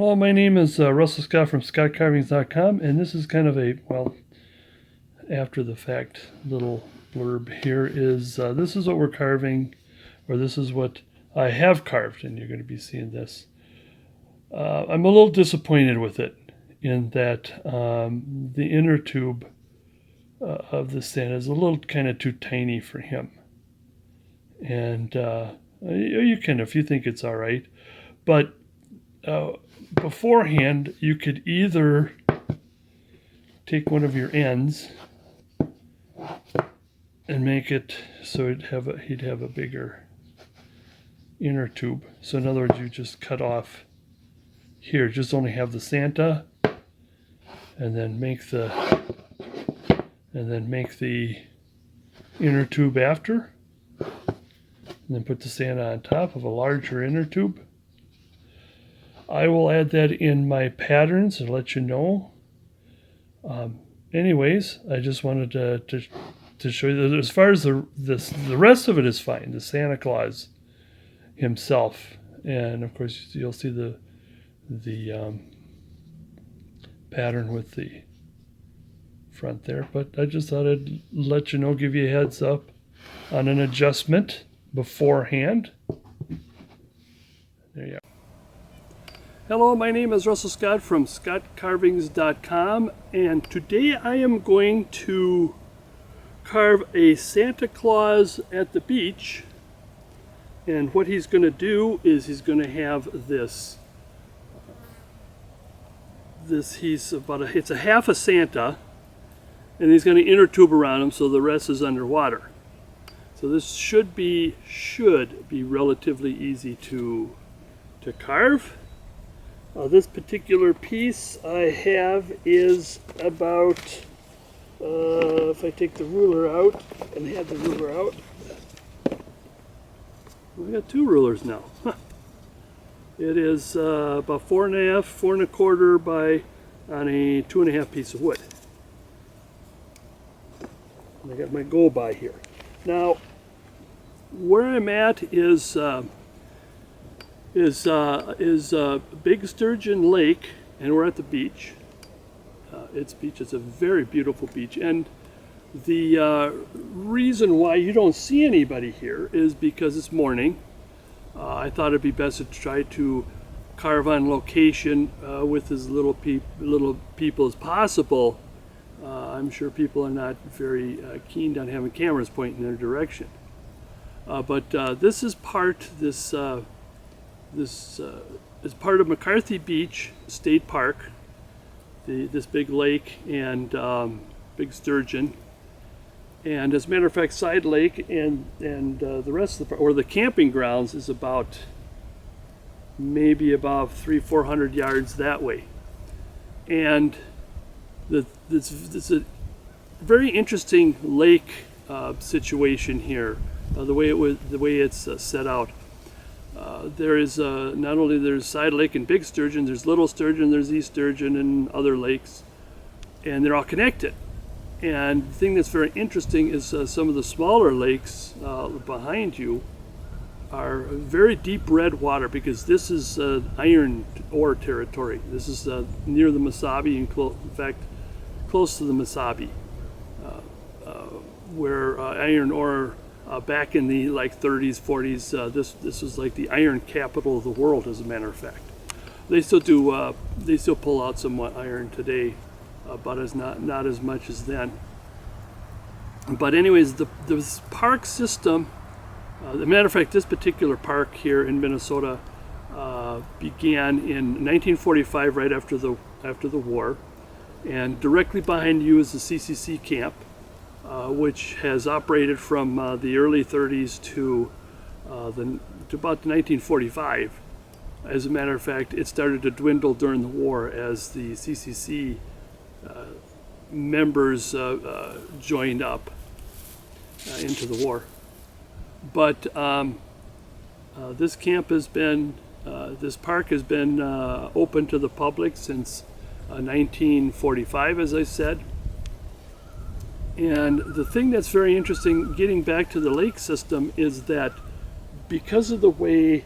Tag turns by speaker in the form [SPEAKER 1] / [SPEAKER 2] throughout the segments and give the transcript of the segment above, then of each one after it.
[SPEAKER 1] Hello, my name is Russell Scott from scottcarvings.com, and this is kind of a, well, after the fact little blurb here is this is what we're carving, or this is what I have carved, and you're going to be seeing this. I'm a little disappointed with it in that the inner tube of the stand is a little kind of too tiny for him. And you can, if you think it's all right, but beforehand, you could either take one of your ends and make it so he'd have a bigger inner tube. So in other words, you just cut off here, just only have the Santa, and then make the inner tube after, and then put the Santa on top of a larger inner tube. I will add that in my patterns and let you know. Anyways, I just wanted to show you that as far as the rest of it is fine. The Santa Claus himself, and of course you'll see the pattern with the front there. But I just thought I'd let you know, give you a heads up on an adjustment beforehand. There you go. Hello, my name is Russell Scott from scottcarvings.com, and today I am going to carve a Santa Claus at the beach. And what he's going to do is he's going to have this it's a half a Santa, and he's going to inner tube around him so the rest is underwater. So this should be relatively easy to carve. This particular piece I have is about, if I take the ruler out and have the ruler out, we got two rulers now. It is about 4.5, 4.25 by on a 2.5 piece of wood. And I got my go by here. Now, where I'm at is Big Sturgeon Lake, and we're at the beach. It's a very beautiful beach, and the reason why you don't see anybody here is because it's morning. I thought it'd be best to try to carve on location with as little people as possible. I'm sure people are not very keen on having cameras pointing in their direction. But this is part is part of McCarthy Beach State Park, this big lake and Big Sturgeon, and as a matter of fact, Side Lake and the rest of the camping grounds is about maybe about 300-400 yards that way, and this is a very interesting lake situation here. The way it's set out. There is not only there's Side Lake and Big Sturgeon, there's Little Sturgeon, there's East Sturgeon, and other lakes, and they're all connected. And the thing that's very interesting is some of the smaller lakes behind you are very deep red water, because this is iron ore territory. This is near the Mesabi, in fact, close to the Mesabi, where iron ore. Back in the 30s, 40s, this was like the iron capital of the world, as a matter of fact. They still do. They still pull out somewhat iron today, but as not as much as then. But anyways, this park system. As a matter of fact, this particular park here in Minnesota began in 1945, right after the war, and directly behind you is the CCC camp. Which has operated from the early 30s to about 1945. As a matter of fact, it started to dwindle during the war as the CCC members joined up into the war. But this camp has been, this park has been open to the public since 1945, as I said. And the thing that's very interesting, getting back to the lake system, is that because of the way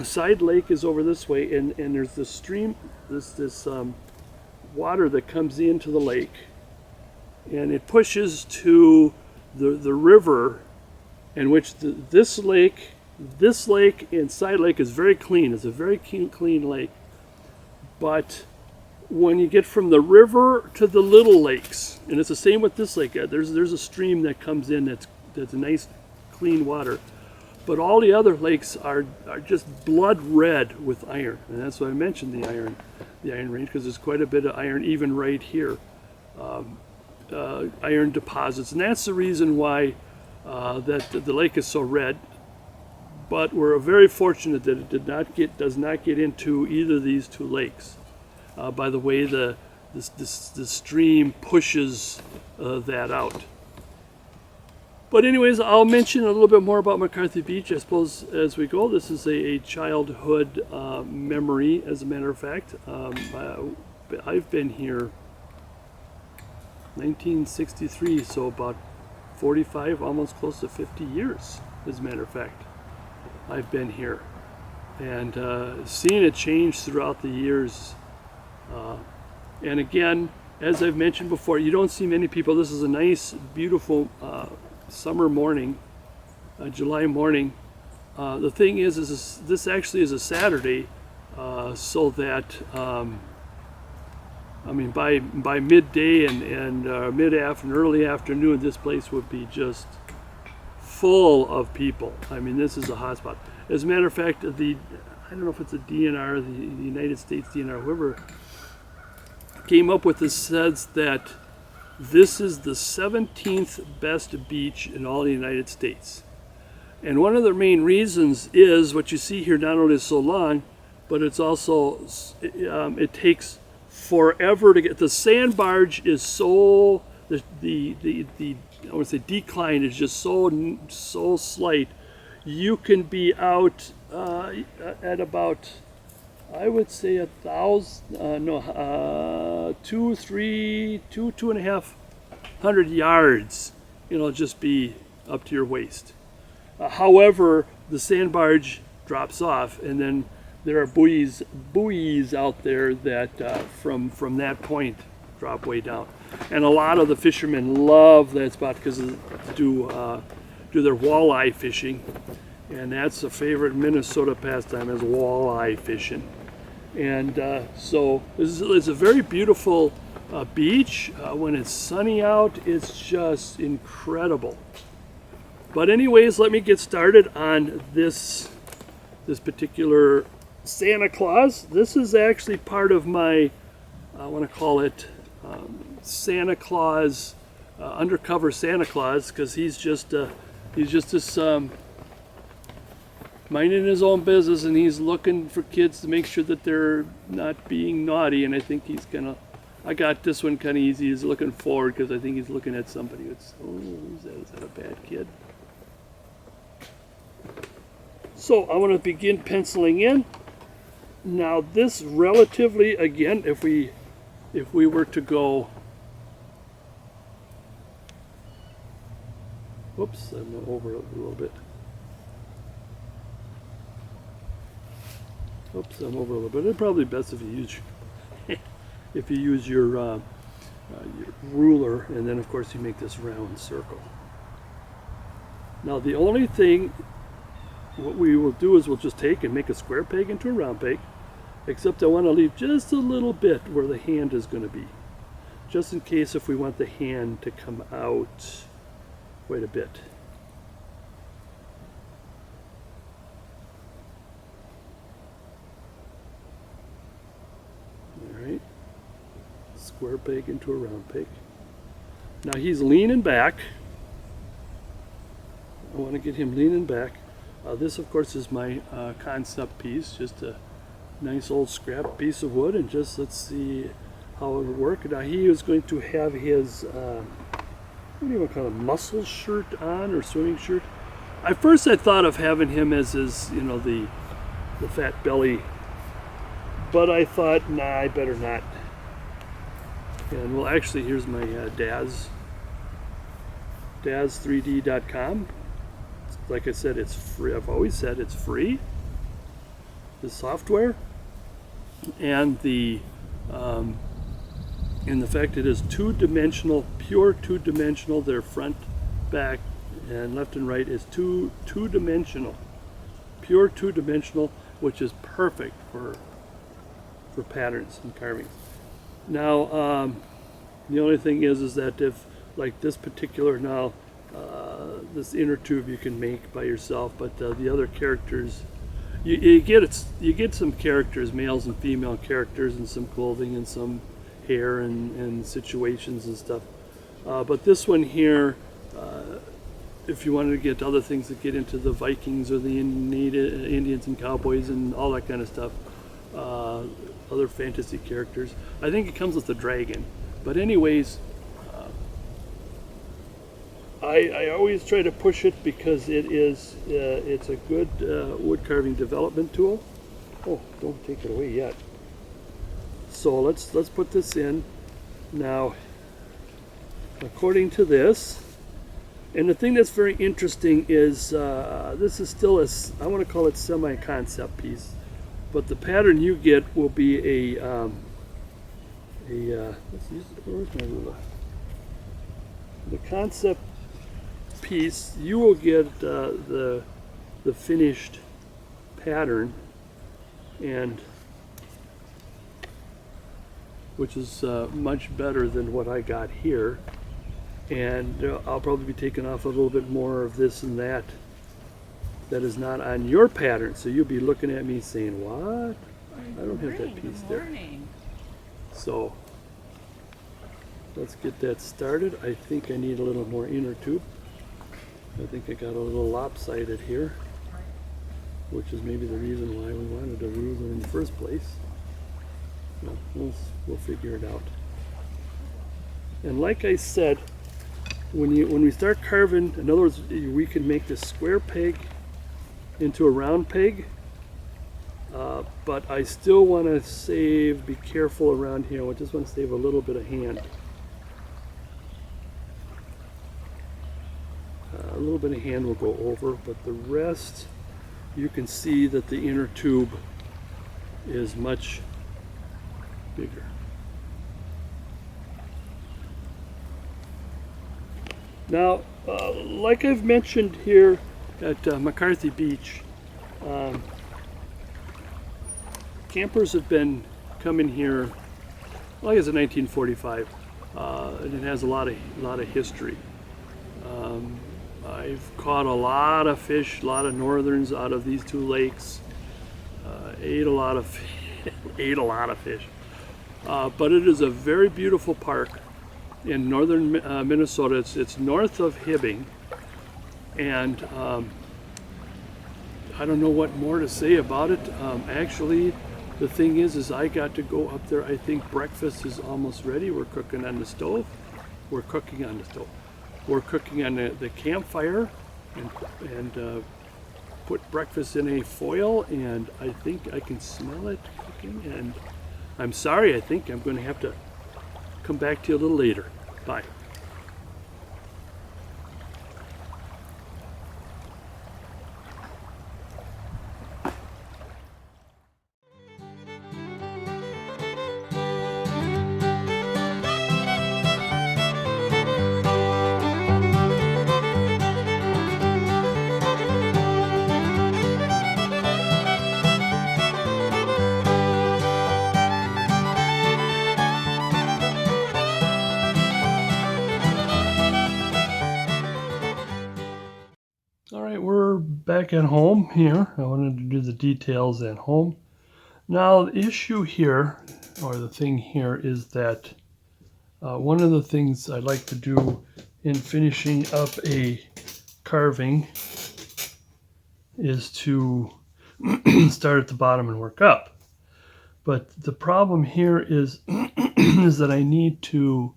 [SPEAKER 1] side lake is over this way, and there's this stream, this water that comes into the lake, and it pushes to the river, in which this lake and side lake is very clean. It's a very clean lake. But when you get from the river to the little lakes, and it's the same with this lake, there's a stream that comes in that's nice, clean water. But all the other lakes are just blood red with iron, and that's why I mentioned the iron range, because there's quite a bit of iron even right here, iron deposits, and that's the reason why that the lake is so red. But we're very fortunate that it does not get into either of these two lakes, by the way the stream pushes that out. But anyways, I'll mention a little bit more about McCarthy Beach, I suppose, as we go. This is a childhood memory, as a matter of fact. I've been here 1963, so about 45, almost close to 50 years, as a matter of fact. I've been here. And seeing it change throughout the years. And again, as I've mentioned before, you don't see many people. This is a nice, beautiful summer morning, July morning. The thing is this actually is a Saturday, so that I mean by midday and mid-afternoon, early afternoon, this place would be just full of people. I mean, this is a hotspot. As a matter of fact, I don't know if it's a DNR, the United States DNR, whoever came up with this, says that this is the 17th best beach in all the United States. And one of the main reasons is what you see here. Not only is so long, but it's also, it takes forever to get. The sand barge is so, the I want to say decline is just so slight. You can be out at about, I would say 2,500 yards. It'll just be up to your waist. However, the sand barge drops off, and then there are buoys out there that from that point drop way down. And a lot of the fishermen love that spot because they do their walleye fishing, and that's a favorite Minnesota pastime, is walleye fishing. And so it's a very beautiful beach. When it's sunny out, it's just incredible. But anyways, let me get started on this particular Santa Claus. This is actually part of my, I want to call it Santa Claus, undercover Santa Claus, because he's just this minding his own business, and he's looking for kids to make sure that they're not being naughty. And I think he's gonna. I got this one kind of easy. He's looking forward because I think he's looking at somebody. It's, oh, who's that? Is that a bad kid? So I want to begin penciling in. Now this relatively, again, if we were to go, whoops, I'm over a little bit. Oops, I'm over a little bit. It's probably best if you use your ruler, and then of course you make this round circle. Now the only thing, what we will do is we'll just take and make a square peg into a round peg, except I want to leave just a little bit where the hand is going to be, just in case if we want the hand to come out quite a bit. Alright, square peg into a round peg. Now he's leaning back. I want to get him leaning back. This, of course, is my concept piece, just a nice old scrap piece of wood, and just let's see how it would work. Now he is going to have his, what do you want to call it, muscle shirt on, or swimming shirt. At first I thought of having him as his, the fat belly, but I thought, nah, I better not. And well, actually, here's my daz3d.com. Like I said, it's free. I've always said it's free. software and the fact it is two-dimensional, pure two-dimensional. Their front, back, and left and right is two-dimensional, pure two-dimensional, which is perfect for patterns and carvings. Now, the only thing is that if, like this particular now, this Innertube you can make by yourself, but the other characters, you get some characters, males and female characters, and some clothing and some hair and situations and stuff. But this one here, if you wanted to get other things that get into the Vikings or the Indians and cowboys and all that kind of stuff, other fantasy characters, I think it comes with a dragon. But anyways, I always try to push it because it's a good wood carving development tool. Oh, don't take it away yet. So let's put this in now. According to this, and the thing that's very interesting is this is still I want to call it semi-concept piece, but the pattern you get will be where's my ruler? The concept piece, you will get the finished pattern, and which is much better than what I got here. And I'll probably be taking off a little bit more of this and that is not on your pattern. So you'll be looking at me saying, what? I don't have that piece there. So let's get that started. I think I need a little more Innertube. I think I got a little lopsided here, which is maybe the reason why we wanted a ruler in the first place. Well, we'll figure it out. And like I said, when we start carving, in other words, we can make this square peg into a round peg, but I still want to be careful around here. I just want to save a little bit of hand. A little bit of hand will go over, but the rest, you can see that the Innertube is much bigger. Now, like I've mentioned here at McCarthy Beach, campers have been coming here, like it's in 1945, and it has a lot of history. I've caught a lot of fish, a lot of northerns out of these two lakes. Ate a lot of fish. But it is a very beautiful park in northern Minnesota. It's north of Hibbing, and I don't know what more to say about it. Actually, the thing is I got to go up there. I think breakfast is almost ready. We're cooking on the stove. We're cooking on the campfire, and put breakfast in a foil, and I think I can smell it cooking. And I'm sorry, I think I'm going to have to come back to you a little later. Bye. We're back at home here. I wanted to do the details at home. Now the issue here, or the thing here, is that one of the things I like to do in finishing up a carving is to start at the bottom and work up. But the problem here is is that I need to,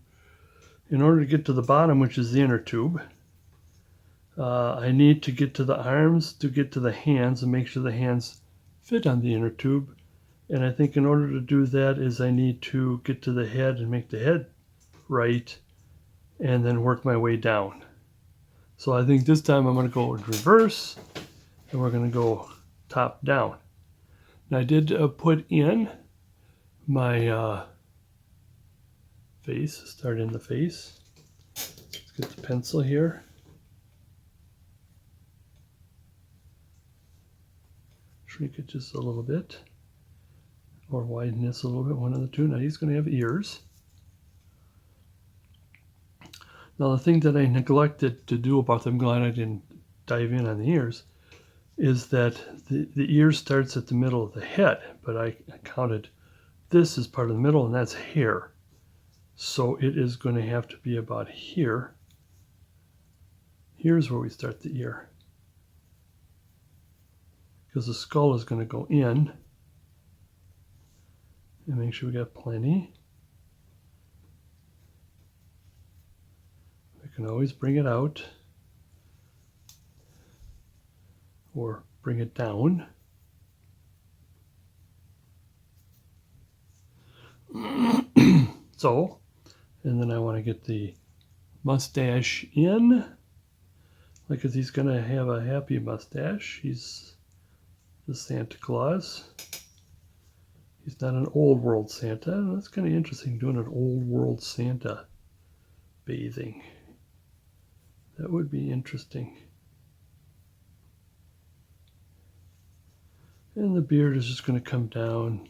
[SPEAKER 1] in order to get to the bottom, which is the Innertube, I need to get to the arms to get to the hands and make sure the hands fit on the Innertube. And I think in order to do that is I need to get to the head and make the head right, and then work my way down. So I think this time I'm going to go in reverse, and we're going to go top down. And I did put in my face, start in the face. Let's get the pencil here. Shrink it just a little bit, or widen this a little bit, one of the two. Now he's going to have ears. Now the thing that I neglected to do about them, I'm glad I didn't dive in on the ears, is that the ear starts at the middle of the head, but I counted this as part of the middle, and that's hair. So it is going to have to be about here. Here's where we start the ear, because the skull is going to go in. And make sure we got plenty. We can always bring it out or bring it down. So, and then I want to get the mustache in, because he's going to have a happy mustache. He's the Santa Claus. He's not an old world Santa. That's kind of interesting, doing an old world Santa bathing. That would be interesting. And the beard is just going to come down.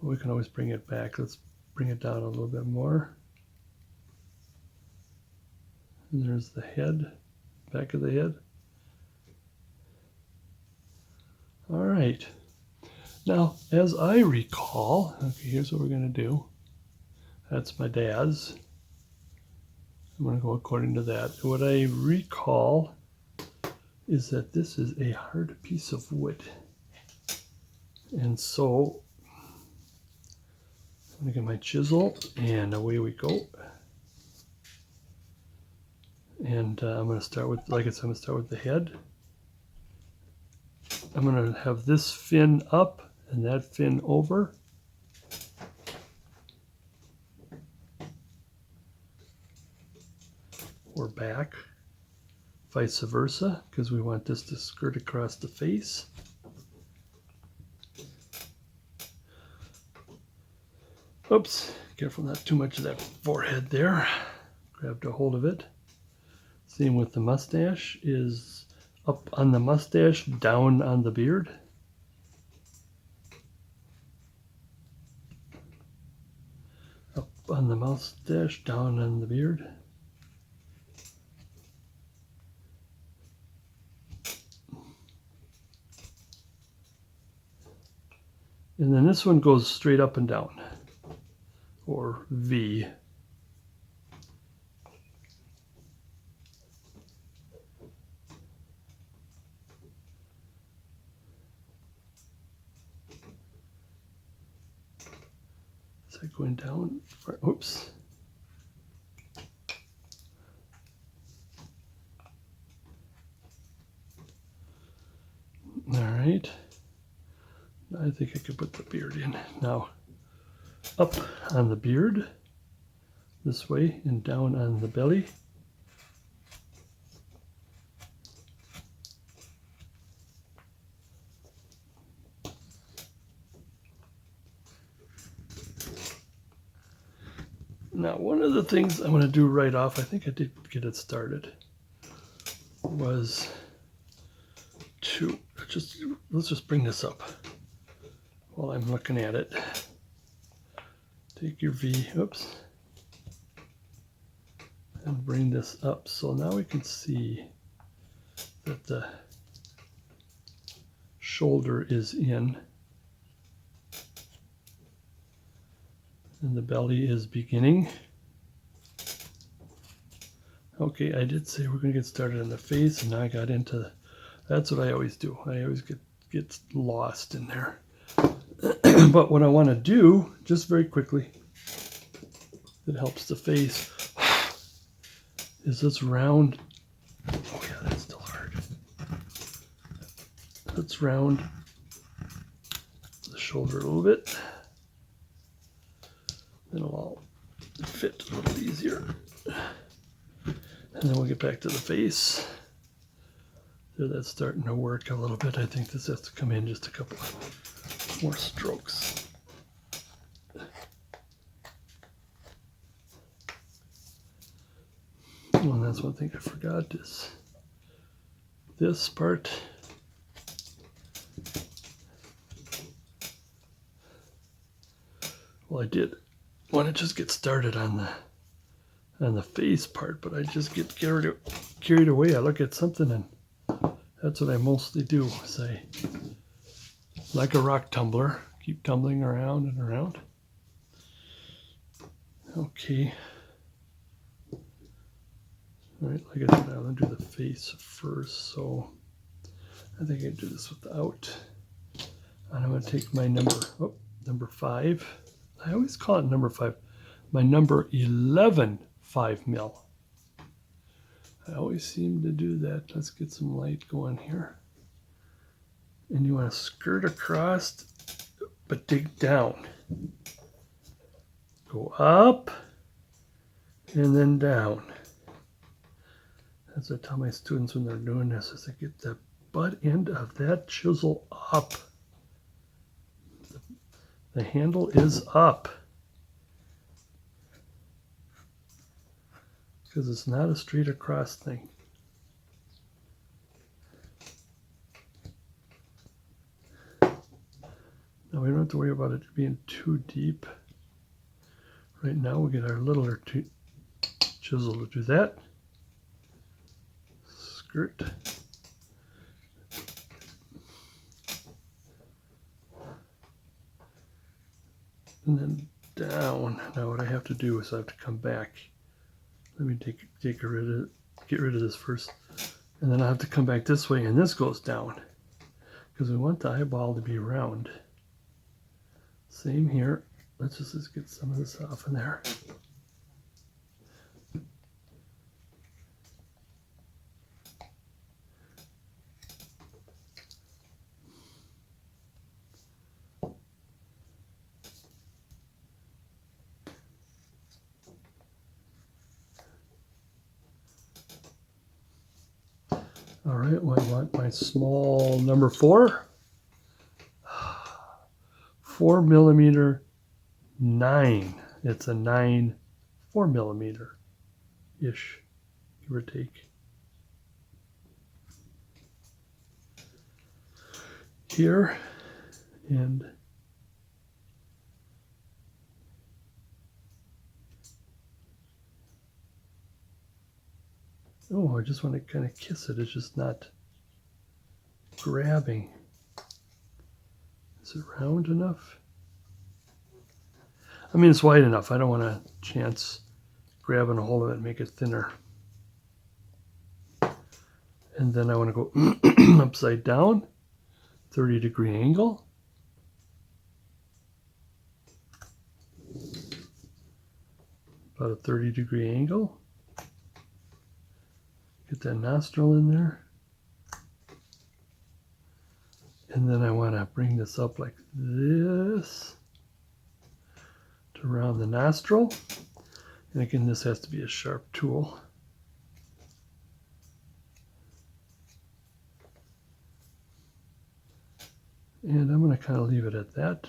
[SPEAKER 1] We can always bring it back. Let's bring it down a little bit more. And there's the head, back of the head. All right. Now, as I recall, okay, here's what we're going to do. That's my dad's. I'm going to go according to that. What I recall is that this is a hard piece of wood. And so I'm going to get my chisel, and away we go. And I'm going to start with, like I said, I'm going to start with the head. I'm going to have this fin up and that fin over. Or back, vice versa, because we want this to skirt across the face. Oops, careful not too much of that forehead there. Grabbed a hold of it. Same with the mustache, is up on the mustache, down on the beard. Up on the mustache, down on the beard. And then this one goes straight up and down, or V. Is that going down? Oops. All right. I think I could put the beard in. Now, up on the beard, this way, and down on the belly. Now, one of the things I'm going to do right off, I think I did get it started, was to let's just bring this up while I'm looking at it. Take your V, oops, and bring this up. So now we can see that the shoulder is in and the belly is beginning. Okay, I did say we're going to get started on the face, and now I got into, that's what I always do. I always get lost in there. But what I want to do, just very quickly, that helps the face, is let's round, oh yeah, that's still hard. Let's round the shoulder a little bit. Then it'll all fit a little easier. And then we'll get back to the face. There, that's starting to work a little bit. I think this has to come in just a couple more strokes. Oh, and that's one thing I forgot is this part. Well, I did want to just get started on the face part, but I just get carried away. I look at something and that's what I mostly do. Is I, like a rock tumbler, keep tumbling around and around. Okay. All right, like I said, I'm going to do the face first, so I think I do this without. And I'm going to take my number 5. I always call it number 5. My number 11 5 mil. I always seem to do that. Let's get some light going here. And you want to skirt across, but dig down. Go up and then down. As I tell my students when they're doing this, is to get the butt end of that chisel up. The handle is up. Because it's not a straight across thing. Now we don't have to worry about it being too deep. Right now we get our littler chisel to do that. Skirt. And then down. Now what I have to do is I have to come back. Let me get rid of this first. And then I have to come back this way and this goes down. Because we want the eyeball to be round. Same here. Let's just get some of this off in there. All right, well, I want my small number 4. 4 millimeter 9. It's a 9 4 millimeter ish, give or take. Here and oh, I just want to kind of kiss it. It's just not grabbing. Is it round enough? I mean, it's wide enough. I don't want to chance grabbing a hold of it and make it thinner. And then I want to go upside down, 30-degree angle. About a 30-degree angle. Get that nostril in there. And then I want to bring this up like this to round the nostril. And again, this has to be a sharp tool. And I'm going to kind of leave it at that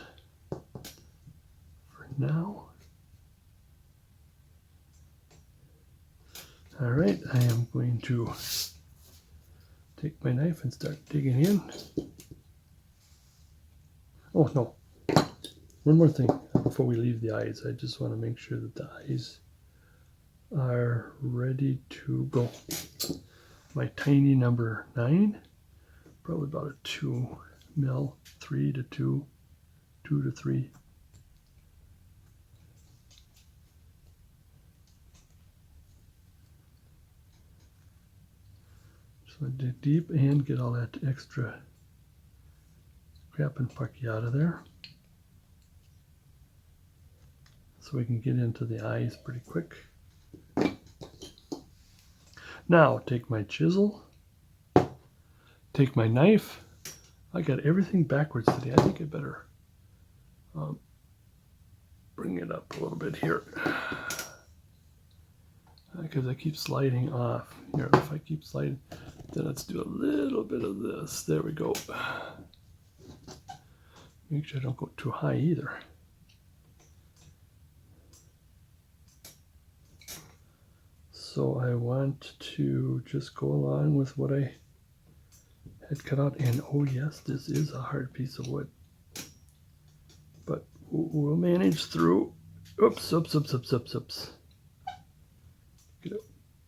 [SPEAKER 1] for now. All right, I am going to take my knife and start digging in. Oh no, one more thing before we leave the eyes. I just want to make sure that the eyes are ready to go. My tiny number 9, probably about a 2 mil, 3 to 2, 2 to 3. Just want to dig deep and get all that extra crap and pucky out of there. So we can get into the eyes pretty quick. Now take my chisel, take my knife. I got everything backwards today. I think I better bring it up a little bit here. Because I keep sliding off. Here, if I keep sliding, Then let's do a little bit of this. There we go. Make sure I don't go too high either. So I want to just go along with what I had cut out. And oh yes, this is a hard piece of wood. But we'll manage through. Oops.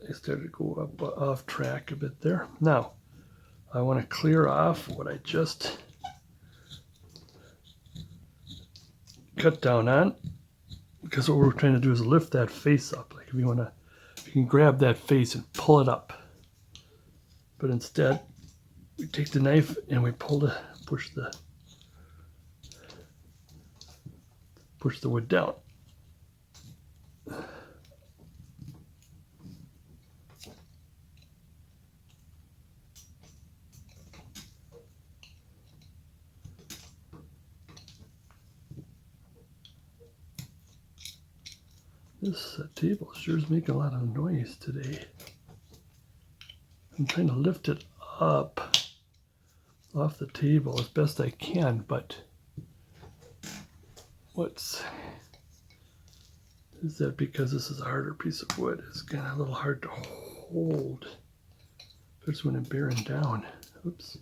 [SPEAKER 1] I started to go up off track a bit there. Now, I want to clear off what I just cut down on, because what we're trying to do is lift that face up. Like if you can grab that face and pull it up. But instead, we take the knife and we push the wood down. This table sure is making a lot of noise today. I'm trying to lift it up off the table as best I can, but is that because this is a harder piece of wood? It's kind of a little hard to hold, especially when it's bearing down. Oops.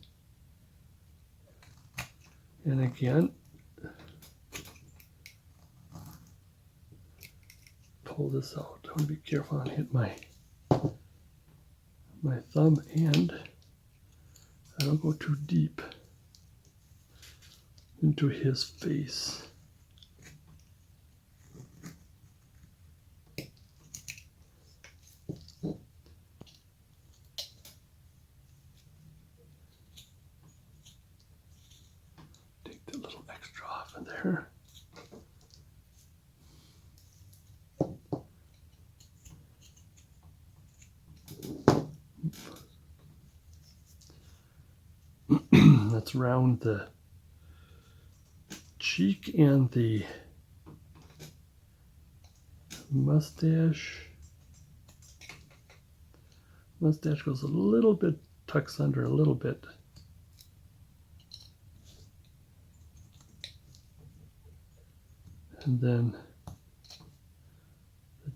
[SPEAKER 1] And again, pull this out. I want to be careful not to hit my thumb, and I don't go too deep into his face. Take the little extra off of there. Let's round the cheek and the mustache. Mustache goes a little bit, tucks under a little bit. And then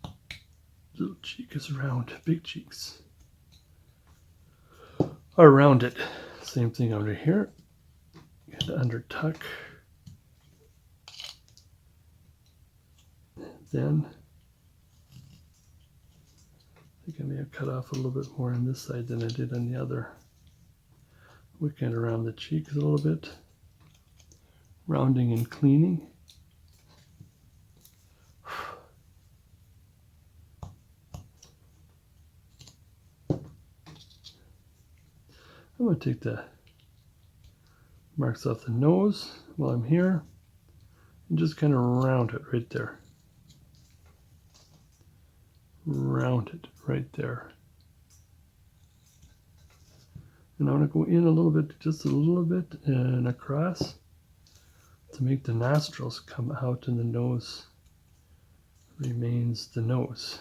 [SPEAKER 1] the little cheek is round, big cheeks are rounded. Same thing under here. And under tuck. Then I think I may have cut off a little bit more on this side than I did on the other. We kind of round the cheeks a little bit. Rounding and cleaning. I'm going to take the marks off the nose while I'm here and just kind of round it right there. Round it right there. And I'm going to go in a little bit, just a little bit, and across to make the nostrils come out and the nose remains the nose.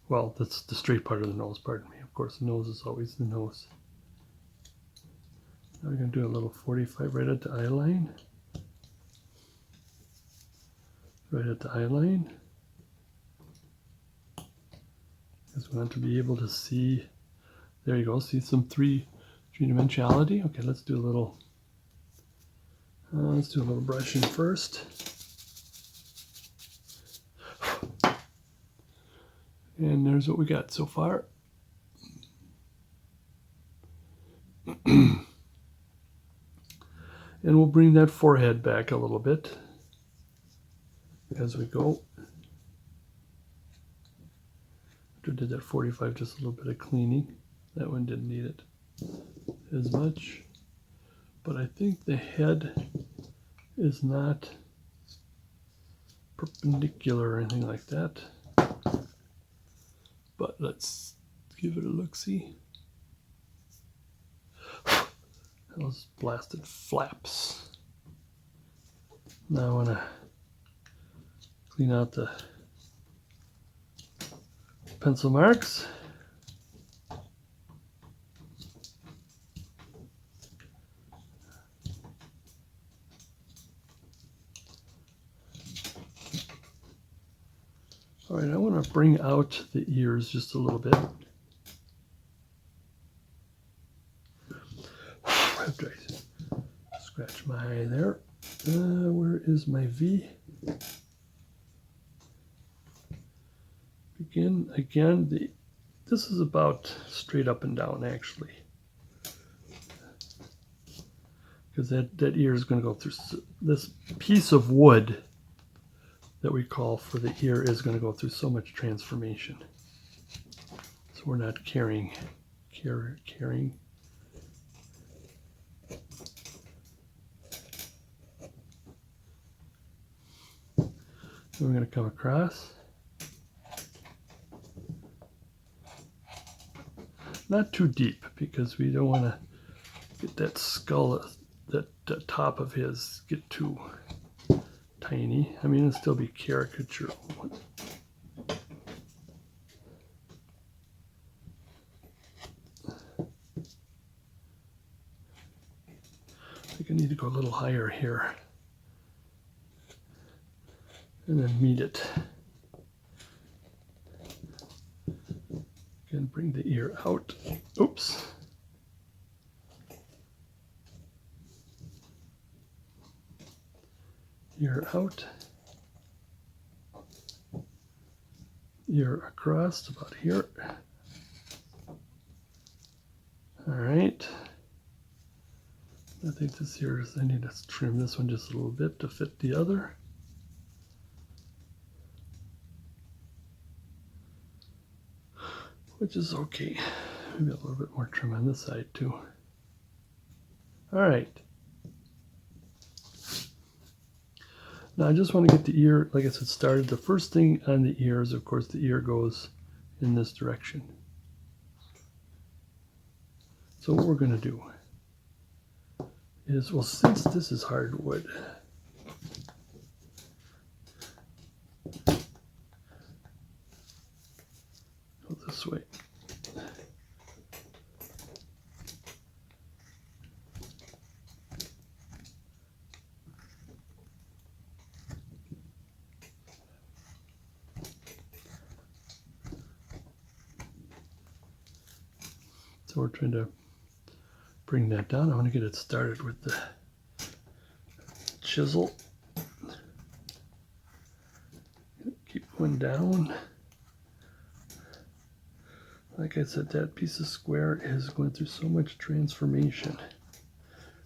[SPEAKER 1] Well, that's the straight part of the nose, pardon me. Of course, the nose is always the nose. Now we're going to do a little 45 right at the eye line. Right at the eye line. Because we want to be able to see, there you go, see some three-dimensionality. Okay, let's do a little brushing first. And there's what we got so far. And we'll bring that forehead back a little bit as we go. After I did that 45, just a little bit of cleaning. That one didn't need it as much. But I think the head is not perpendicular or anything like that. But let's give it a look-see. Those blasted flaps. Now I want to clean out the pencil marks. All right, I want to bring out the ears just a little bit. Scratch my eye there. Where is my V? Begin again. This is about straight up and down actually, because that ear is going to go through this piece of wood that we call for the ear is going to go through so much transformation. So we're not carrying. We're going to come across. Not too deep, because we don't want to get that skull, that top of his get too tiny. I mean, it'll still be caricature. I think I need to go a little higher here. And then meet it. Again, bring the ear out. Oops. Ear out. Ear across about here. All right. I think this ear is, I need to trim this one just a little bit to fit the other. Which is okay. Maybe a little bit more trim on this side too. All right. Now I just want to get the ear, like I said, started. The first thing on the ear is, of course, the ear goes in this direction. So what we're going to do is, well, since this is hardwood, go this way. So we're trying to bring that down. I want to get it started with the chisel. Keep going down. Like I said, that piece of square is going through so much transformation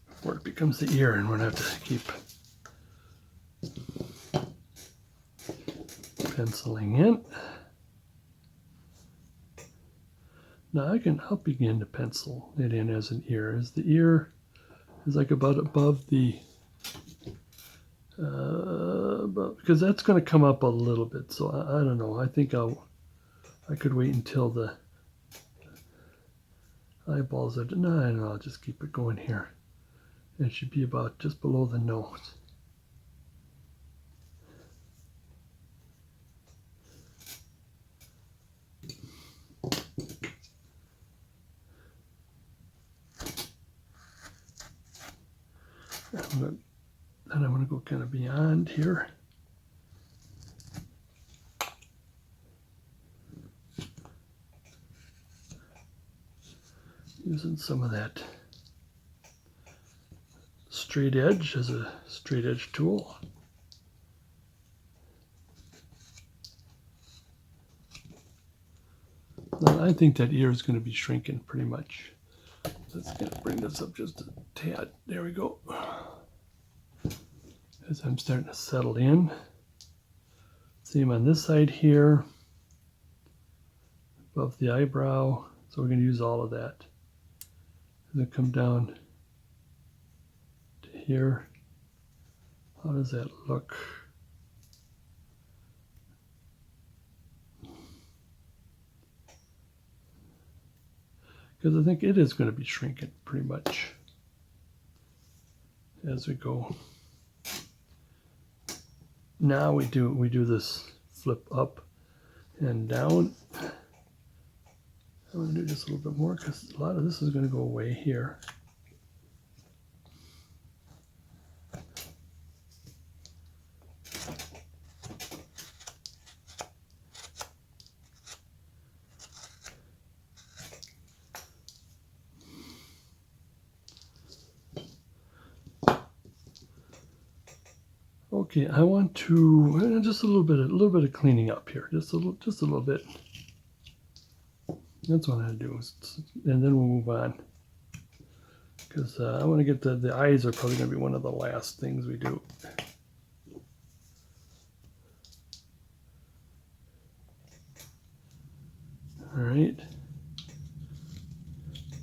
[SPEAKER 1] before it becomes the ear, and we're going to have to keep penciling in. Now I'll begin to pencil it in as an ear. As the ear is like about above the, because that's going to come up a little bit. So I don't know. I think I could wait until the eyeballs are, no, I'll just keep it going here. It should be about just below the nose. Then I'm going to go kind of beyond here. Using some of that straight edge as a straight edge tool. Now, I think that ear is going to be shrinking pretty much. Let's bring this up just a tad. There we go. As I'm starting to settle in. Same on this side here. Above the eyebrow. So we're going to use all of that. And then come down to here. How does that look? Because I think it is going to be shrinking pretty much as we go. Now we do this flip up and down. I'm going to do just a little bit more because a lot of this is going to go away here. Okay, I want to just a little bit of cleaning up here, just a little bit. That's what I'm gonna do, and then we'll move on. Because I want to get the eyes are probably going to be one of the last things we do. All right.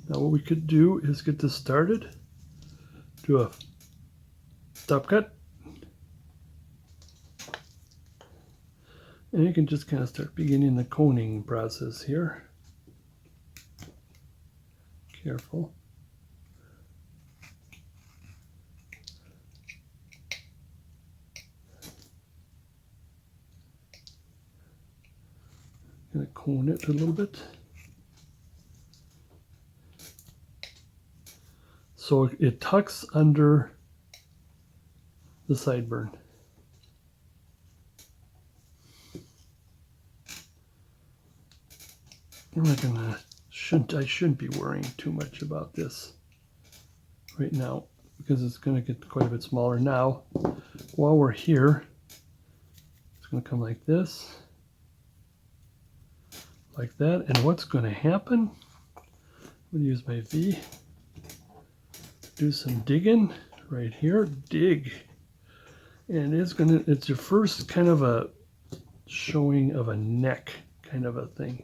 [SPEAKER 1] Now what we could do is get this started. Do a top cut. And you can just kind of start beginning the coning process here. Careful. Gonna cone it a little bit. So it tucks under the sideburn. I'm not gonna, I shouldn't be worrying too much about this right now because it's gonna get quite a bit smaller now. While we're here, it's gonna come like this, like that, and what's gonna happen, I'm gonna use my V, do some digging right here, dig, and it's your first kind of a showing of a neck kind of a thing.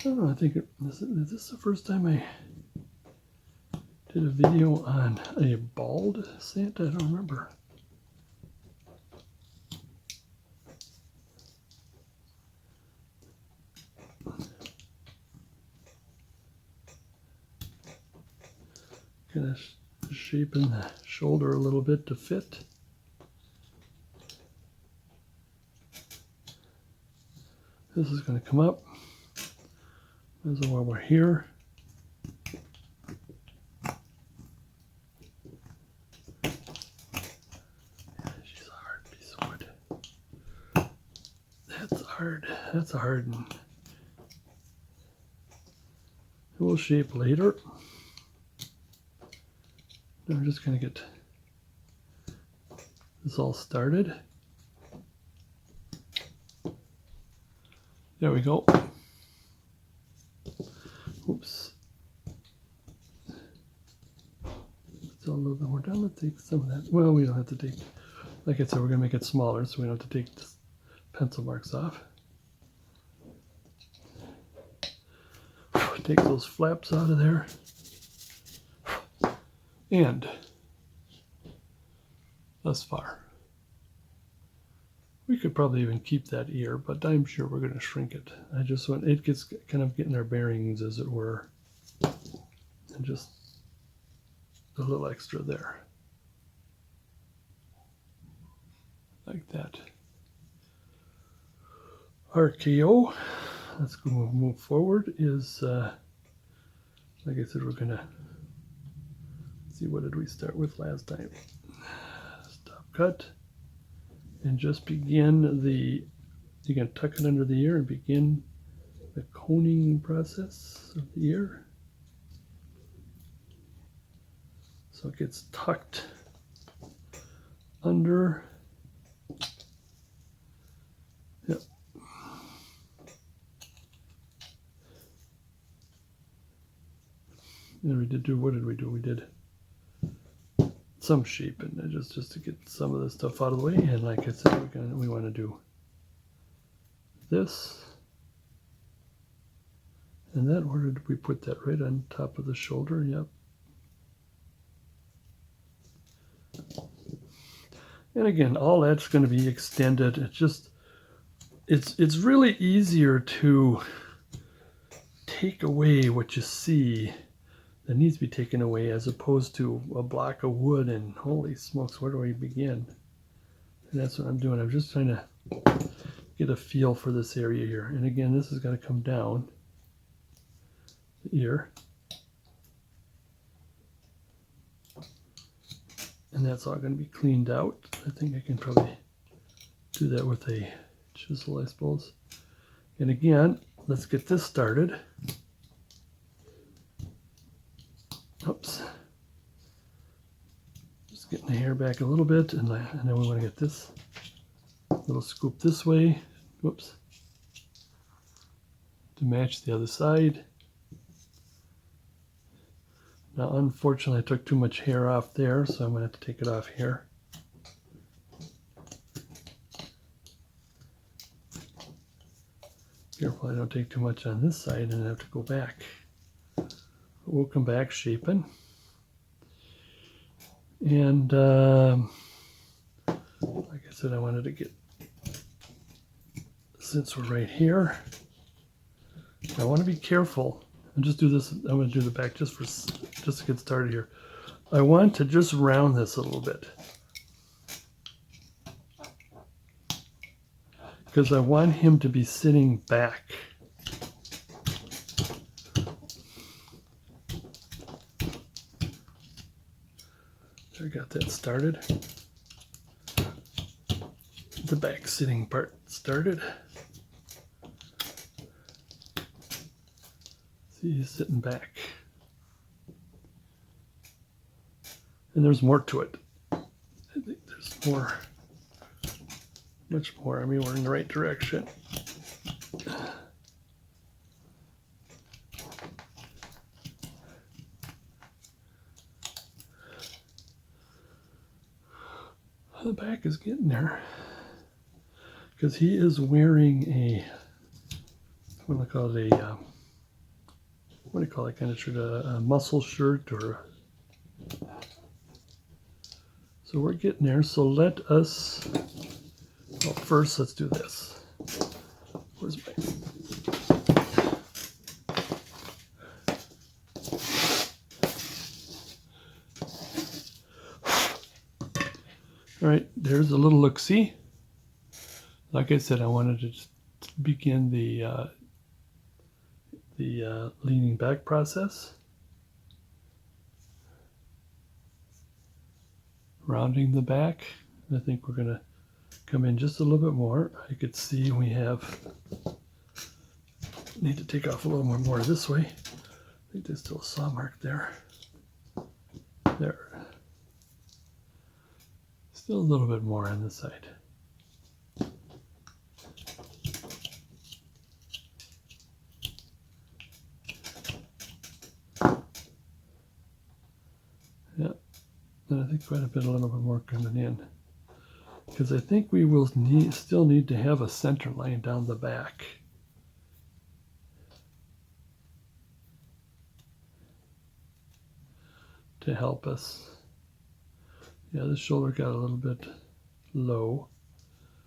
[SPEAKER 1] I don't know, I think is this the first time I did a video on a bald Santa? I don't remember. Kind of shaping the shoulder a little bit to fit. This is going to come up. This is while we're here. She's a hard piece of wood. That's hard. That's a hard one. It will shape later. Now I'm just going to get this all started. There we go. Oops. Still a little bit more done. Let's take some of that. Well, we don't have to take, like I said, we're going to make it smaller, so we don't have to take the pencil marks off. Take those flaps out of there. And thus far. We could probably even keep that ear, but I'm sure we're going to shrink it. I just want, it gets kind of getting our bearings, as it were. And just a little extra there. Like that. RKO. Let's go move forward is, like I said, we're going to see, what did we start with last time? Stop cut. And just begin the, you're going to tuck it under the ear and begin the coning process of the ear. So it gets tucked under. Yep. And we did do, what did we do? We did some shape in it, just to get some of the stuff out of the way. And like I said, we want to do this. And that, where did we put that? Right on top of the shoulder. Yep. And again, all that's going to be extended. It's just, it's really easier to take away what you see that needs to be taken away, as opposed to a block of wood, and holy smokes, where do we begin? And that's what I'm doing. I'm just trying to get a feel for this area here. And again, this has got to come down the ear. And that's all going to be cleaned out. I think I can probably do that with a chisel, I suppose. And again, let's get this started. Oops. Just getting the hair back a little bit, and then we want to get this little scoop this way. Whoops. To match the other side. Now, unfortunately, I took too much hair off there, so I'm going to have to take it off here. Careful I don't take too much on this side and I have to go back. But we'll come back shaping. And like I said, I wanted to get, since we're right here, I want to be careful. And just do this. I'm going to do the back just to get started here. I want to just round this a little bit, because I want him to be sitting back. There, I got that started. The back sitting part started. See, he's sitting back. And there's more to it. I think there's more. Much more. I mean, we're in the right direction. The back is getting there. Because he is wearing a, what do I call it, what do you call that kind of shirt? A muscle shirt, or so we're getting there. So let us, well, first let's do this. Where's my, all right, there's a little look-see. Like I said, I wanted to just begin the leaning back process. Rounding the back. I think we're going to come in just a little bit more. I could see we need to take off a little more this way. I think there's still a saw mark there. There. Still a little bit more on this side. And I think quite a little bit more coming in, because I think we will still need to have a center line down the back. To help us. Yeah, this shoulder got a little bit low,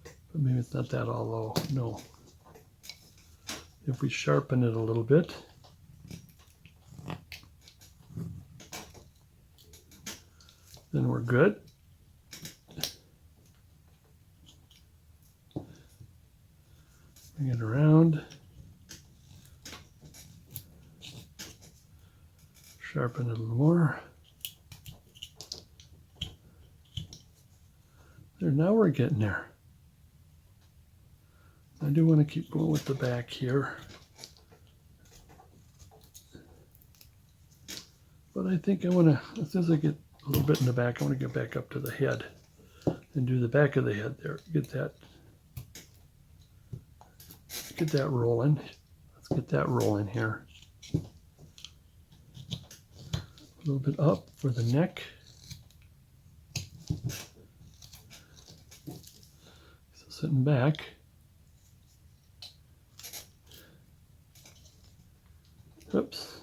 [SPEAKER 1] but maybe it's not that all low. No. If we sharpen it a little bit, then we're good. Bring it around. Sharpen it a little more. There, now we're getting there. I do want to keep going with the back here. But I think I want to, as soon as I get a little bit in the back, I want to get back up to the head and do the back of the head there. Get that rolling. Let's get that rolling here. A little bit up for the neck. So sitting back. Oops.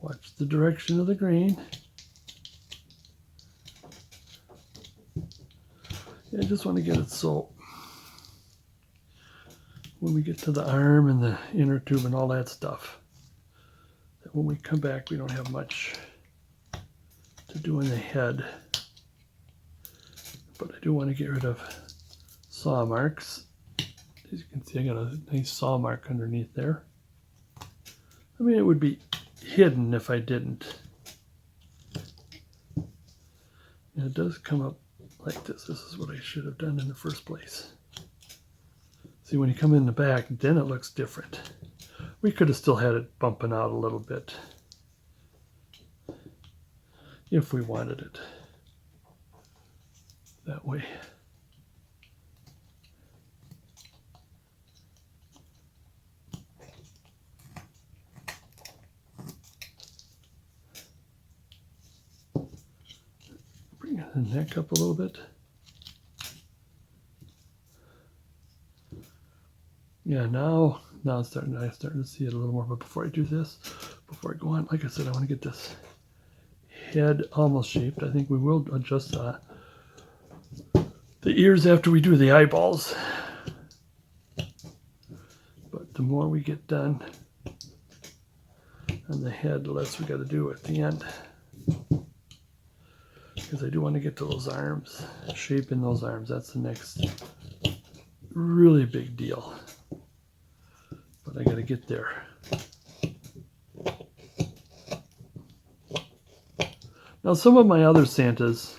[SPEAKER 1] Watch the direction of the grain. Yeah, I just want to get it so when we get to the arm and the inner tube and all that stuff, that when we come back, we don't have much to do in the head. But I do want to get rid of saw marks. As you can see, I got a nice saw mark underneath there. I mean, it would be hidden if I didn't. And it does come up like this. This is what I should have done in the first place. See, when you come in the back, then it looks different. We could have still had it bumping out a little bit if we wanted it that way. Bring the neck up a little bit. Yeah, now I'm starting to see it a little more. But before I do this, before I go on, like I said, I want to get this head almost shaped. I think we will adjust the ears after we do the eyeballs. But the more we get done on the head, the less we got to do at the end. Because I do want to get to those arms, shaping those arms. That's the next really big deal. But I got to get there. Now some of my other Santas,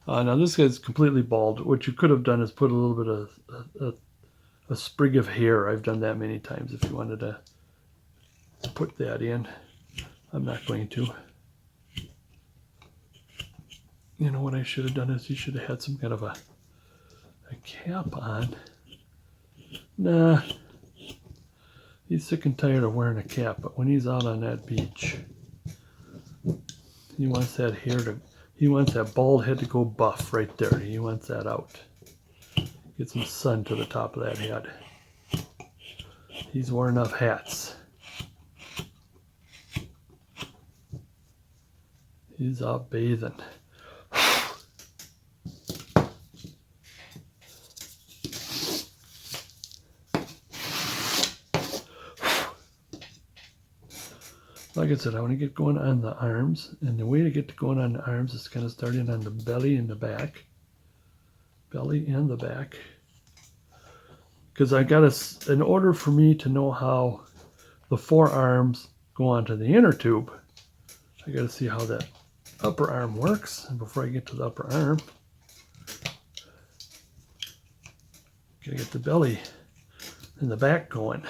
[SPEAKER 1] now this guy's completely bald. What you could have done is put a little bit of a sprig of hair. I've done that many times if you wanted to put that in. I'm not going to. You know what I should have done is you should have had some kind of a cap on. Nah, he's sick and tired of wearing a cap, but when he's out on that beach, he wants that hair to, he wants that bald head to go buff right there. He wants that out. Get some sun to the top of that head. He's worn enough hats. He's out bathing. Like I said, I want to get going on the arms, and the way to get going on the arms is kind of starting on the belly and the back. Belly and the back. Because I got in order for me to know how the forearms go onto the inner tube, I got to see how that upper arm works. And before I get to the upper arm, got to get the belly and the back going.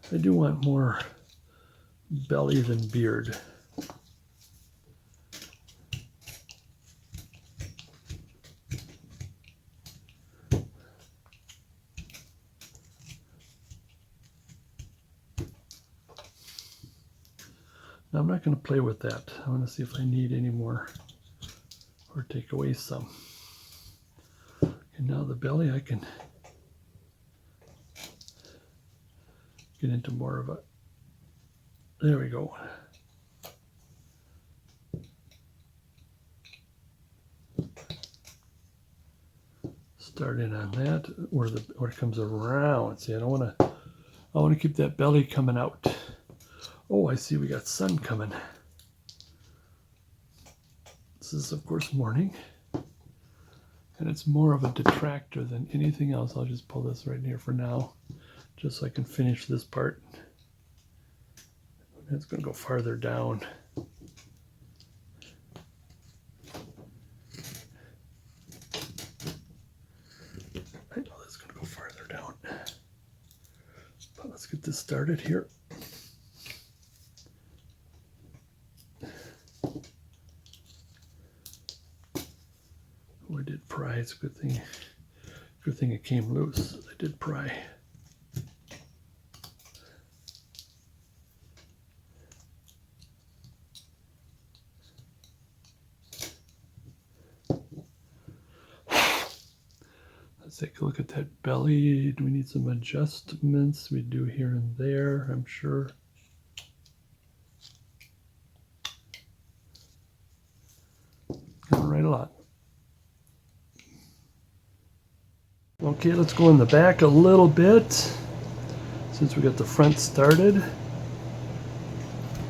[SPEAKER 1] I do want more belly than beard. Now I'm not going to play with that. I want to see if I need any more or take away some. And now the belly, I can get into more of a, there we go. Start in on that, where it comes around. See, I want to keep that belly coming out. Oh, I see we got sun coming. This is, of course, morning. And it's more of a detractor than anything else. I'll just pull this right here for now, just so I can finish this part. It's going to go farther down. I know that's going to go farther down. But let's get this started here. Oh, I did pry. It's a good thing it came loose. I did pry. Let's take a look at that belly. Do we need some adjustments? We do here and there, I'm sure. Not right a lot. Okay, let's go in the back a little bit. Since we got the front started,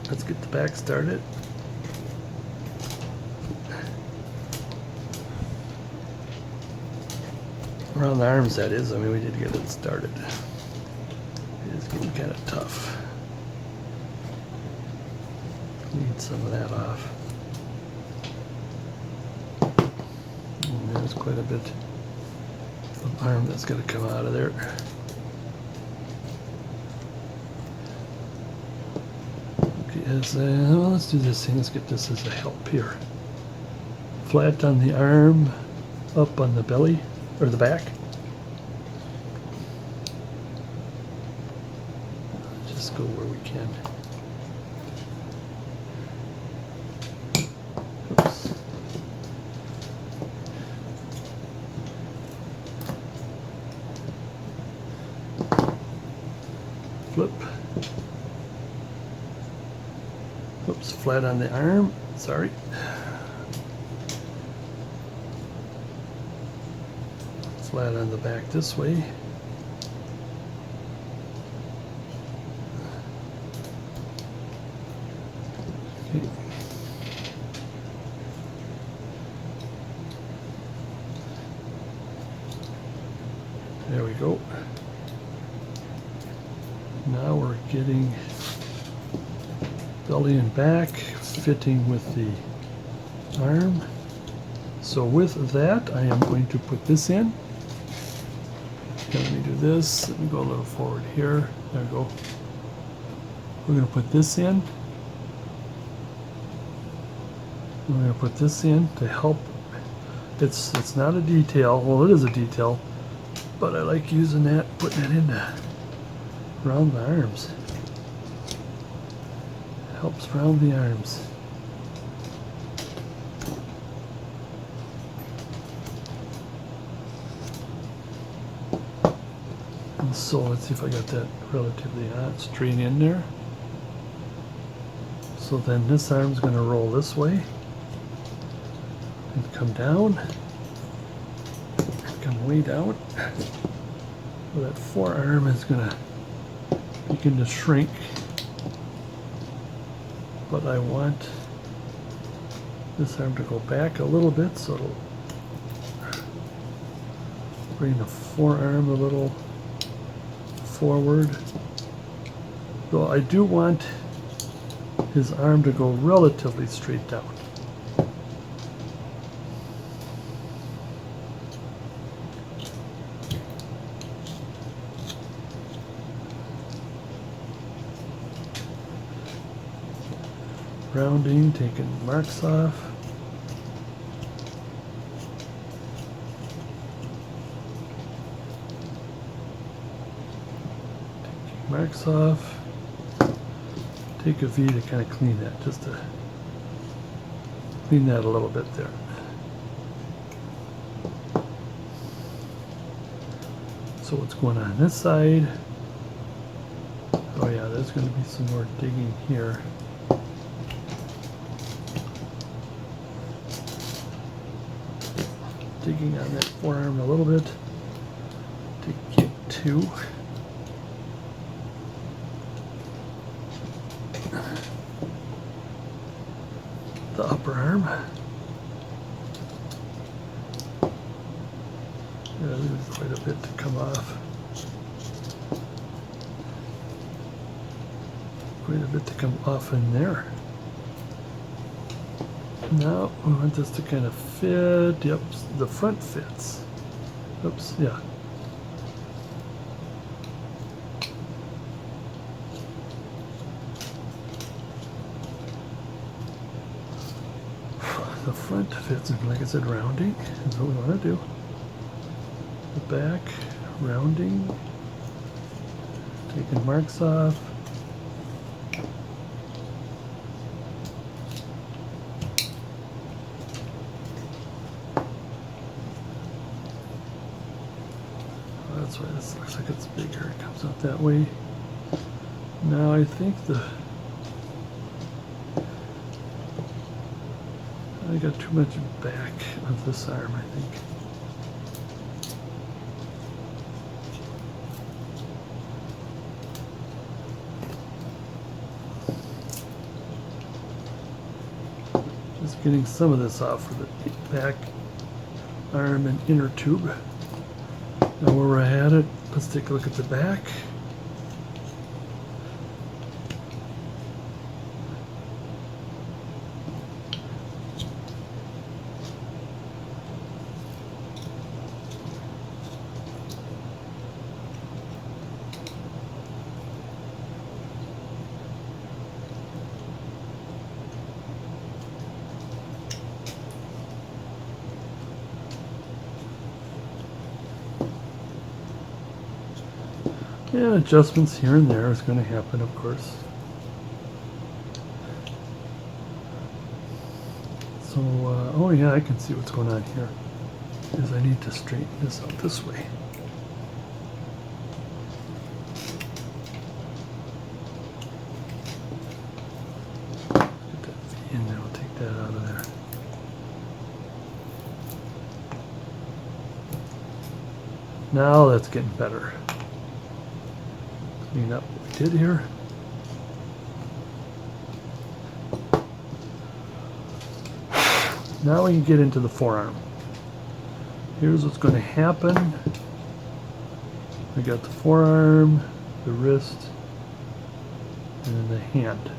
[SPEAKER 1] let's get the back started. Around the arms, that is. I mean, we did get it started. It is getting kind of tough. Need some of that off. And there's quite a bit of arm that's going to come out of there. Okay, well, let's do this thing. Let's get this as a help here. Flat on the arm, up on the belly, or the back. Just go where we can. Oops. Flip. Oops, flat on the arm. Sorry. Flat on the back this way. Okay. There we go. Now we're getting belly and back fitting with the arm. So with that, I am going to put this in. Okay, let me do this. Let me go a little forward here. There we go. We're going to put this in. We're going to put this in to help. It's not a detail. Well, it is a detail, but I like using that, putting it in around the arms. Helps round the arms. And so let's see if I got that relatively straight in there. So then this arm's going to roll this way and come down, come way down. So that forearm is going to begin to shrink. But I want this arm to go back a little bit, so it'll bring the forearm a little forward. So I do want his arm to go relatively straight down. Rounding, taking marks off. Taking marks off. Take a V to kind of clean that, just to clean that a little bit there. So what's going on this side? Oh yeah, there's going to be some more digging here. Digging on that forearm a little bit to get to the upper arm. Yeah, there's quite a bit to come off. Quite a bit to come off in there. Now we want this to kind of fit. Yep, the front fits. Oops, yeah. The front fits, and like I said, rounding is what we want to do. The back, rounding, taking marks off. That's why this looks like it's bigger. It comes out that way. Now I think I got too much back of this arm, I think. getting some of this off with the back arm and inner tube. Now where we're at it, let's take a look at the back. And adjustments here and there is going to happen, of course. So, oh yeah, I can see what's going on here. Is I need to straighten this out this way. Get that V in there, I'll take that out of there. Now that's getting better. Clean up what we did here. Now we can get into the forearm. Here's what's going to happen. We got the forearm, the wrist, and then the hand.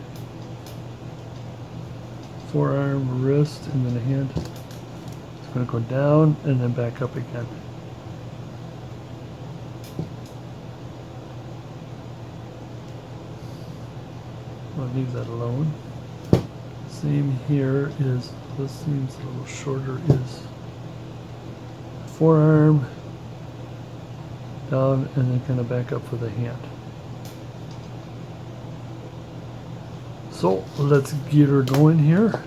[SPEAKER 1] Forearm, wrist, and then the hand. It's going to go down and then back up again. I'll leave that alone. Same here is, this seems a little shorter, is forearm, down, and then kind of back up for the hand. So let's get her going here.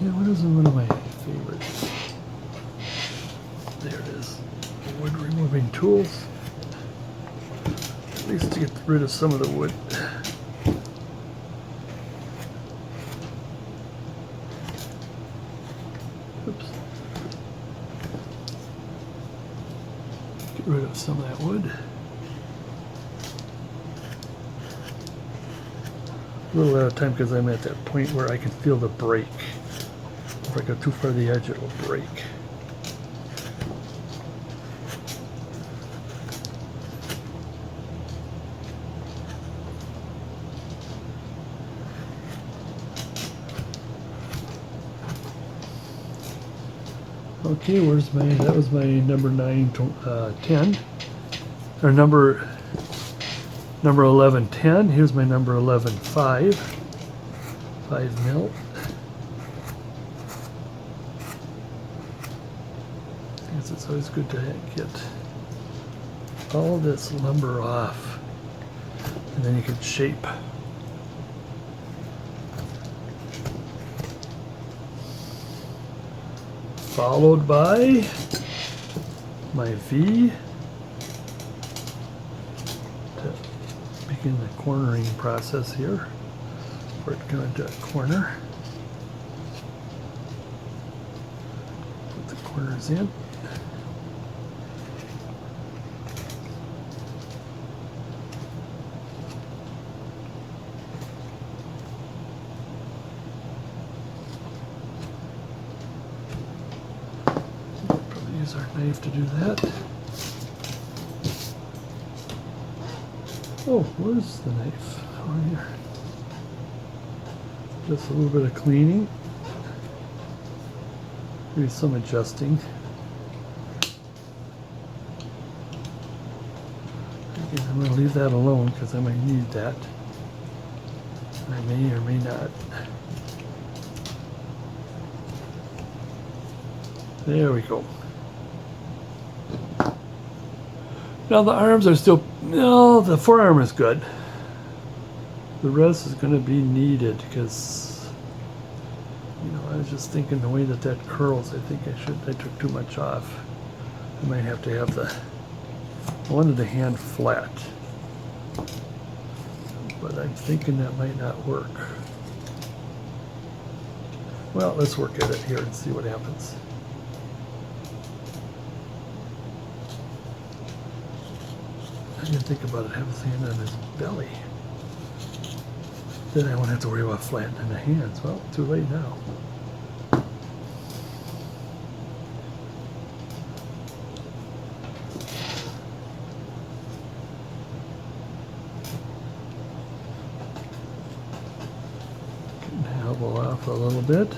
[SPEAKER 1] Yeah, what is one of my favorites? There it is. Wood removing tools. At least to get rid of some of the wood. Oops. Get rid of some of that wood. A little out of time because I'm at that point where I can feel the break. If I go too far to the edge, it'll break. Okay, where's my, that was my number 9, 10, or number 11, 10. Here's my number 11, 5 mil. I guess it's always good to get all this lumber off, and then you can shape. Followed by my V to begin the cornering process here. We're going to corner. Put the corners in. Use our knife to do that. Oh, where's the knife? Oh, here. Just a little bit of cleaning. Maybe some adjusting. Again, I'm going to leave that alone because I might need that. I may or may not. There we go. Now the arms are still, no, the forearm is good. The rest is going to be needed because, you know, I was just thinking the way that that curls, I think I took too much off. I might have to have I wanted the hand flat. But I'm thinking that might not work. Well, let's work at it here and see what happens. I didn't think about it, have his hand on his belly. Then I won't have to worry about flattening the hands. Well, too late now. Getting the elbow off a little bit.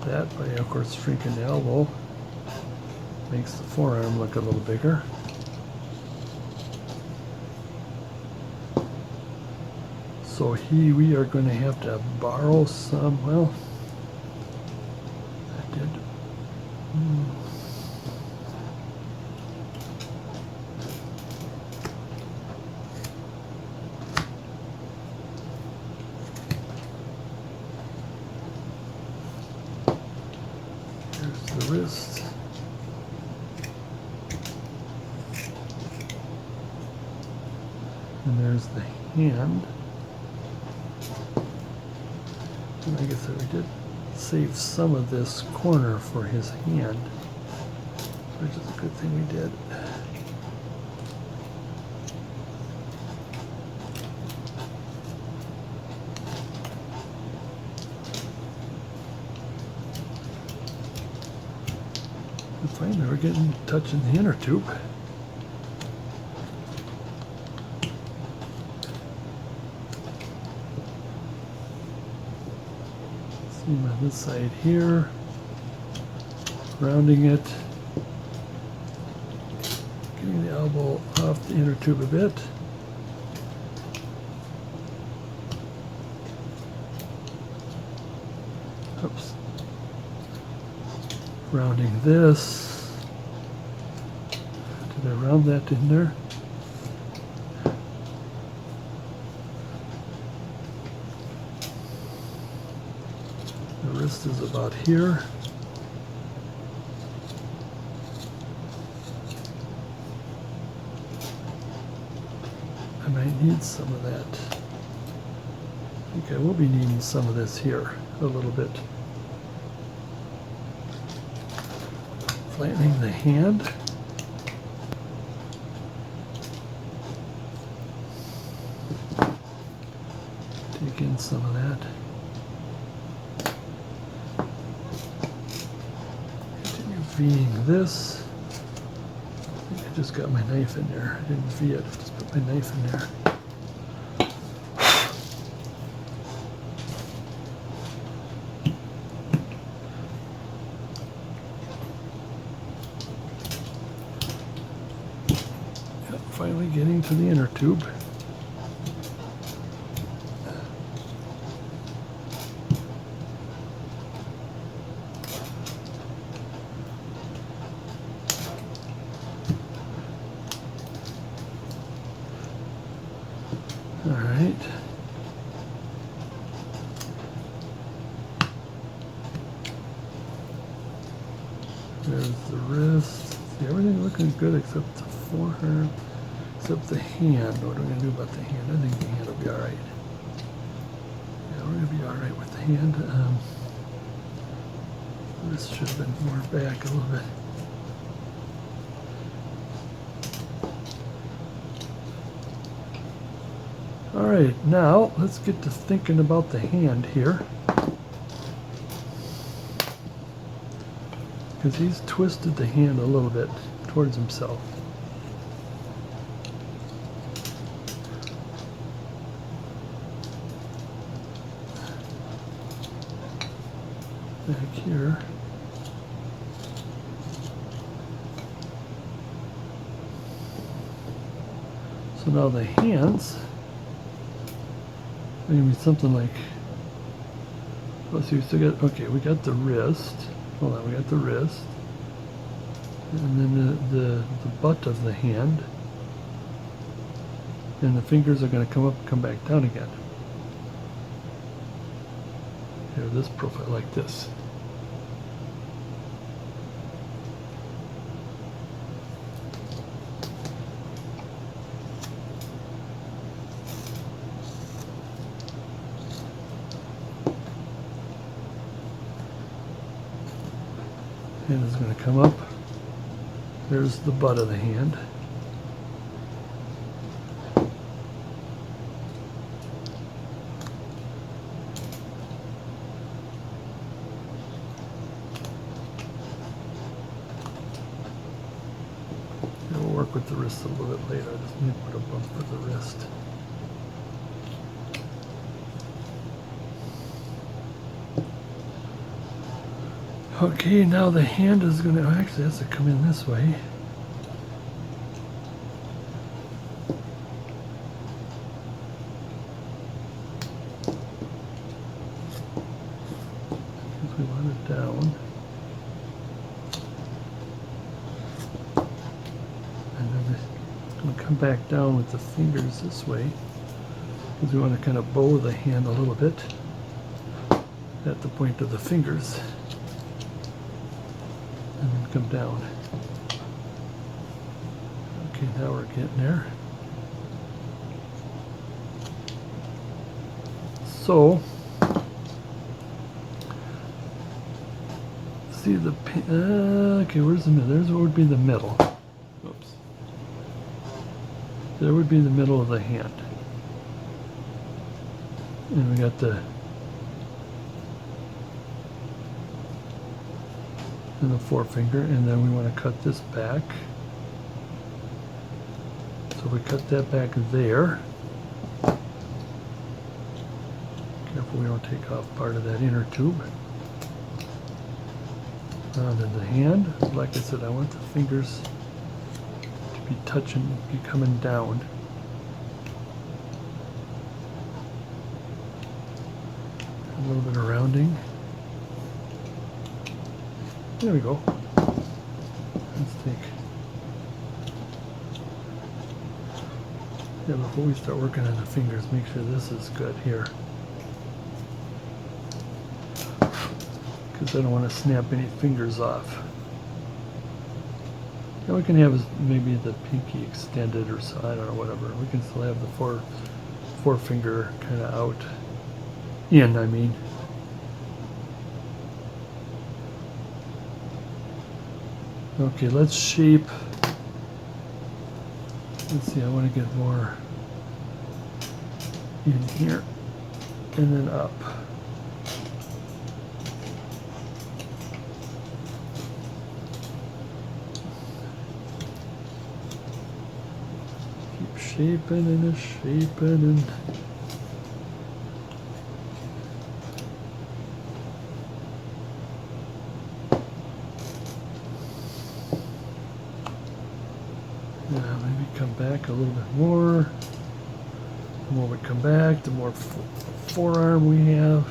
[SPEAKER 1] That, by of course shrinking the elbow, makes the forearm look a little bigger. So we are going to have to borrow some, well, I did. Here's the wrist. And there's the hand. And like I said, we did save some of this corner for his hand, which is a good thing we did. And finally, we're getting touching the inner tube. On this side here, rounding it, getting the elbow off the inner tube a bit. Oops. Rounding this. Did I round that in there? Wrist is about here. I might need some of that. I think I will be needing some of this here a little bit. Flattening the hand. Take in some of that. V-ing this. I think I just got my knife in there. I didn't V it, I just put my knife in there. Yep, finally getting to the inner tube. All right. There's the wrist. See, everything looking good except the forearm, except the hand. What are we going to do about the hand? I think the hand will be all right. Yeah, we're going to be all right with the hand. This should have been more back a little bit. All right, now let's get to thinking about the hand here. Because he's twisted the hand a little bit towards himself. Back here. So now the hands are going to be something like, let's see, we still got, okay, we got the wrist. Hold on, we got the wrist. And then the butt of the hand. And the fingers are going to come up and come back down again. Here, this profile like this. Hand is going to come up. There's the butt of the hand. work with the wrist a little bit later. I just need to put a bump for the wrist. Okay, now the hand is going to actually has to come in this way. Because we want it down. And then we're going to come back down with the fingers this way. Because we want to kind of bow the hand a little bit at the point of the fingers. And then come down. Okay, now we're getting there. So, see the okay, where's the middle? There's what would be the middle. Oops. There would be the middle of the hand. And we got the and the forefinger, and then we want to cut this back. So we cut that back there. Careful we don't take off part of that inner tube. Onto the hand. Like I said, I want the fingers to be touching, be coming down. A little bit of rounding. There we go. Let's take. Yeah, before we start working on the fingers, make sure this is good here. Because I don't want to snap any fingers off. Now we can have maybe the pinky extended or so, I don't know, whatever. We can still have the forefinger kind of out. In, I mean. Okay, let's shape. Let's see, I want to get more in here and then up. Keep shaping and shaping and maybe come back a little bit more. The more we come back, the more forearm we have.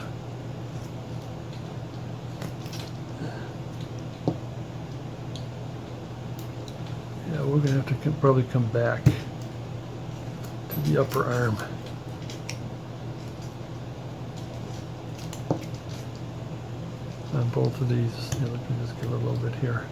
[SPEAKER 1] Yeah, we're going to have to probably come back to the upper arm. On both of these, yeah, let me just give it a little bit here.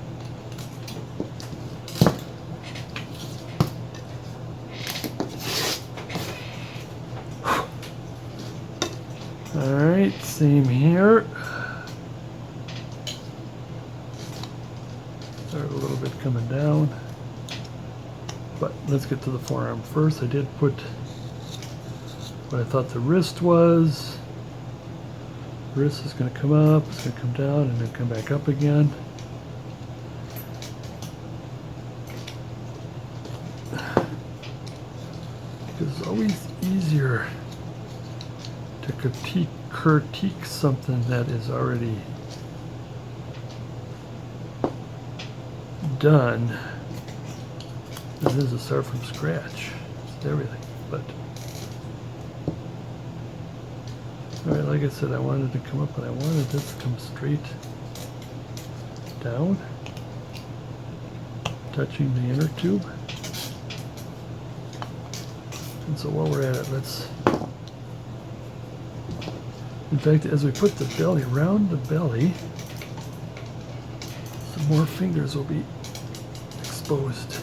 [SPEAKER 1] Alright, same here. Start a little bit coming down. But let's get to the forearm first. I did put what I thought the wrist was. The wrist is going to come up, it's going to come down, and then come back up again. Because it's always easier to critique something that is already done than it is to start from scratch. It's everything, but alright, like I said, I wanted to come up and I wanted this to come straight down, touching the inner tube. And so while we're at it, let's, in fact, as we put the belly around the belly, some more fingers will be exposed.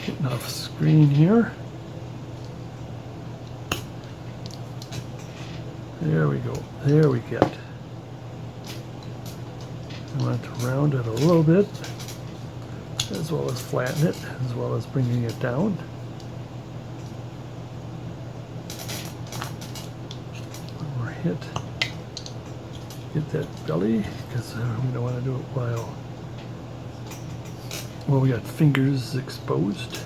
[SPEAKER 1] Getting off screen here. There we go. There we get. I want to round it a little bit. as well as flatten it, as well as bringing it down. One more hit. Get that belly, because we don't want to do it while we got fingers exposed.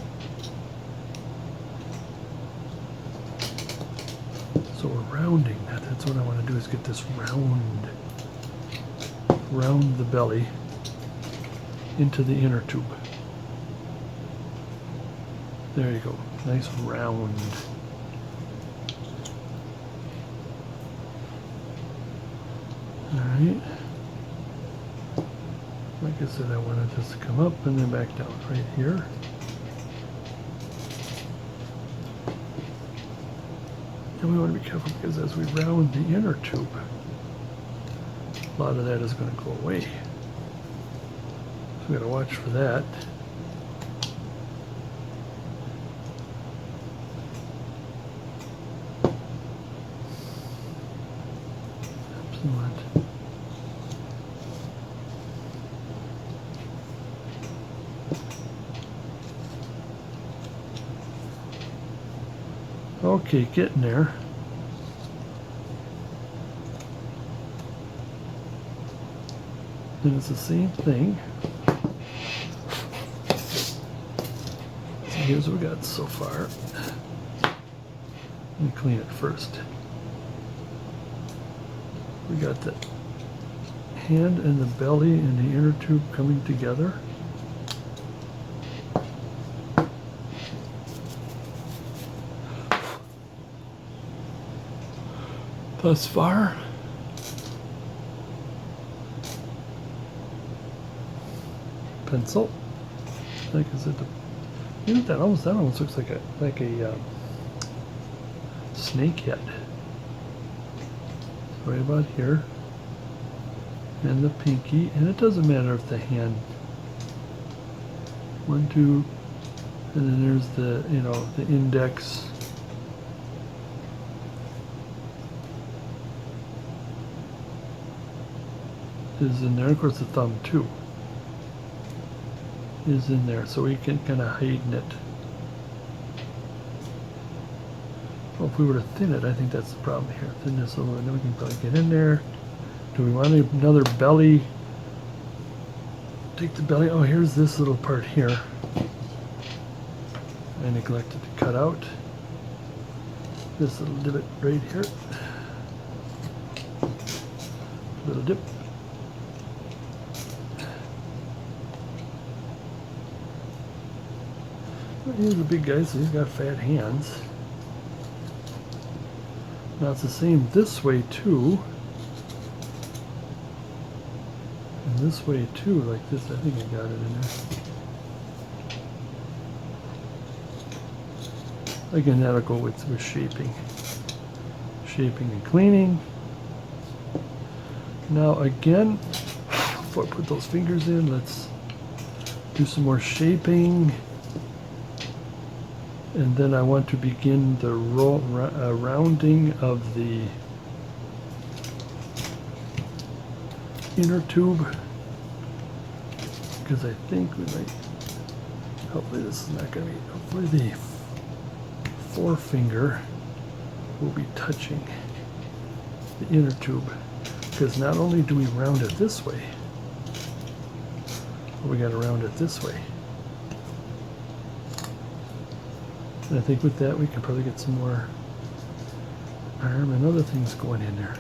[SPEAKER 1] So we're rounding that. That's what I want to do, is get this round the belly into the inner tube. There you go, nice round. All right. Like I said, I want this to come up and then back down right here. And we want to be careful, because as we round the inner tube, a lot of that is going to go away. So we got to watch for that. Excellent. Okay, getting there. And it's the same thing. So here's what we got so far. Let me clean it first. We got the hand and the belly and the inner tube coming together. Thus far. Pencil. Like I said, you know, that almost looks like a snake head. Right about here. And the pinky, and it doesn't matter if the hand. 1, 2, and then there's the, you know, the index. Is in there. Of course, the thumb too is in there, so we can kind of heighten it. Well, if we were to thin it, I think that's the problem here. Thin this a little bit, then we can probably get in there. Do we want another belly? Take the belly. Oh, here's this little part here. I neglected to cut out this little divot right here. Little dip. He's a big guy, so he's got fat hands. Now it's the same this way too. And this way too, like this. I think I got it in there. Again, that'll go with shaping. Shaping and cleaning. Now again, before I put those fingers in, let's do some more shaping. And then I want to begin the rounding of the inner tube, because I think we might, hopefully this is not going to be, hopefully the forefinger will be touching the inner tube, because not only do we round it this way, but we got to round it this way. And I think with that we can probably get some more arm and other things going in there.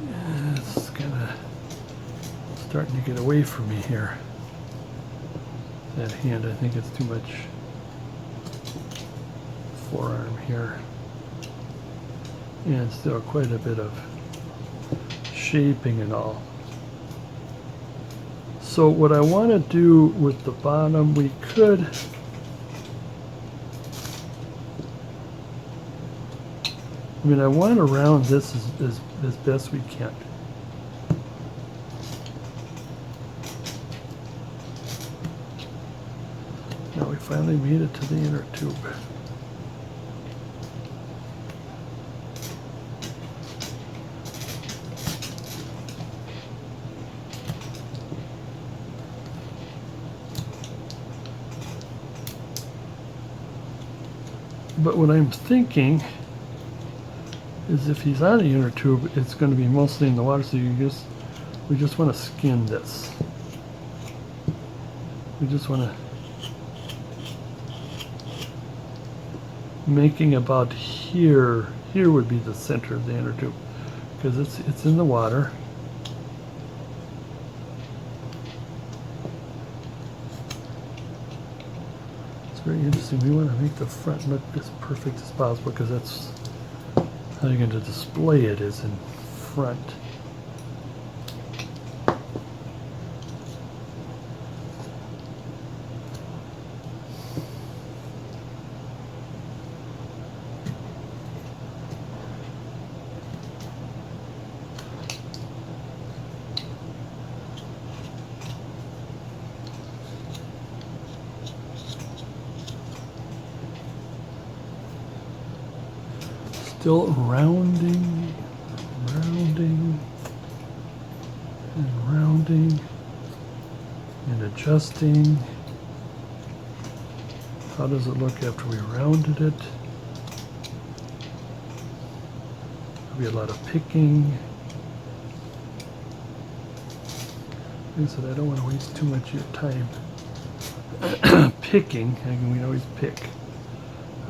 [SPEAKER 1] Yeah, it's kind of starting to get away from me here. That hand, I think it's too much forearm here. And still quite a bit of shaping and all. So what I want to do with the bottom, we could I want to round this as best we can. finally made it to the inner tube. But what I'm thinking is if he's on the inner tube, it's going to be mostly in the water, so we just want to skin this. We just want to making about here. Here would be the center of the inner tube because it's in the water. Very interesting. We want to make the front look as perfect as possible because that's how you're going to display it, is in front. Still rounding, rounding, and rounding, and adjusting. How does it look after we rounded it? There'll be a lot of picking. Like I said, I don't want to waste too much of your time picking. I mean, we can always pick.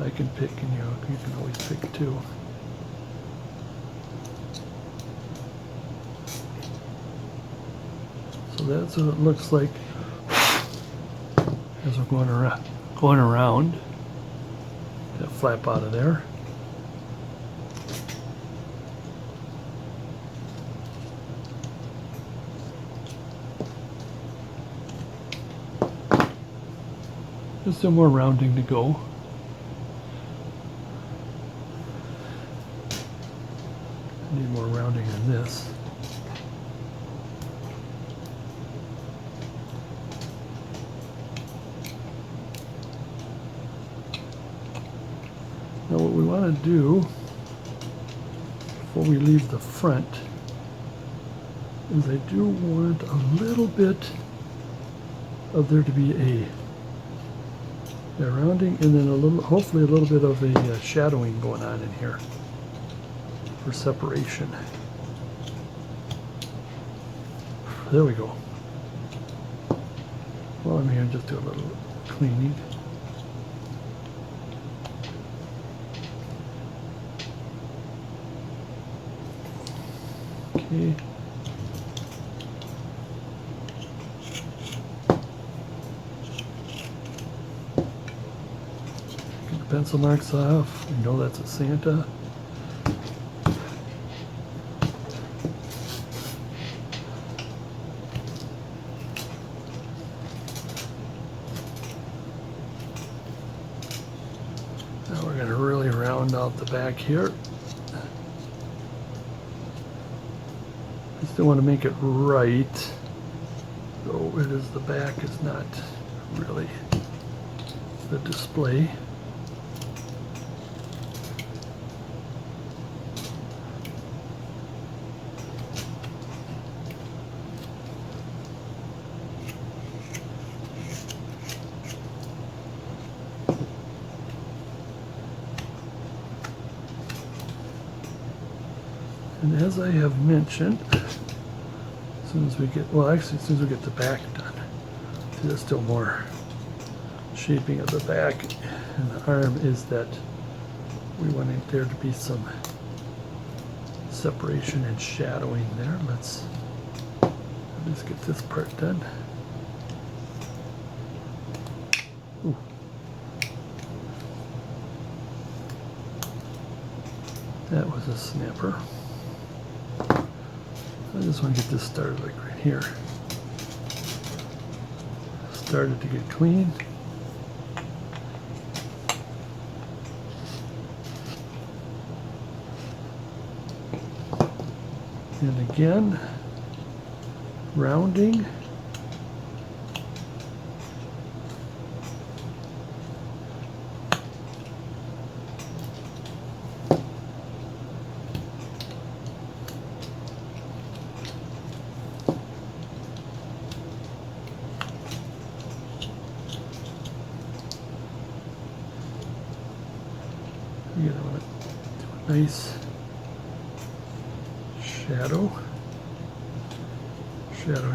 [SPEAKER 1] I can pick, and you can always pick too. So that's what it looks like as we're going around. That flap out of there. Just some more rounding to go. Need more rounding on this. Now what we want to do before we leave the front is I do want a little bit of there to be a rounding and then a little, hopefully a little bit of a shadowing going on in here for separation. There we go. Well, I'm here to just do a little cleaning. Okay. Get the pencil marks off. We know that's a Santa. Now we're going to really round out the back here. I still want to make it right, though it is, the back is not really the display. And as I have mentioned, as soon as we get, well actually as soon as we get the back done, see there's still more shaping of the back and the arm, is that we want there to be some separation and shadowing there. Let's get this part done. Ooh. That was a snapper. I just want to get this started like right here. Started to get clean. And again, rounding. nice shadowing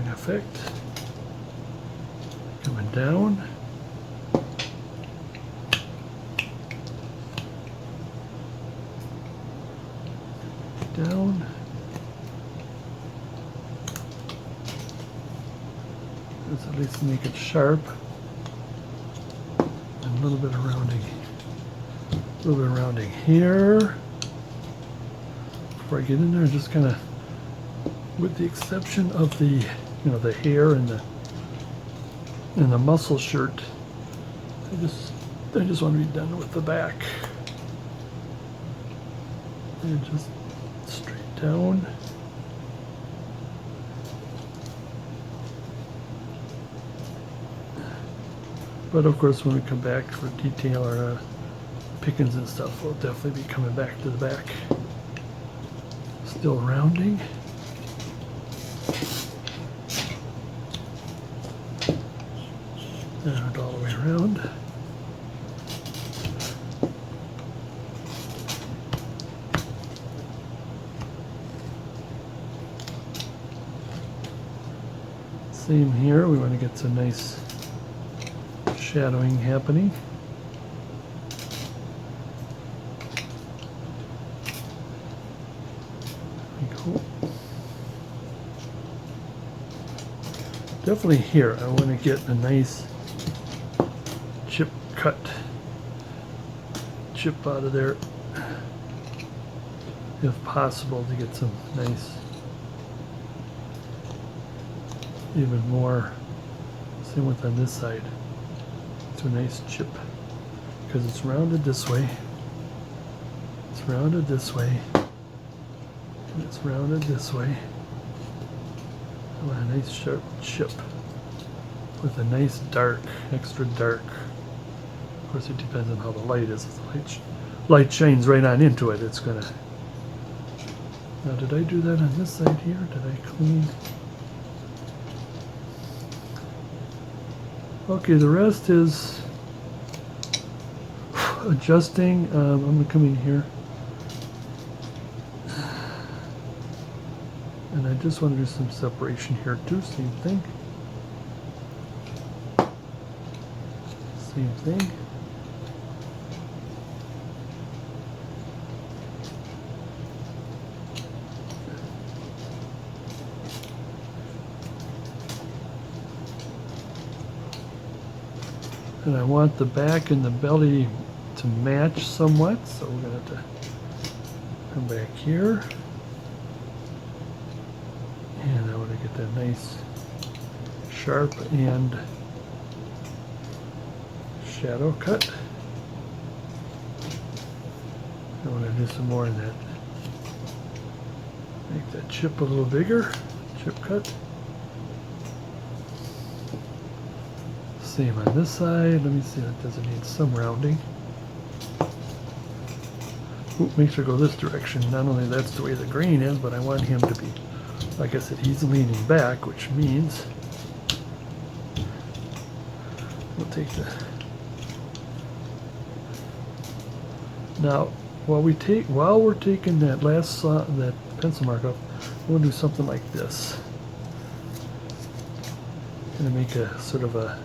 [SPEAKER 1] effect. Coming down. Down. Let's at least make it sharp. And a little bit of rounding. A little bit of rounding here. Before I get in there, just kind of, with the exception of the, the hair and the muscle shirt, I just want to be done with the back. And just straight down. But of course, when we come back for detail or pickings and stuff, we'll definitely be coming back to the back. Still rounding. And all the way around. Same here, we want to get some nice shadowing happening. Cool. Definitely here, I want to get a nice chip out of there, if possible, to get some nice, even more. Same with on this side. It's a nice chip because it's rounded this way. It's rounded this way. And it's rounded this way. I want a nice sharp chip with a nice dark, extra dark. Of course, it depends on how the light is. If the light shines right on into it, it's gonna. Now, did I do that on this side here? Did I clean? Okay, the rest is adjusting. I'm going to come in here. And I just want to do some separation here too. Same thing. Same thing. And I want the back and the belly to match somewhat, so we're going to have to come back here. And I want to get that nice sharp and shadow cut. I want to do some more in that. Make that chip a little bigger, chip cut. Same on this side. Let me see, that doesn't need some rounding. Ooh, make sure to go this direction. Not only that's the way the grain is, but I want him to be, like I said, he's leaning back, which means we'll take the. Now, while we're taking that last that pencil mark off, we'll do something like this. Gonna make a sort of a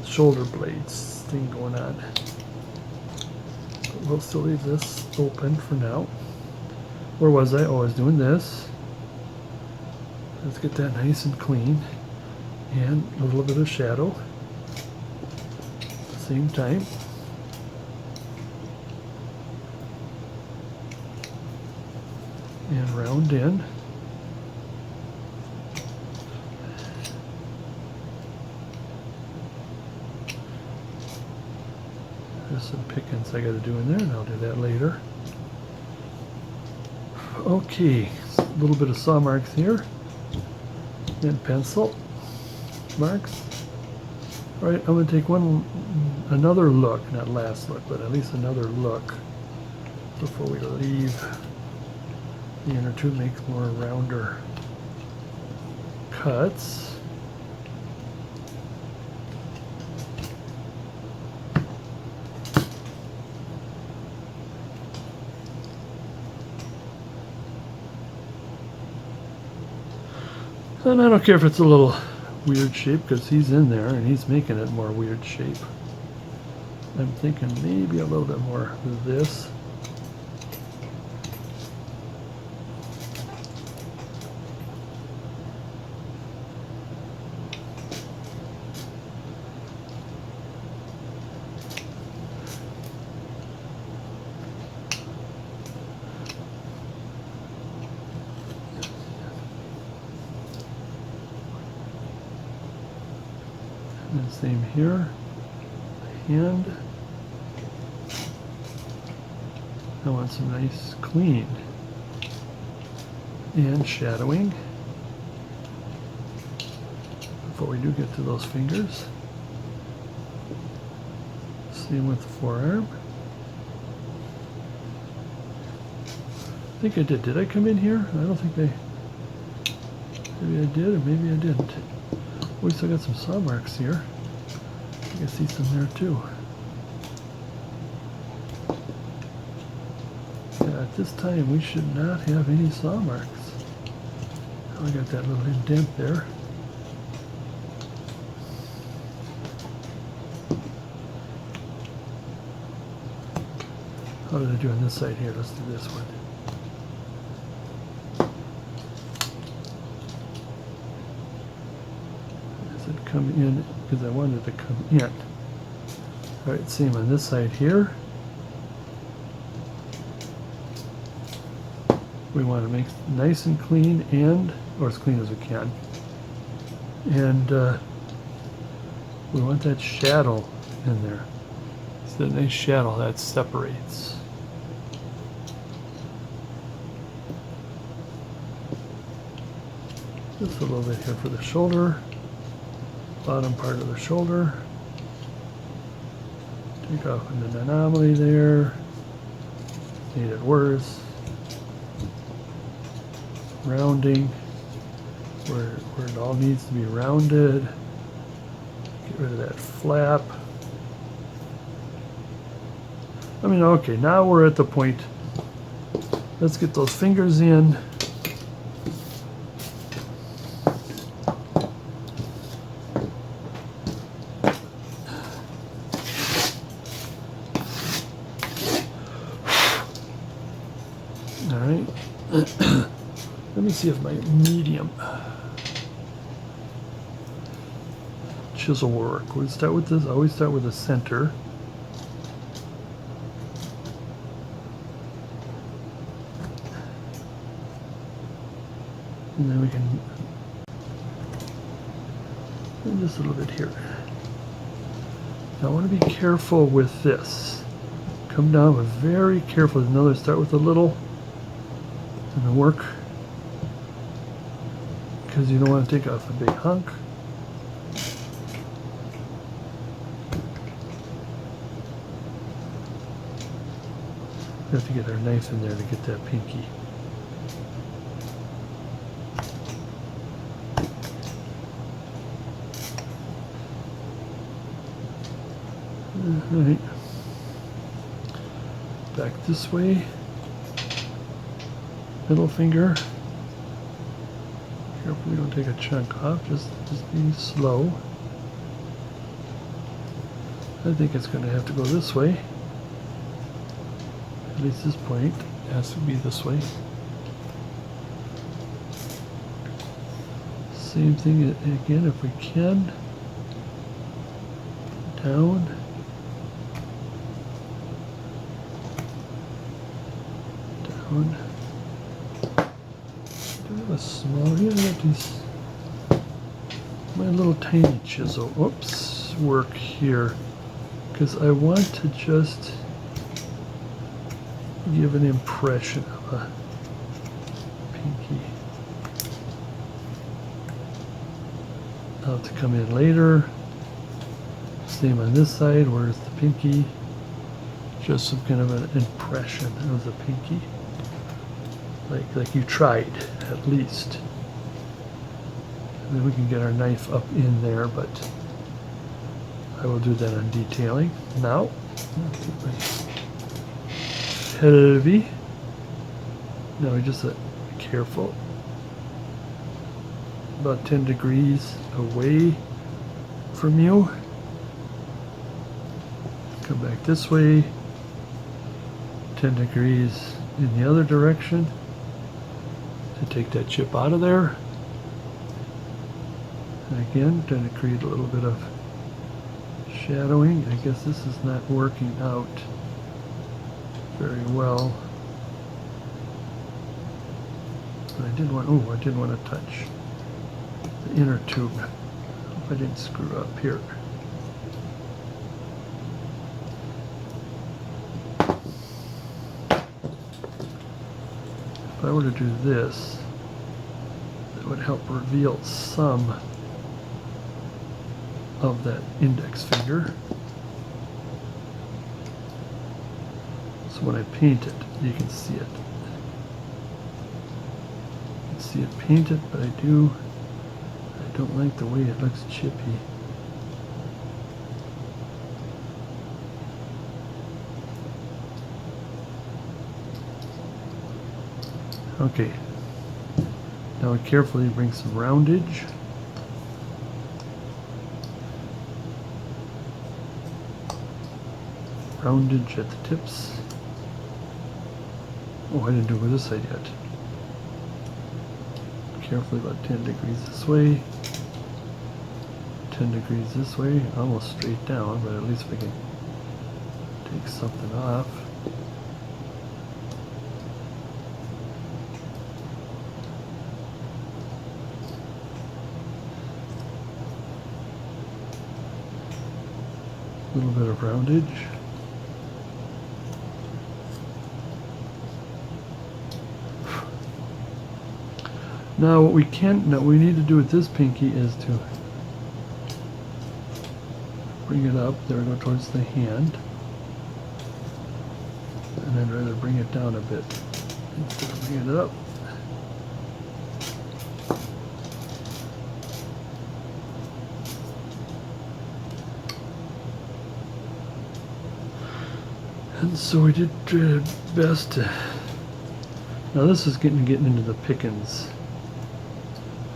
[SPEAKER 1] shoulder blades thing going on. But we'll still leave this open for now. Where was I? Oh, I was doing this. Let's get that nice and clean. And a little bit of shadow at the same time. And round in. There's some pickings I got to do in there, and I'll do that later. Okay, a little bit of saw marks here, and pencil marks. All right, I'm going to take another look, not last look, but at least another look before we leave. The Innertube makes more rounder cuts. And I don't care if it's a little weird shape because he's in there and he's making it more weird shape. I'm thinking maybe a little bit more of this. And same here, hand. I want some nice clean and shadowing before we do get to those fingers. Same with the forearm. I think I did. Did I come in here? I don't think I. Maybe I did, or maybe I didn't. We still got some saw marks here. I can see some there too. Yeah, at this time we should not have any saw marks. I got that little indent there. How did I do on this side here? Let's do this one. Come in because I wanted to come in. All right, same on this side here. We want to make it nice and clean, and or as clean as we can. And we want that shadow in there. It's that nice shadow that separates. Just a little bit here for the shoulder. Bottom part of the shoulder. Take off an anomaly there. Made it worse. Rounding where it all needs to be rounded. Get rid of that flap. I mean, okay, now we're at the point. Let's get those fingers in. Let me see if my medium chisel will work. We'll start with this. I always start with the center. And then we can, and just a little bit here. Now I want to be careful with this. Come down with very careful. Another, start with a little and then work, because you don't want to take off a big hunk. We have to get our knife in there to get that pinky. All right. Back this way. Middle finger. Careful we don't take a chunk off, just be slow. I think it's going to have to go this way. At least this point has to be this way. Same thing again if we can. Down. Down. A small, here I got these, my little tiny chisel, whoops, work here, because I want to just give an impression of a pinky. I'll have to come in later. Same on this side, where's the pinky? Just some kind of an impression of the pinky. Like you tried, at least. And then we can get our knife up in there, but I will do that on detailing. Now, heavy. Now we just be careful. about 10 degrees away from you. Come back this way, 10 degrees in the other direction to take that chip out of there. And again, trying to create a little bit of shadowing. I guess this is not working out very well. But I did want to touch the inner tube. I hope I didn't screw up here. If I were to do this, that would help reveal some of that index finger. So when I paint it, you can see it. You can see it painted, but I don't like the way it looks chippy. Okay, now I carefully bring some roundage. Roundage at the tips. Oh, I didn't do it with this side yet. Carefully about 10 degrees this way. 10 degrees this way, almost straight down, but at least we can take something off. A little bit of roundage. Now what we need to do with this pinky is to bring it up, there we go, towards the hand. And I'd rather bring it down a bit instead of bringing it up. And so we did try our best to... Now this is getting into the pickings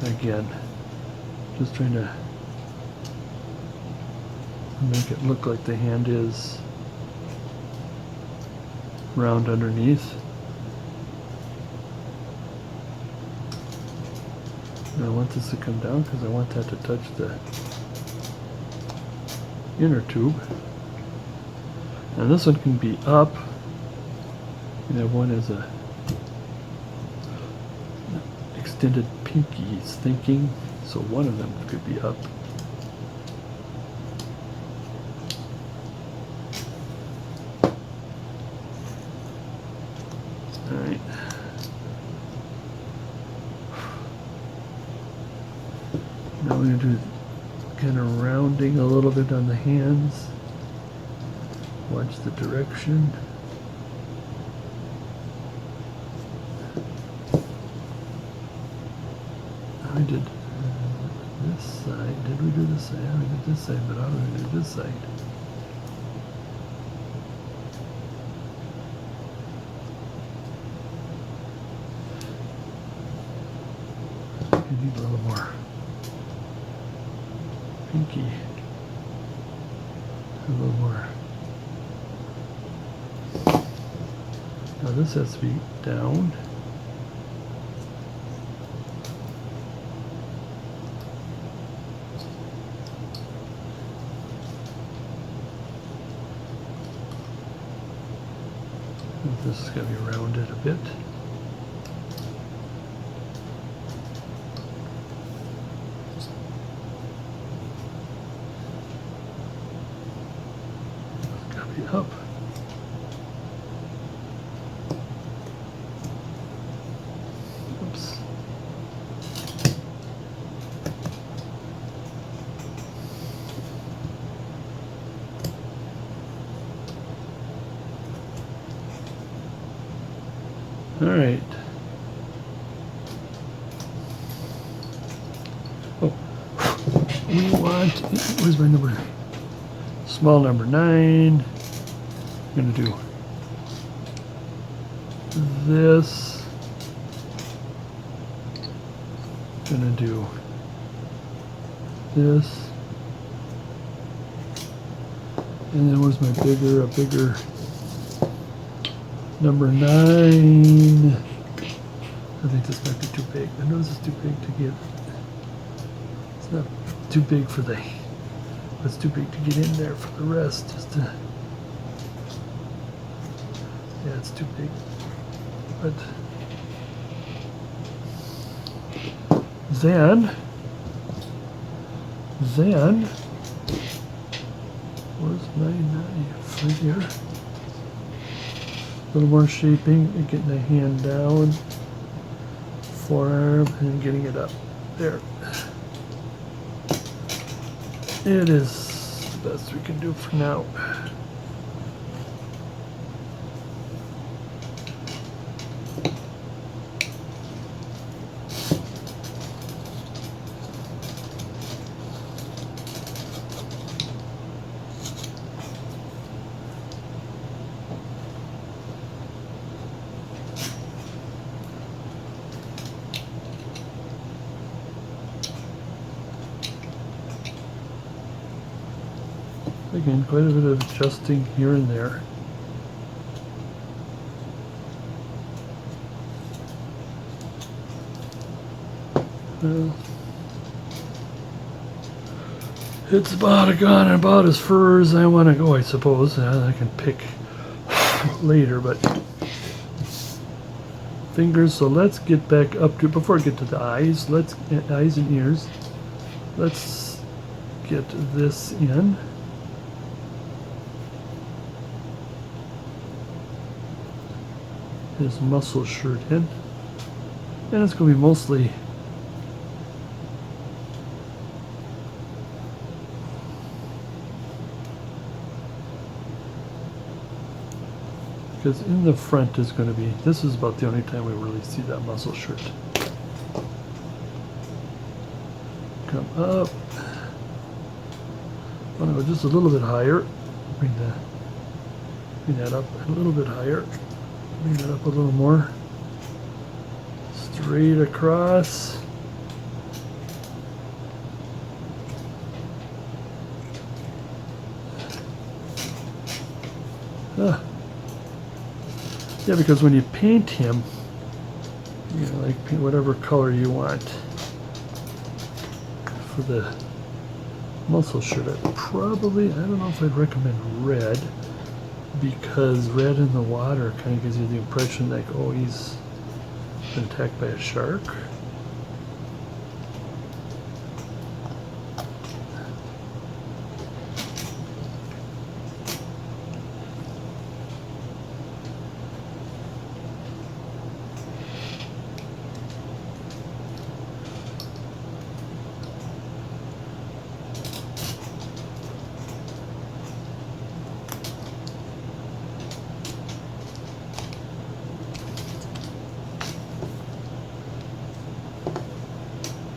[SPEAKER 1] again. Just trying to make it look like the hand is round underneath. And I want this to come down because I want that to touch the inner tube. And this one can be up. You have one as a extended pinky, he's thinking. So one of them could be up. Alright. Now we're going to do kind of rounding a little bit on the hands. Watch the direction. I did this side. Did we do this side? Yeah, we did this side, but how do we do this side? You need a little more pinky. A little more. Now this has to be down. This is going to be rounded a bit. It's got to be up. Oops. All right. Oh, we want, where's my number? Small number 9. I'm going to do this. I'm going to do this. And then where's my a bigger number 9. I think this might be too big. I know this is too big to get. It's not too big for the. It's too big to get in there for the rest. Just to. Yeah, it's too big. But then where's my knife? Right here. A little more shaping and getting the hand down, forearm, and getting it up. There. It is the best we can do for now. Again, quite a bit of adjusting here and there. Well, it's gone about as far as I want to go, I suppose. I can pick later, but fingers. So let's get back up to, before I get to the eyes, eyes and ears. Let's get this in. His muscle shirt in, and it's going to be mostly because in the front is going to be, this is about the only time we really see that muscle shirt. Come up. I want to go just a little bit higher. Bring that up a little bit higher. Bring that up a little more. Straight across. Yeah, because when you paint him, you know, like paint whatever color you want for the muscle shirt, I don't know if I'd recommend red, because red in the water kind of gives you the impression like, oh, he's been attacked by a shark.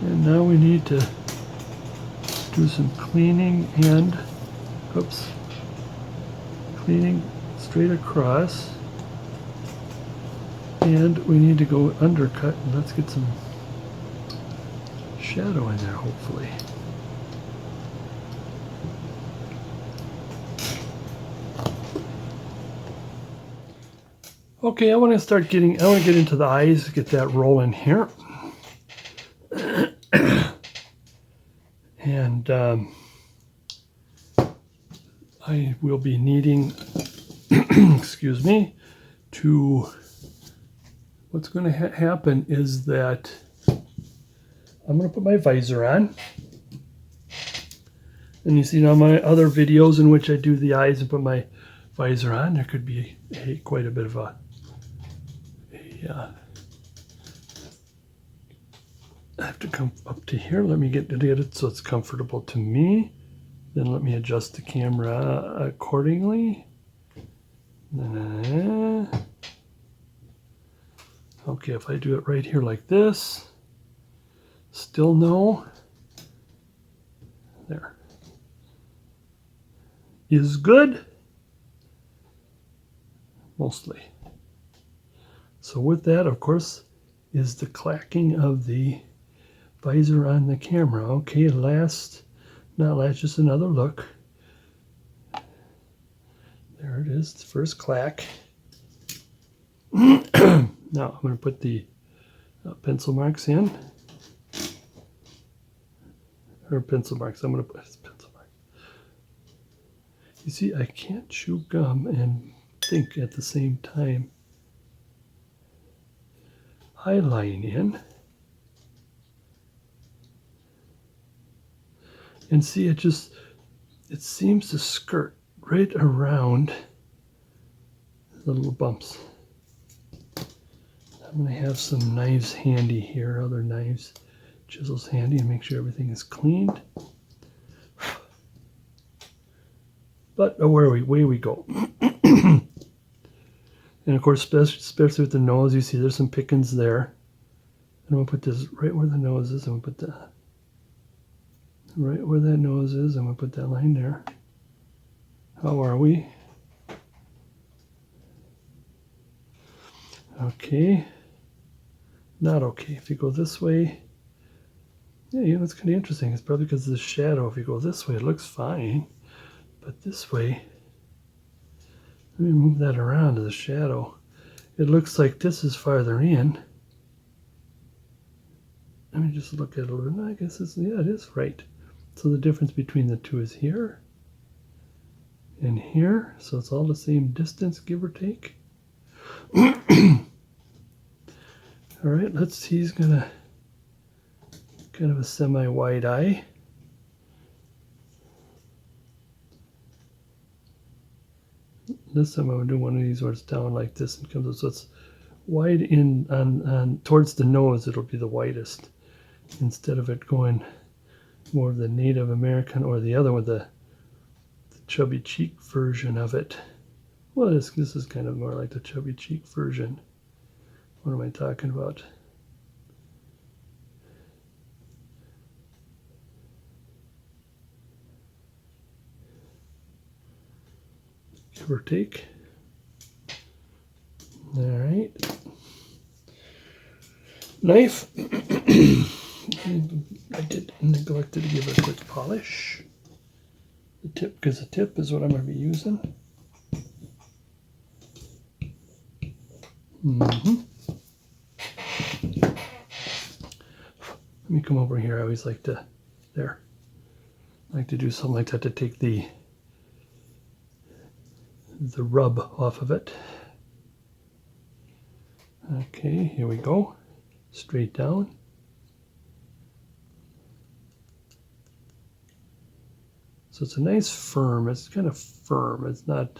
[SPEAKER 1] And now we need to do some cleaning and, cleaning straight across. And we need to go undercut, and let's get some shadow in there, hopefully. Okay, I want to get into the eyes, get that rolling here. And I will be needing, excuse me, what's going to happen is that I'm going to put my visor on. And you see now my other videos in which I do the eyes and put my visor on, there could be quite a bit of I have to come up to here. Let me get it so it's comfortable to me. Then let me adjust the camera accordingly. Okay, if I do it right here like this, still no. There. Is good. Mostly. So with that, of course, is the clacking of the visor on the camera. Okay, last Now that's just another look. There it is, the first clack. Now I'm going to put the pencil marks in. Or pencil marks, I'm going to put pencil marks. You see, I can't chew gum and think at the same time. Eyeline in. And see, it seems to skirt right around the little bumps. I'm going to have some knives handy here, other knives, chisels handy, and make sure everything is cleaned. But away we go. And of course, especially with the nose, you see there's some pickings there. And I'm going to put this right where the nose is. I'm going to put that right where that nose is. I'm going to put that line there. How are we? Okay. Not okay. If you go this way, yeah, you know, it's kind of interesting. It's probably because of the shadow. If you go this way, it looks fine. But this way, let me move that around to the shadow. It looks like this is farther in. Let me just look at it a little bit. I guess yeah, it is right. So the difference between the two is here and here. So it's all the same distance, give or take. All right, let's see. He's gonna kind of a semi-wide eye. This time I'm gonna do one of these where it's down like this and comes up. So it's wide in on towards the nose. It'll be the widest instead of it going more of the Native American or the other one, the chubby cheek version of it. Well, this is kind of more like the chubby cheek version. What am I talking about? Give or take. All right. Knife. I did neglect to give it a quick polish. The tip, because the tip is what I'm going to be using. Let me come over here. I always like to, I like to do something like that to take the rub off of it. Okay, here we go. Straight down. So it's a nice firm. It's kind of firm. It's not,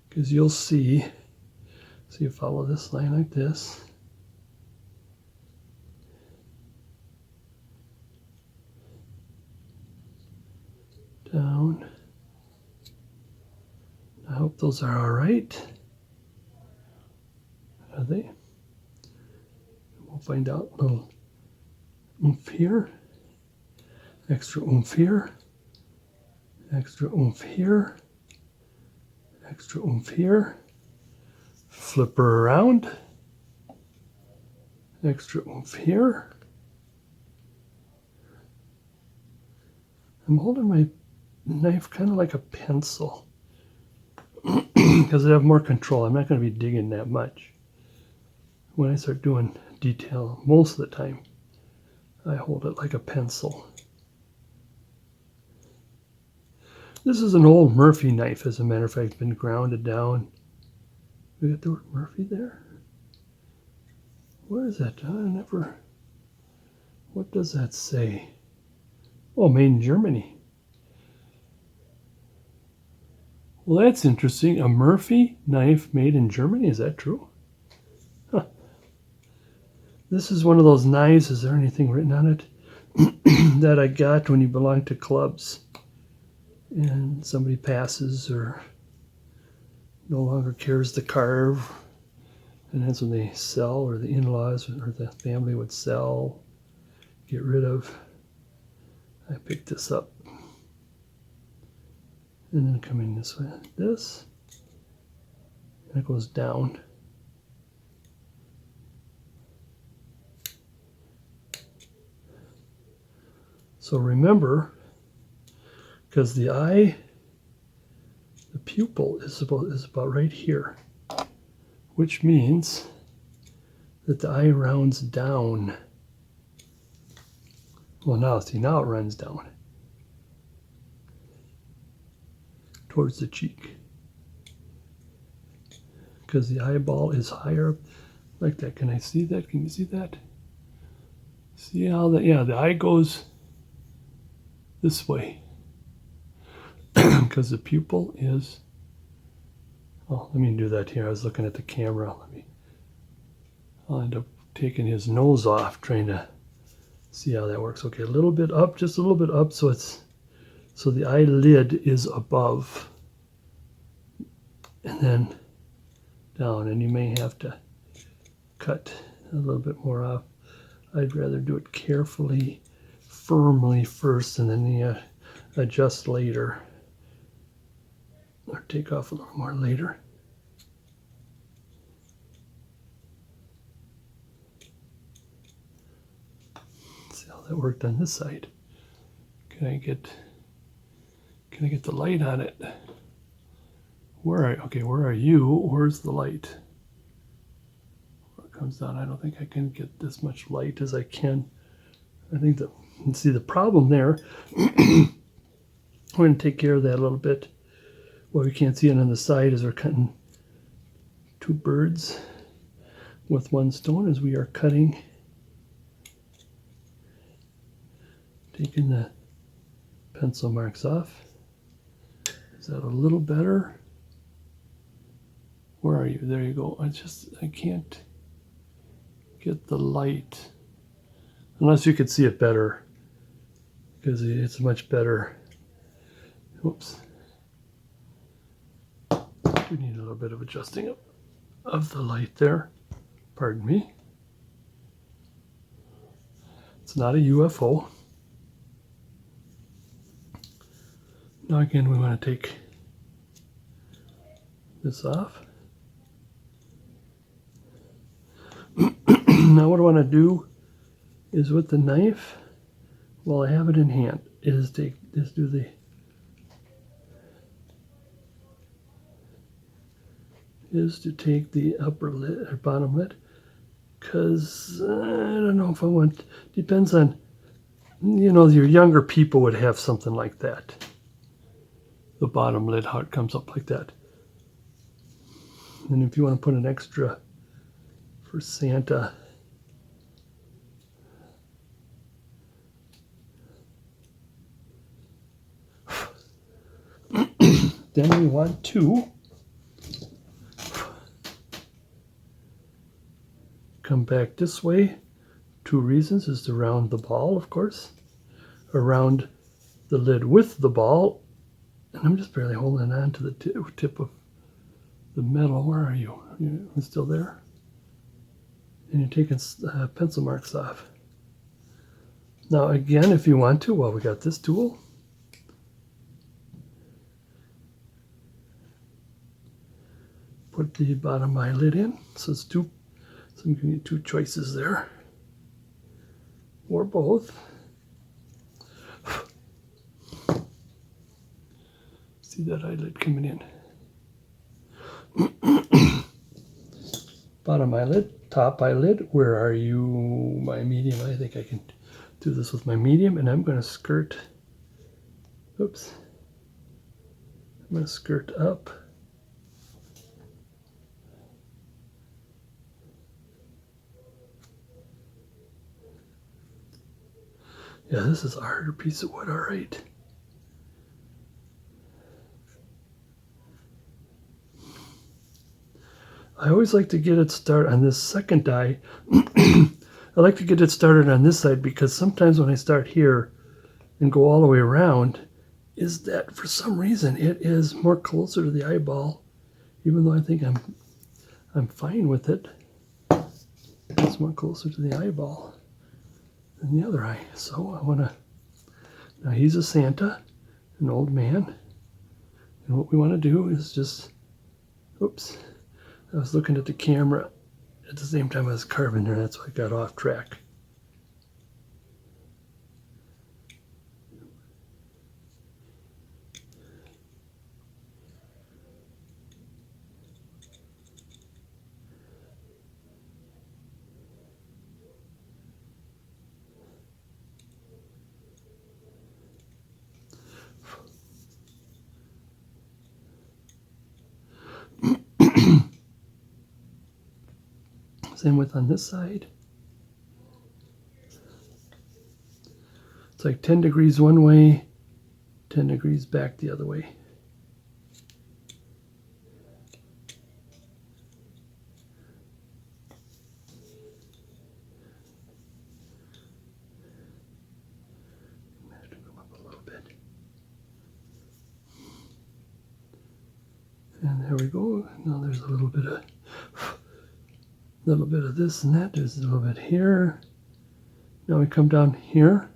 [SPEAKER 1] because you'll see. So you follow this line like this. Down. I hope those are all right. Are they? We'll find out. A little oomph here. Extra oomph here. Extra oomph here. Extra oomph here. Flip her around. Extra oomph here. I'm holding my knife kind of like a pencil because I have more control. I'm not going to be digging that much. When I start doing detail, most of the time, I hold it like a pencil. This is an old Murphy knife, as a matter of fact. It's been grounded down. We got the word Murphy there? Where is that? I never... What does that say? Oh, made in Germany. Well, that's interesting. A Murphy knife made in Germany? Is that true? Huh. This is one of those knives. Is there anything written on it? That I got when you belong to clubs. And somebody passes or no longer cares to carve. And that's when they sell, or the in-laws or the family would sell, get rid of. I picked this up. And then come in this way, this, and it goes down. So remember, because the eye, the pupil is about right here, which means that the eye rounds down. Well, now see, now it runs down towards the cheek, because the eyeball is higher up like that. Can I see that? Can you see that? See how the, yeah, the eye goes this way because the pupil is, oh, let me do that here. I was looking at the camera. I'll end up taking his nose off, trying to see how that works. Okay, a little bit up, just a little bit up, so the eyelid is above, and then down, and you may have to cut a little bit more off. I'd rather do it carefully, firmly first, and then you adjust later, or take off a little more later. See how that worked on this side. Can I get the light on it? Where are you? Where's the light? Comes down. I don't think I can get this much light as I can. I think that, see the problem there, we're going to take care of that a little bit. What we can't see it on the side is we're cutting two birds with one stone, as we are cutting, taking the pencil marks off. Is that a little better? Where are you? There you go. I can't get the light, unless you could see it better, because it's much better. Oops. We need a little bit of adjusting of the light there. Pardon me. It's not a UFO. Now again, we want to take this off. Now what I want to do is, with the knife, while I have it in hand, is do to take the upper lid or bottom lid, because I don't know if I want, depends on, you know, your younger people would have something like that. The bottom lid, how it comes up like that. And if you want to put an extra for Santa, then we want to come back this way. Two reasons is to round the ball, of course, around the lid with the ball. And I'm just barely holding on to the tip of the metal. Where are you? Are you still there? And you're taking pencil marks off. Now again, if you want to, well, we got this tool. Put the bottom eyelid in. So it's two. So I'm giving you two choices there, or both. See that eyelid coming in. Bottom eyelid, top eyelid. Where are you? My medium. I think I can do this with my medium, and I'm going to skirt. Oops. I'm going to skirt up. Yeah, this is a harder piece of wood, all right. I always like to get it started on this second die. I like to get it started on this side, because sometimes when I start here and go all the way around, is that for some reason it is more closer to the eyeball, even though I think I'm fine with it. It's more closer to the eyeball than the other eye. So I want to, now he's a Santa, an old man, and what we want to do is just, oops, I was looking at the camera at the same time I was carving there, that's why I got off track. Same with on this side. It's like 10 degrees one way, 10 degrees back the other way. I have to come up a little bit. And there we go. Now there's a little bit of this and that. There's a little bit here. Now we come down here,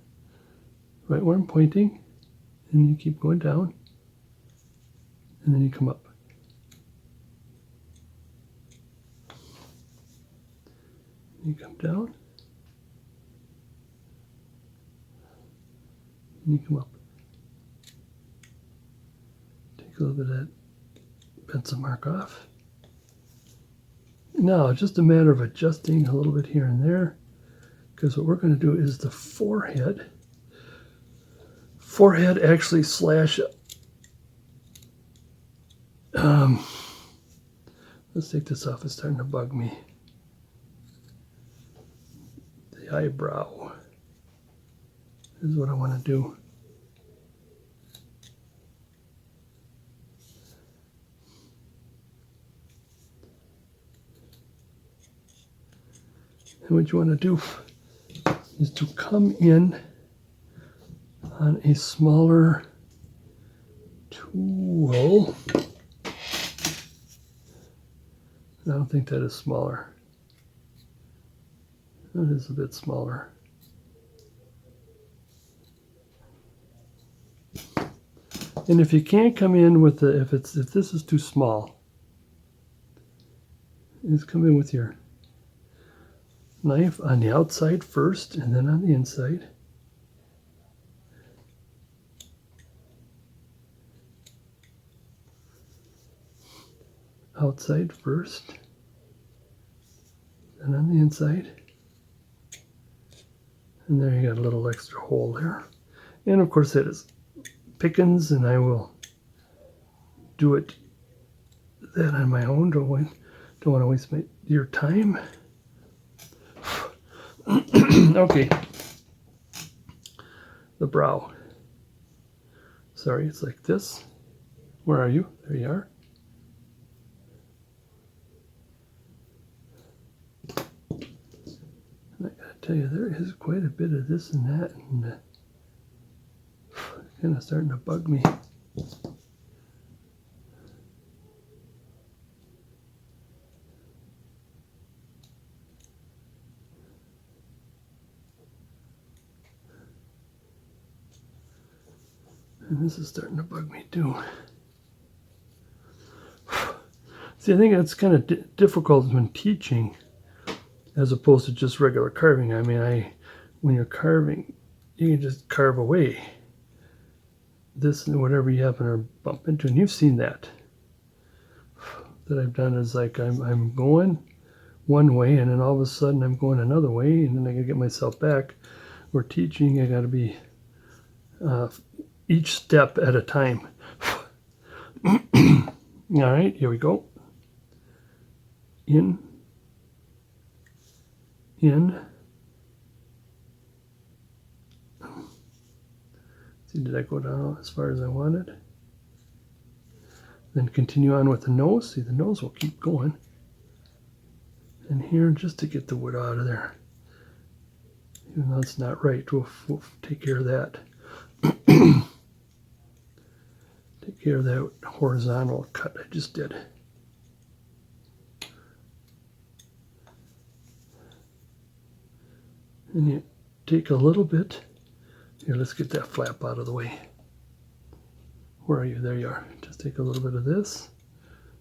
[SPEAKER 1] right where I'm pointing, and you keep going down, and then you come up. You come down, and you come up. Take a little bit of that pencil mark off. Now, it's just a matter of adjusting a little bit here and there, because what we're going to do is the forehead. Forehead actually slash. Let's take this off. It's starting to bug me. The eyebrow is what I want to do. And what you want to do is to come in on a smaller tool. I don't think that is smaller. That is a bit smaller. And if you can't come in with the, if this is too small, just come in with your knife on the outside first and then on the inside. Outside first, and on the inside. And there you got a little extra hole there. And of course that is pickings, and I will do it that on my own. Don't want to waste your time. Okay. The brow. Sorry, it's like this. Where are you? There you are. And I gotta tell you, there is quite a bit of this and that, and it's kind of starting to bug me. And this is starting to bug me too. See, I think that's kind of difficult when teaching, as opposed to just regular carving. I mean, when you're carving, you can just carve away this and whatever you happen to bump into, and you've seen that. That I've done is like I'm going one way, and then all of a sudden I'm going another way, and then I gotta get myself back. We're teaching, I gotta be each step at a time. All right, here we go. In. See, did I go down as far as I wanted? Then continue on with the nose. See, the nose will keep going. And here, just to get the wood out of there. Even though it's not right, we'll take care of that. Take care of that horizontal cut I just did. And you take a little bit. Here, let's get that flap out of the way. Where are you? There you are. Just take a little bit of this.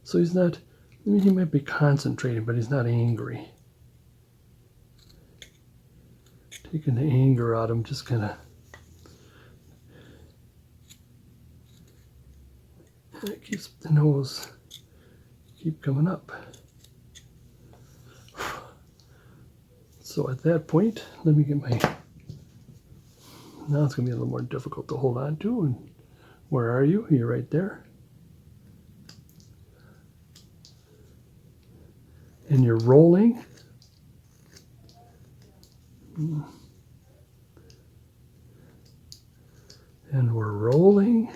[SPEAKER 1] So he's not, I mean, he might be concentrating, but he's not angry. Taking the anger out of him, just kind of. And it keeps the nose keep coming up. So at that point, let me get my, now it's going to be a little more difficult to hold on to. And where are you? You're right there. And you're rolling And we're rolling.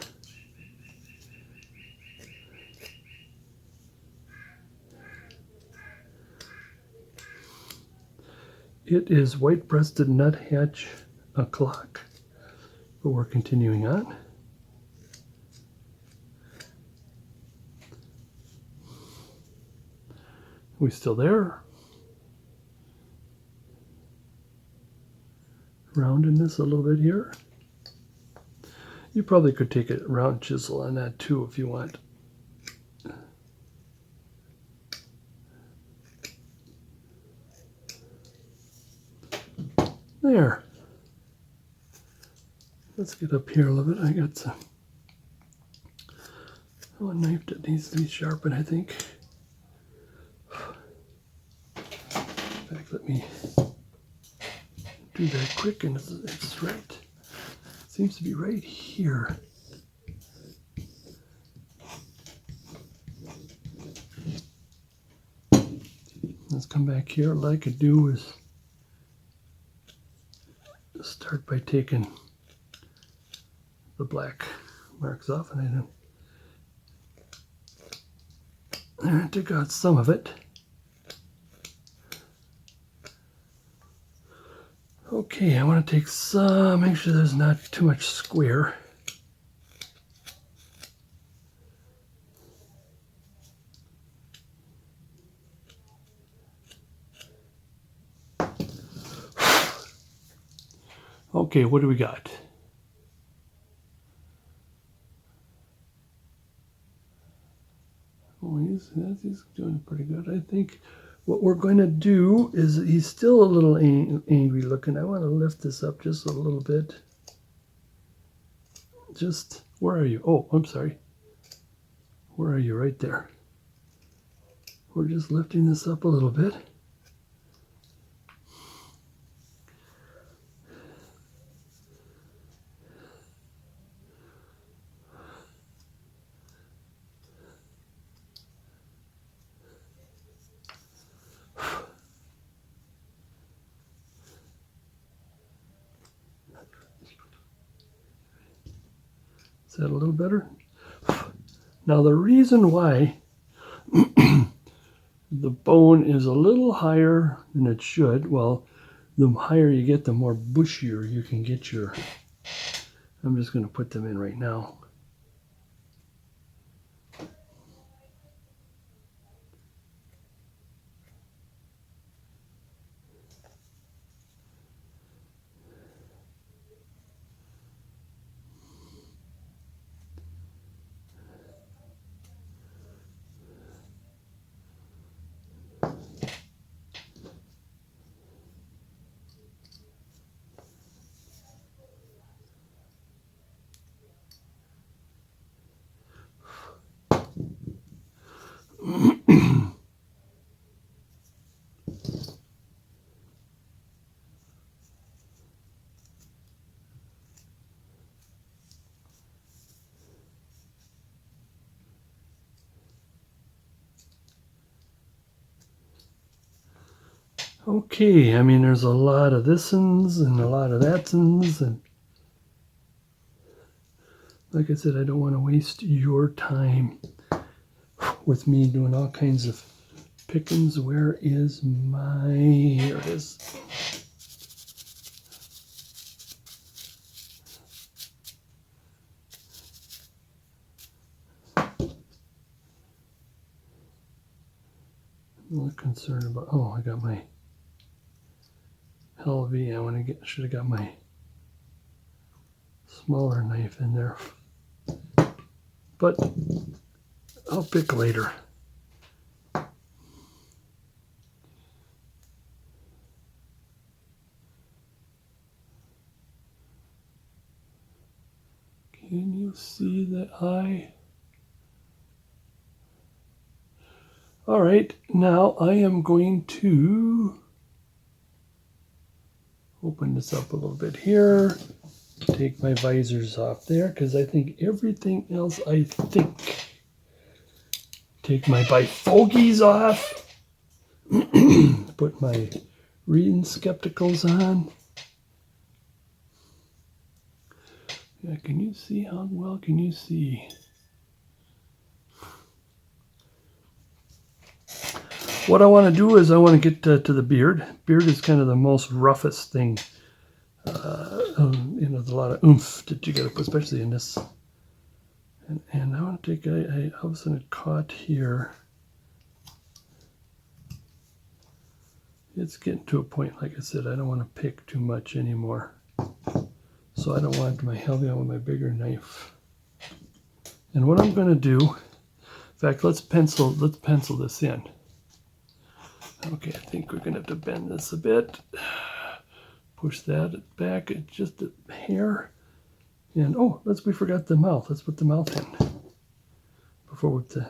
[SPEAKER 1] It is white-breasted nuthatch o'clock, but we're continuing on. We still there? Rounding this a little bit here. You probably could take a round chisel on that too if you want. There. Let's get up here a little bit. I got some a knife that needs to be sharpened, I think. In fact, let me do that quick, and it's right. It seems to be right here. Let's come back here. What I could do is start by taking the black marks off, and I took out some of it. Okay, I want to take some, make sure there's not too much square. Okay, what do we got? Oh, he's doing pretty good. I think what we're going to do is, he's still a little angry looking. I want to lift this up just a little bit. Just, where are you? Oh, I'm sorry. Where are you? Right there. We're just lifting this up a little bit. Is that a little better? Now the reason why the bone is a little higher than it should, well, the higher you get, the more bushier you can get your, I'm just going to put them in right now. Okay, I mean, there's a lot of this'ns and a lot of that's'ns, and like I said, I don't want to waste your time with me doing all kinds of pickings. Where is my, here it is. I'm a little concerned about, oh, I got my LV. I want to get, should have got my smaller knife in there, but I'll pick later. Can you see the eye? All right, now I am going to open this up a little bit here. Take my visors off there, because I think everything else, take my bifogies off. Put my reading skepticals on. Yeah, can you see? How well can you see? What I want to do is I want to get to the beard. Beard is kind of the most roughest thing. You know, there's a lot of oomph that you got to put, especially in this. And I want to take, I was in a caught here. It's getting to a point, like I said, I don't want to pick too much anymore. So I don't want my heavy on with my bigger knife. And what I'm going to do, in fact, let's pencil this in. Okay, I think we're going to have to bend this a bit. Push that back just a hair. And oh, we forgot the mouth. Let's put the mouth in before we put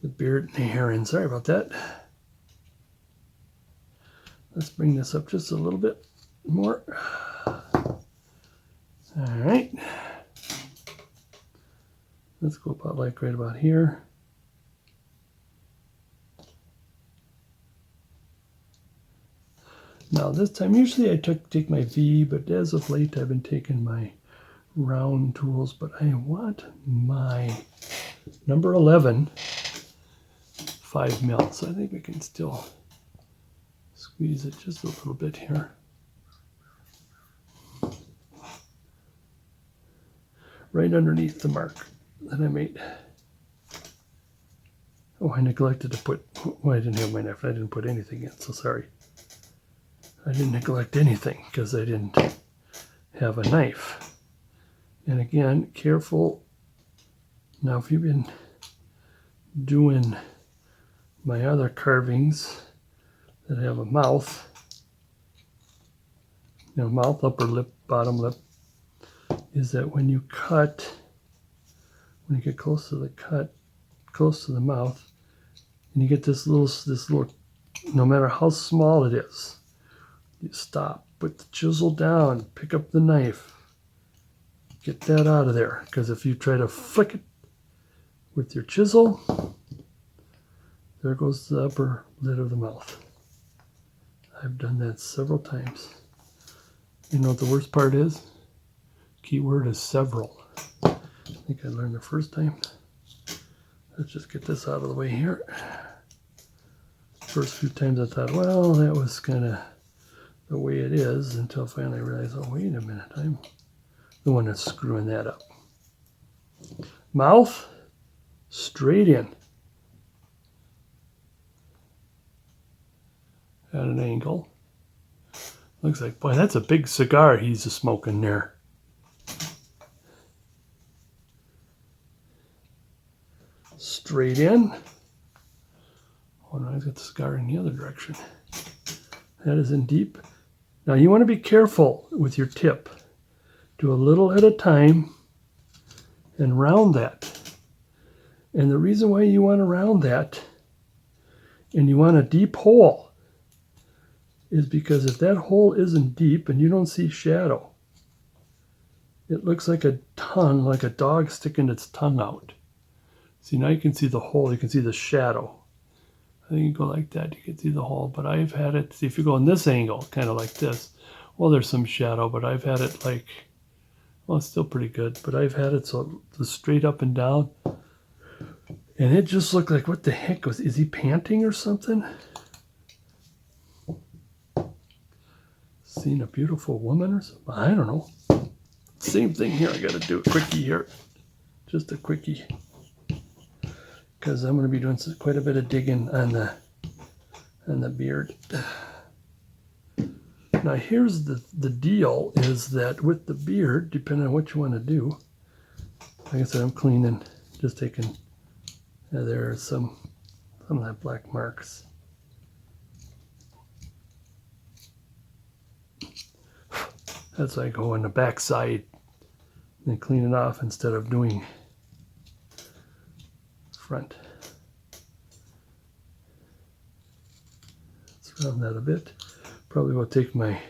[SPEAKER 1] the beard and the hair in. Sorry about that. Let's bring this up just a little bit more. All right. Let's go about like right about here. Now this time, usually I take my V, but as of late I've been taking my round tools, but I want my number 11 5 mil. So I think we can still squeeze it just a little bit here. Right underneath the mark that I made. Oh, I neglected to put, well, I didn't have my knife. I didn't put anything in, so sorry. I didn't neglect anything because I didn't have a knife. And again, careful. Now, if you've been doing my other carvings that have a mouth, you know, mouth, upper lip, bottom lip, is that when you cut, when you get close to the cut, close to the mouth, and you get this little, no matter how small it is, you stop, put the chisel down, pick up the knife, get that out of there. Because if you try to flick it with your chisel, there goes the upper lid of the mouth. I've done that several times. You know what the worst part is? Key word is several. I think I learned the first time. Let's just get this out of the way here. First few times I thought, well, that was kind of the way it is, until finally I realized, oh, wait a minute, I'm the one that's screwing that up. Mouth, straight in. At an angle. Looks like, boy, that's a big cigar he's smoking there. Straight in. Oh no, I've got the cigar in the other direction. That is in deep. Now you want to be careful with your tip. Do a little at a time and round that. And the reason why you want to round that and you want a deep hole is because if that hole isn't deep and you don't see shadow, it looks like a tongue, like a dog sticking its tongue out. See, now you can see the hole, you can see the shadow. I think you go like that, you can see the hole, but I've had it, see if you go in this angle, kind of like this, well, there's some shadow, but I've had it like, well, it's still pretty good, but I've had it so straight up and down, and it just looked like, what the heck, is he panting or something? Seen a beautiful woman or something? I don't know. Same thing here, I gotta do a quickie here, just a quickie. Because I'm going to be doing quite a bit of digging on the beard. Now here's the deal, is that with the beard, depending on what you want to do, like I said, I'm cleaning, just taking, there are some of that black marks. That's why I go on the back side and clean it off instead of doing front. Let's round that a bit. Probably will take my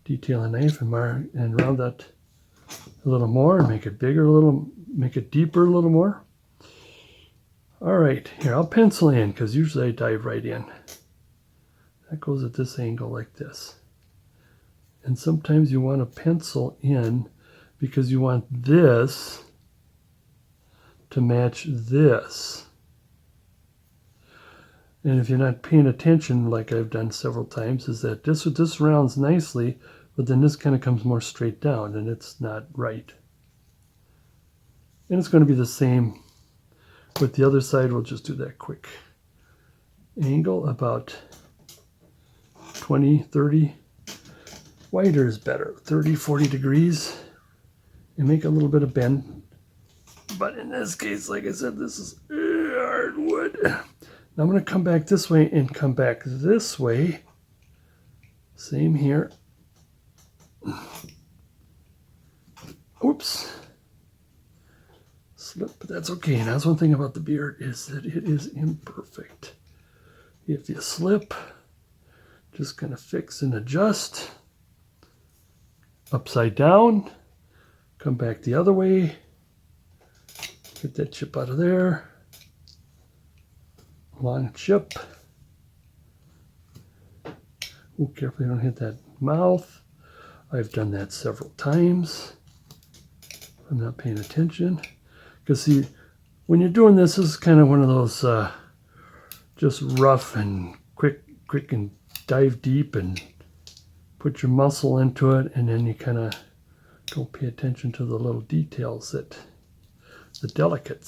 [SPEAKER 1] detailing knife and round that a little more and make it bigger a little, make it deeper a little more. All right, here I'll pencil in because usually I dive right in. That goes at this angle like this. And sometimes you want to pencil in because you want this to match this. And if you're not paying attention, like I've done several times, is that this rounds nicely, but then this kind of comes more straight down, and it's not right. And it's going to be the same with the other side. We'll just do that quick angle, about 20, 30. Wider is better, 30, 40 degrees. And make a little bit of bend. But in this case, like I said, this is hardwood. Now I'm going to come back this way and come back this way. Same here. Oops. Slip, but that's okay. And that's one thing about the beard is that it is imperfect. If you slip, just kind of fix and adjust. Upside down. Come back the other way. Get that chip out of there. Long chip. Oh, carefully don't hit that mouth. I've done that several times. I'm not paying attention. Because see, when you're doing this is kind of one of those just rough and quick and dive deep and put your muscle into it, and then you kind of don't pay attention to the little details, that the delicate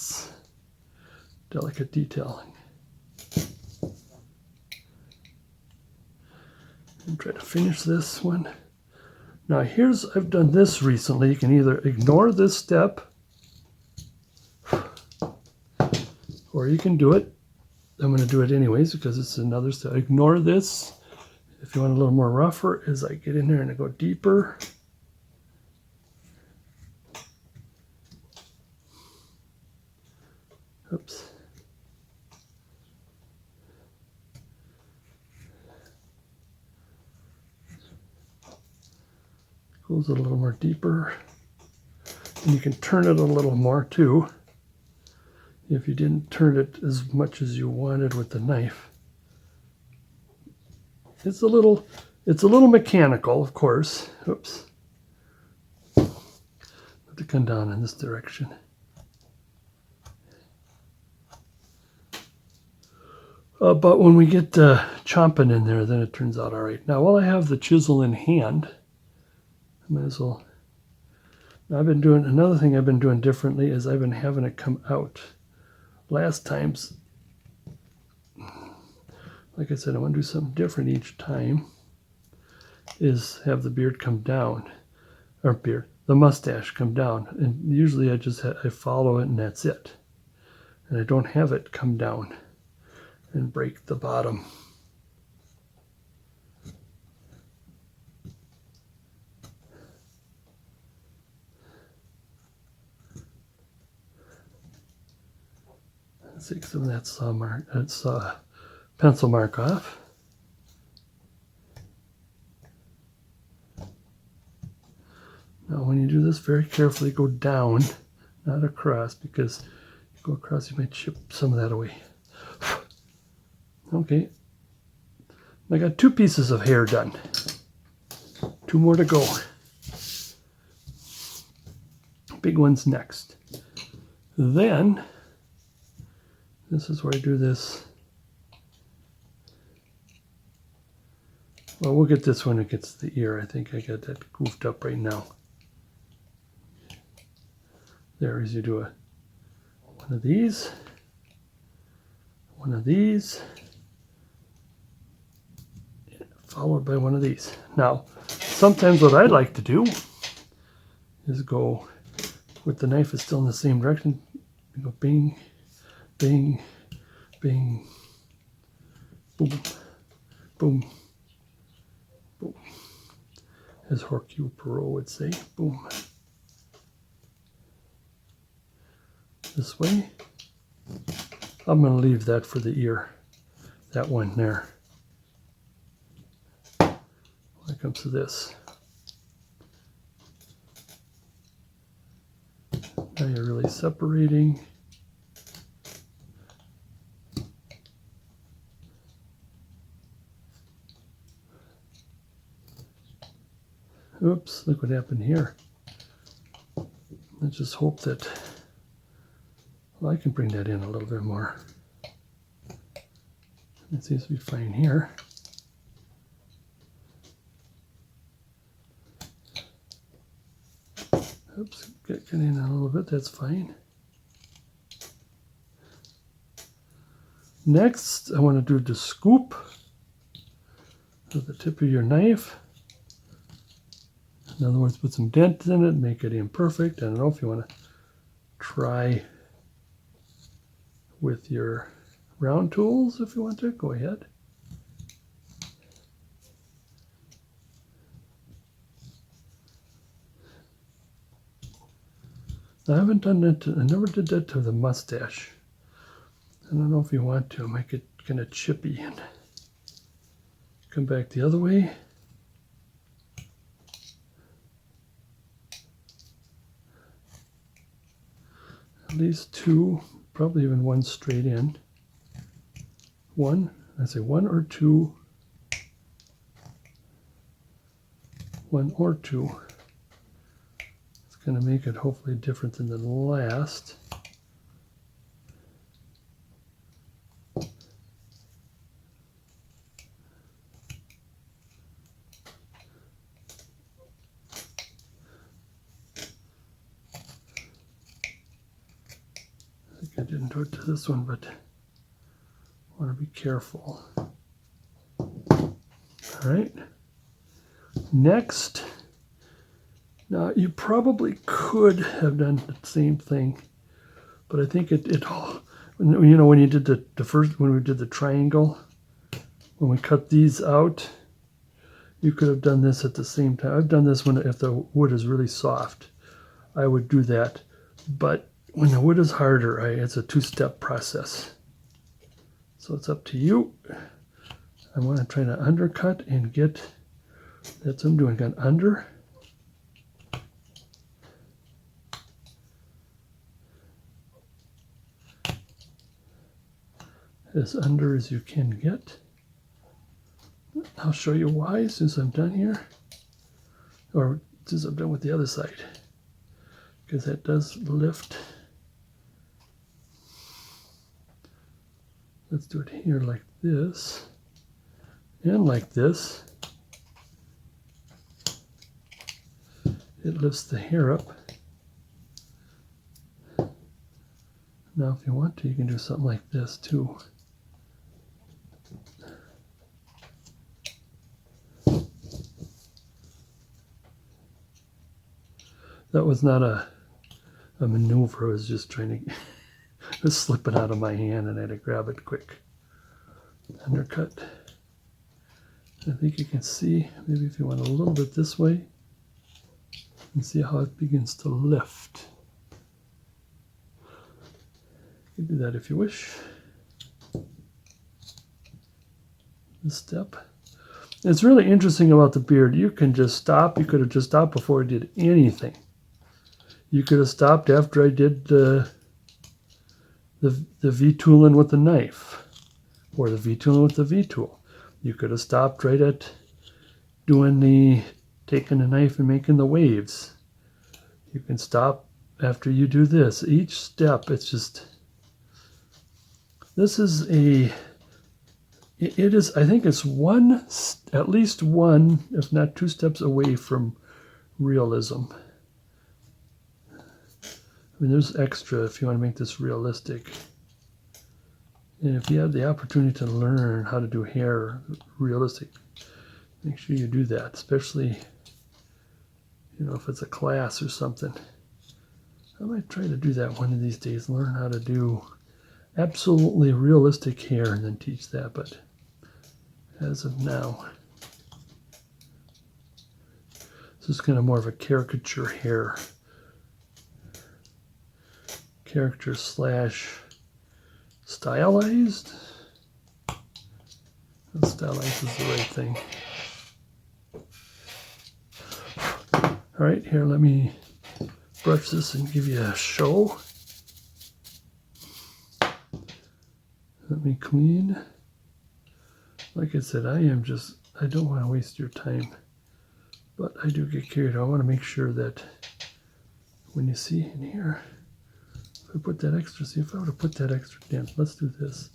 [SPEAKER 1] detailing. And try to finish this one. Now I've done this recently. You can either ignore this step or you can do it. I'm going to do it anyways because it's another step. Ignore this if you want a little more rougher as I get in there and I go deeper. Oops. Goes a little more deeper. And you can turn it a little more too if you didn't turn it as much as you wanted with the knife. It's a little mechanical, of course. Oops. Have to come down in this direction. But when we get chomping in there, then it turns out all right. Now, while I have the chisel in hand, I might as well. Now, another thing I've been doing differently is I've been having it come out. Last times, like I said, I want to do something different each time, is have the beard come down, or the mustache come down. And usually I follow it and that's it. And I don't have it come down and break the bottom. Let's take some of that pencil mark off. Now when you do this, very carefully go down, not across, because if you go across you might chip some of that away. Okay, I got 2 pieces of hair done. 2 more to go. Big one's next. Then, this is where I do this. Well, we'll get this when it gets the ear. I think I got that goofed up right now. There is, you do one of these, followed by one of these. Now, sometimes what I like to do is go with the knife is still in the same direction. You go bing, bing, bing, boom, boom, boom. As Hercule Poirot would say, boom. This way. I'm going to leave that for the ear. That one there. When it comes to this. Now you're really separating. Oops, look what happened here. Let's just hope that, well, I can bring that in a little bit more. It seems to be fine here. Oops, get in a little bit, that's fine. Next, I want to do the scoop with the tip of your knife. In other words, put some dent in it, make it imperfect. I don't know if you want to try with your round tools. If you want to, go ahead. I haven't done that. I never did that to the mustache. I don't know if you want to make it kind of chippy and come back the other way. At least two, probably even one straight in. One, I say one or two. One or two. It's going to make it hopefully different than the last. I didn't do it to this one, but I want to be careful. All right. Next, now you probably could have done the same thing, but I think it all, you know, when you did the first, when we did the triangle, when we cut these out, you could have done this at the same time. I've done this when, if the wood is really soft, I would do that, but when the wood is harder, it's a two-step process. So it's up to you. I want to try to undercut and get, that's what I'm doing, got under. As under as you can get. I'll show you why since I'm done here. Or since I'm done with the other side. Because that does lift. Let's do it here like this, and like this. It lifts the hair up. Now if you want to, you can do something like this too. That was not a maneuver, I was just trying to just slip it out of my hand and I had to grab it quick. Undercut. I think you can see, maybe if you want a little bit this way, and see how it begins to lift. You can do that if you wish. This step. It's really interesting about the beard. You can just stop. You could have just stopped before I did anything. You could have stopped after I did the V-tooling with the knife, or the V-tooling with the V-tool. You could have stopped right at doing taking the knife and making the waves. You can stop after you do this. Each step, it's just, this is it is, I think it's at least one, if not two steps away from realism. I mean, there's extra if you want to make this realistic. And if you have the opportunity to learn how to do hair realistic, make sure you do that, especially, you know, if it's a class or something. I might try to do that one of these days, learn how to do absolutely realistic hair and then teach that, but as of now, this is kind of more of a caricature hair. Character slash stylized. Stylized is the right thing. All right, here, let me brush this and give you a show. Let me clean. Like I said, I don't want to waste your time But I do get carried. I want to make sure that when you see in here, if I put that extra, see if I were to put that extra in, let's do this.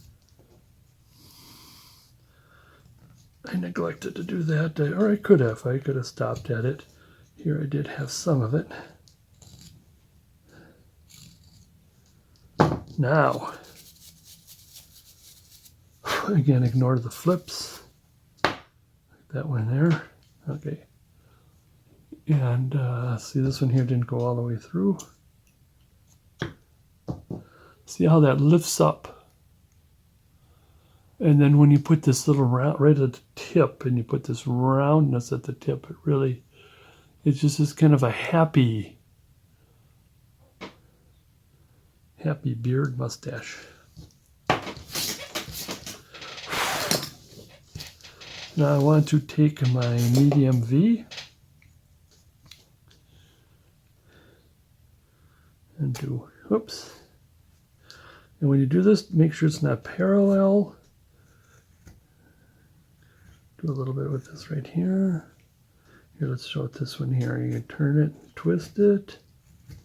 [SPEAKER 1] I neglected to do that, or I could have. I could have stopped at it. Here I did have some of it. Now, again, ignore the flips. Like that one there. Okay. And see, this one here didn't go all the way through. See how that lifts up. And then when you put this little round right at the tip, and you put this roundness at the tip, it really, it's just this kind of a happy beard mustache. Now I want to take my medium V and do, whoops. And when you do this, make sure it's not parallel. Do a little bit with this right here. Here, let's show it this one here. You can turn it, twist it. And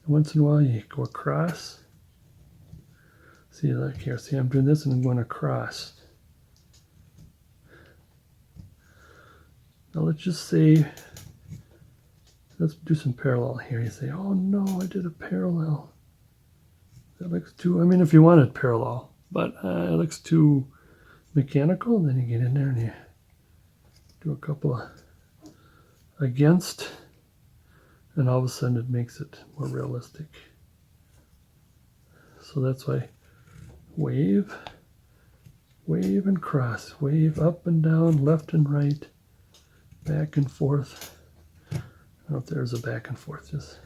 [SPEAKER 1] once in a while, you go across. See, look here. See, I'm doing this and I'm going across. Now let's just say, let's do some parallel here. You say, oh no, I did a parallel. That looks too, I mean, if you wanted parallel, but it looks too mechanical. And then you get in there and you do a couple of against, and all of a sudden it makes it more realistic. So that's why wave, wave and cross, wave up and down, left and right, back and forth. I don't know if there's a back and forth, just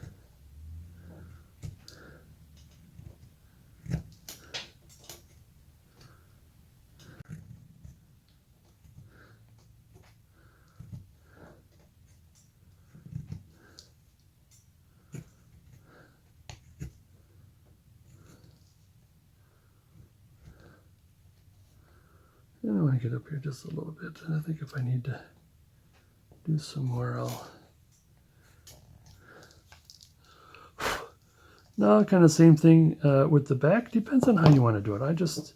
[SPEAKER 1] and I want to get up here just a little bit, and I think if I need to do some more, I'll now kind of same thing with the back. Depends on how you want to do it. I just,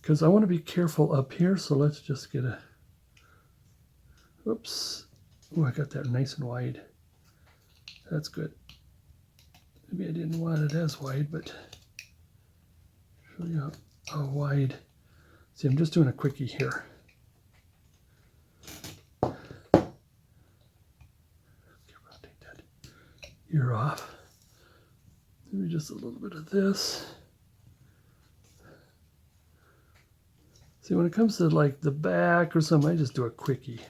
[SPEAKER 1] because I want to be careful up here, so let's just get a, oops, oh, I got that nice and wide. That's good. Maybe I didn't want it as wide, but show you how wide. See, I'm just doing a quickie here. Okay, I'll take that ear off. Maybe just a little bit of this. See, when it comes to like the back or something, I just do a quickie.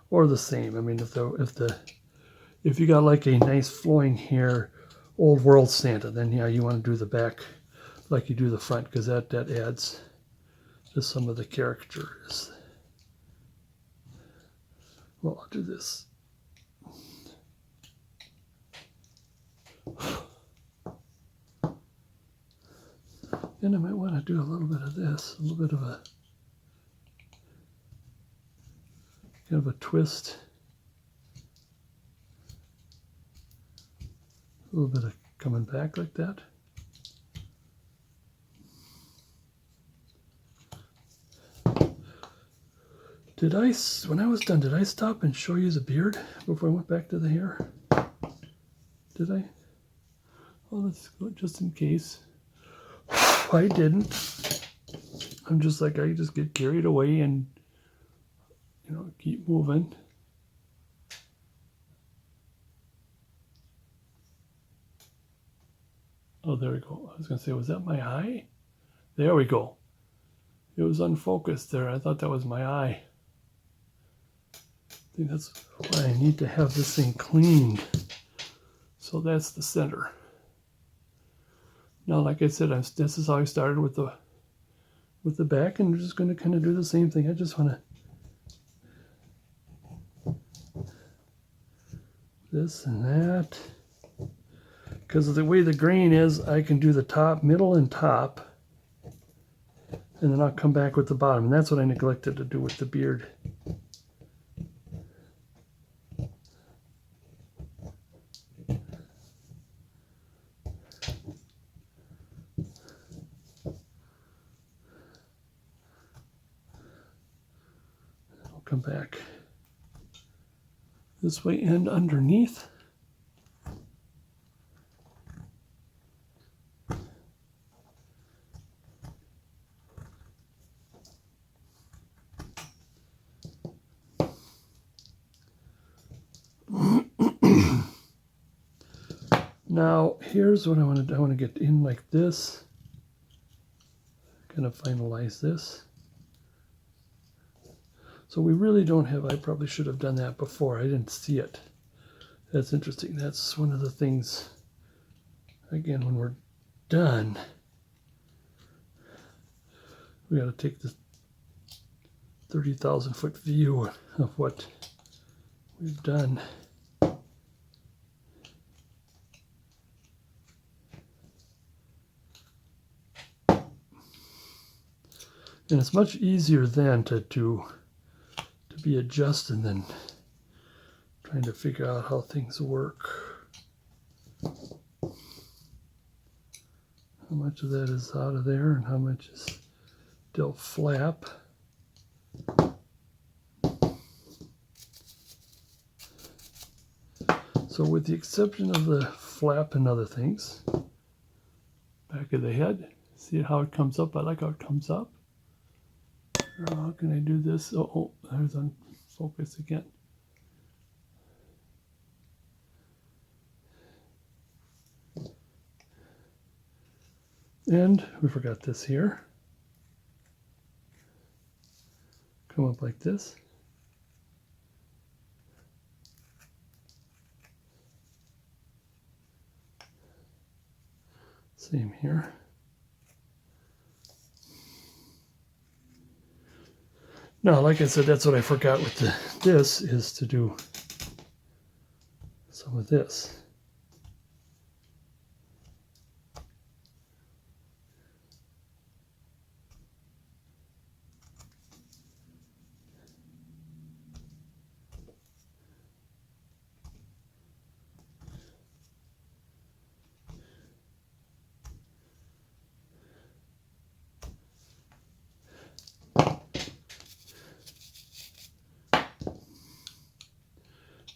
[SPEAKER 1] Or the same. I mean, if you got like a nice flowing hair, old world Santa, then yeah, you want to do the back like you do the front, because that adds to some of the characters. Well, I'll do this. Then I might want to do a little bit of this, a little bit of a kind of a twist, a little bit of coming back like that. Did I, when I was done, did I stop and show you the beard before I went back to the hair? Did I? Well, let's go just in case. I didn't. I'm just like, I just get carried away and, you know, keep moving. Oh, there we go. I was going to say, was that my eye? There we go. It was unfocused there. I thought that was my eye. I think that's why I need to have this thing cleaned. So that's the center. Now, like I said, this is how I started with the back, and I'm just going to kind of do the same thing. I just want to this and that, because of the way the grain is, I can do the top, middle, and top. and then I'll come back with the bottom. And that's what I neglected to do with the beard. I'll come back this way and underneath. Now, here's what I want to do. I want to get in like this. Kind of finalize this. So we really don't have, I probably should have done that before. I didn't see it. That's interesting. That's one of the things, again, when we're done, we got to take this 30,000 foot view of what we've done. And it's much easier then to be adjusting than trying to figure out how things work. How much of that is out of there and how much is still flap. So with the exception of the flap and other things, back of the head, see how it comes up? I like how it comes up. How can I do this? Oh, there's on focus again. And we forgot this here. Come up like this. Same here. Now, like I said, that's what I forgot with this, is to do some of this.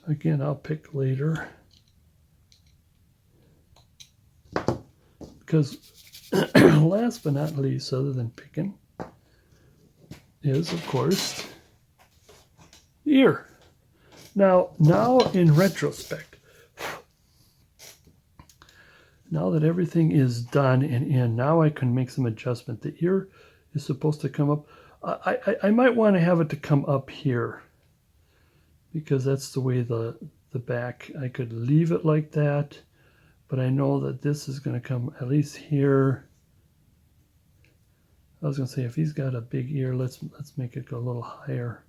[SPEAKER 1] Again, I'll pick later, because last but not least, other than picking, is of course the ear. Now in retrospect, now that everything is done and in, now I can make some adjustment. The ear is supposed to come up. I might want to have it to come up here, because that's the way the back, I could leave it like that, but I know that this is going to come at least here. I was going to say, if he's got a big ear, let's make it go a little higher.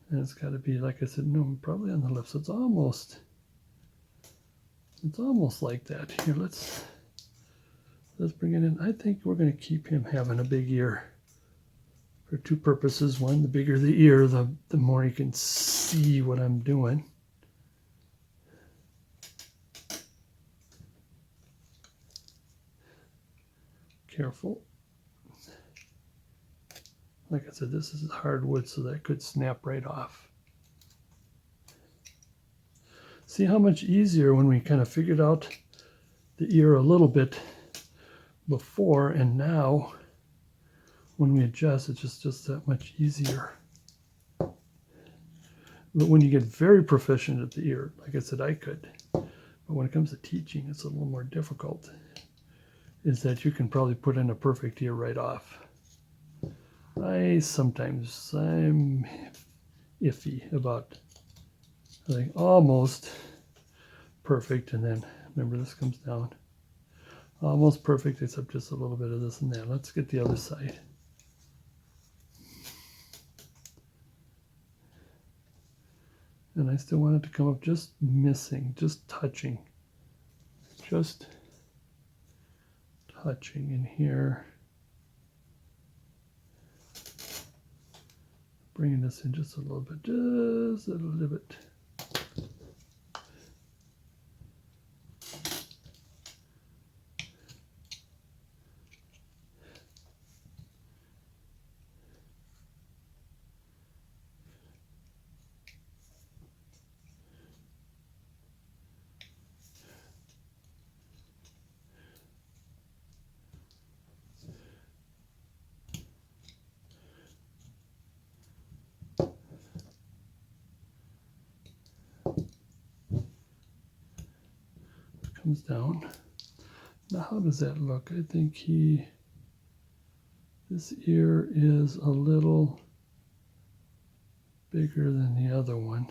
[SPEAKER 1] And it's got to be, like I said, no, probably on the left. So it's almost like that. Here, let's bring it in. I think we're going to keep him having a big ear for two purposes. One, the bigger the ear, the more you can see what I'm doing. Careful. Like I said, this is hardwood, so that could snap right off. See how much easier when we kind of figured out the ear a little bit before, and now when we adjust, it's just that much easier. But when you get very proficient at the ear, like I said, I could. But when it comes to teaching, it's a little more difficult. Is that you can probably put in a perfect ear right off. I'm iffy about, I think, almost perfect, and then remember this comes down. Almost perfect, except just a little bit of this and that. Let's get the other side. And I still want it to come up just missing, just touching. Just touching in here. Bringing this in just a little bit, just a little bit. Comes down. Now how does that look? I think this ear is a little bigger than the other one.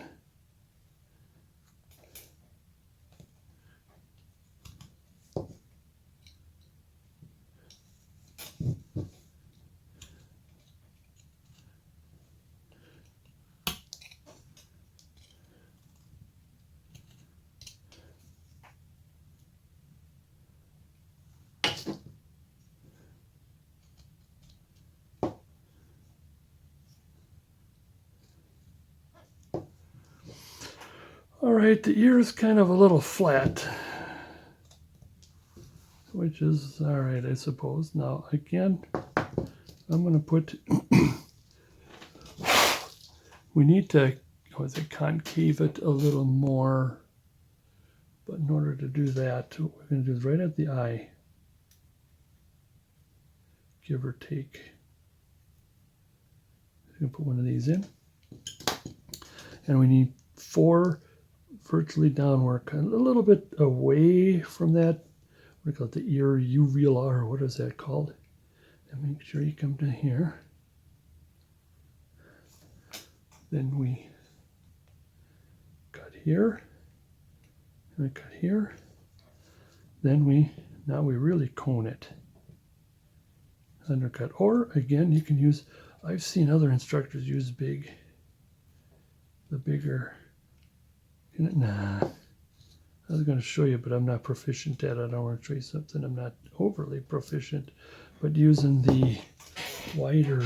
[SPEAKER 1] All right, the ear is kind of a little flat, which is all right, I suppose. Now, again, I'm going to put, we need to, concave it a little more. But in order to do that, what we're going to do is right at the eye, give or take. I'm going to put one of these in. And we need 4 virtually downward, kind of a little bit away from that, what do you call it, the ear uvula, or what is that called? And make sure you come to here. Then we cut here, and I cut here. Then now we really cone it. Undercut, or again, you can use, I've seen other instructors use the bigger. Nah, I was going to show you, but I'm not proficient at it. I don't want to show you something I'm not overly proficient, but using the wider,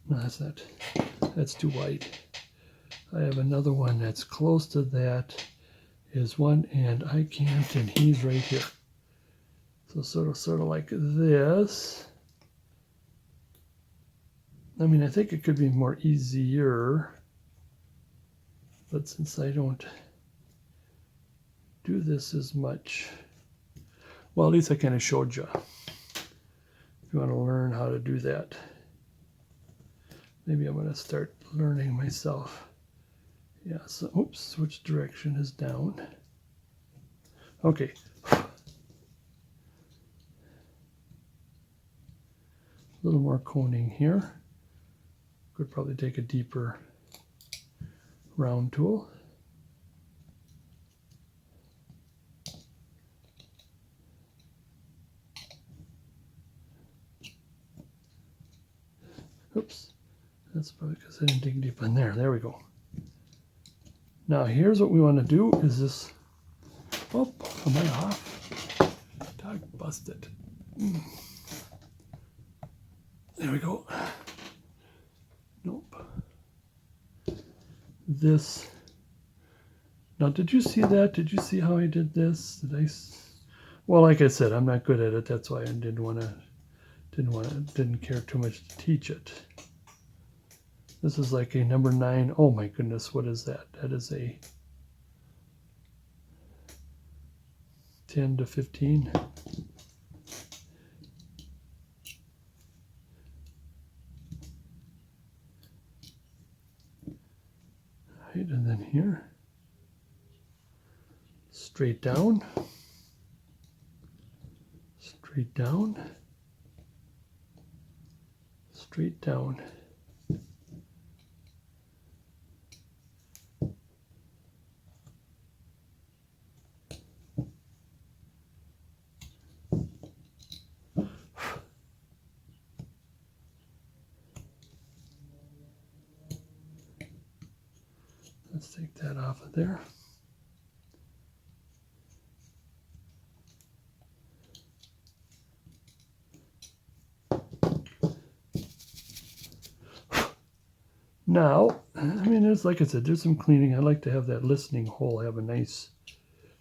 [SPEAKER 1] no, that's too wide. I have another one that's close to that, is one, and I can't, and he's right here. So sort of like this. I mean, I think it could be more easier. But since I don't do this as much, well, at least I kind of showed you. If you want to learn how to do that, maybe I'm going to start learning myself. Yeah, so, oops, switch direction is down. Okay. A little more coning here. Could probably take a deeper round tool. Oops, that's probably because I didn't dig deep in there. There we go. Now here's what we want to do is this. Oh, am I off? Dog busted. There we go. Nope. This. Now, did you see that? Did you see how I did this? Well, like I said, I'm not good at it. That's why I didn't care too much to teach it. This is like a number 9. Oh my goodness, what is that? That is a 10 to 15. Right, and then here, straight down, straight down, straight down. Let's take that off of there. Now, I mean, it's like I said, there's some cleaning. I like to have that listening hole have a nice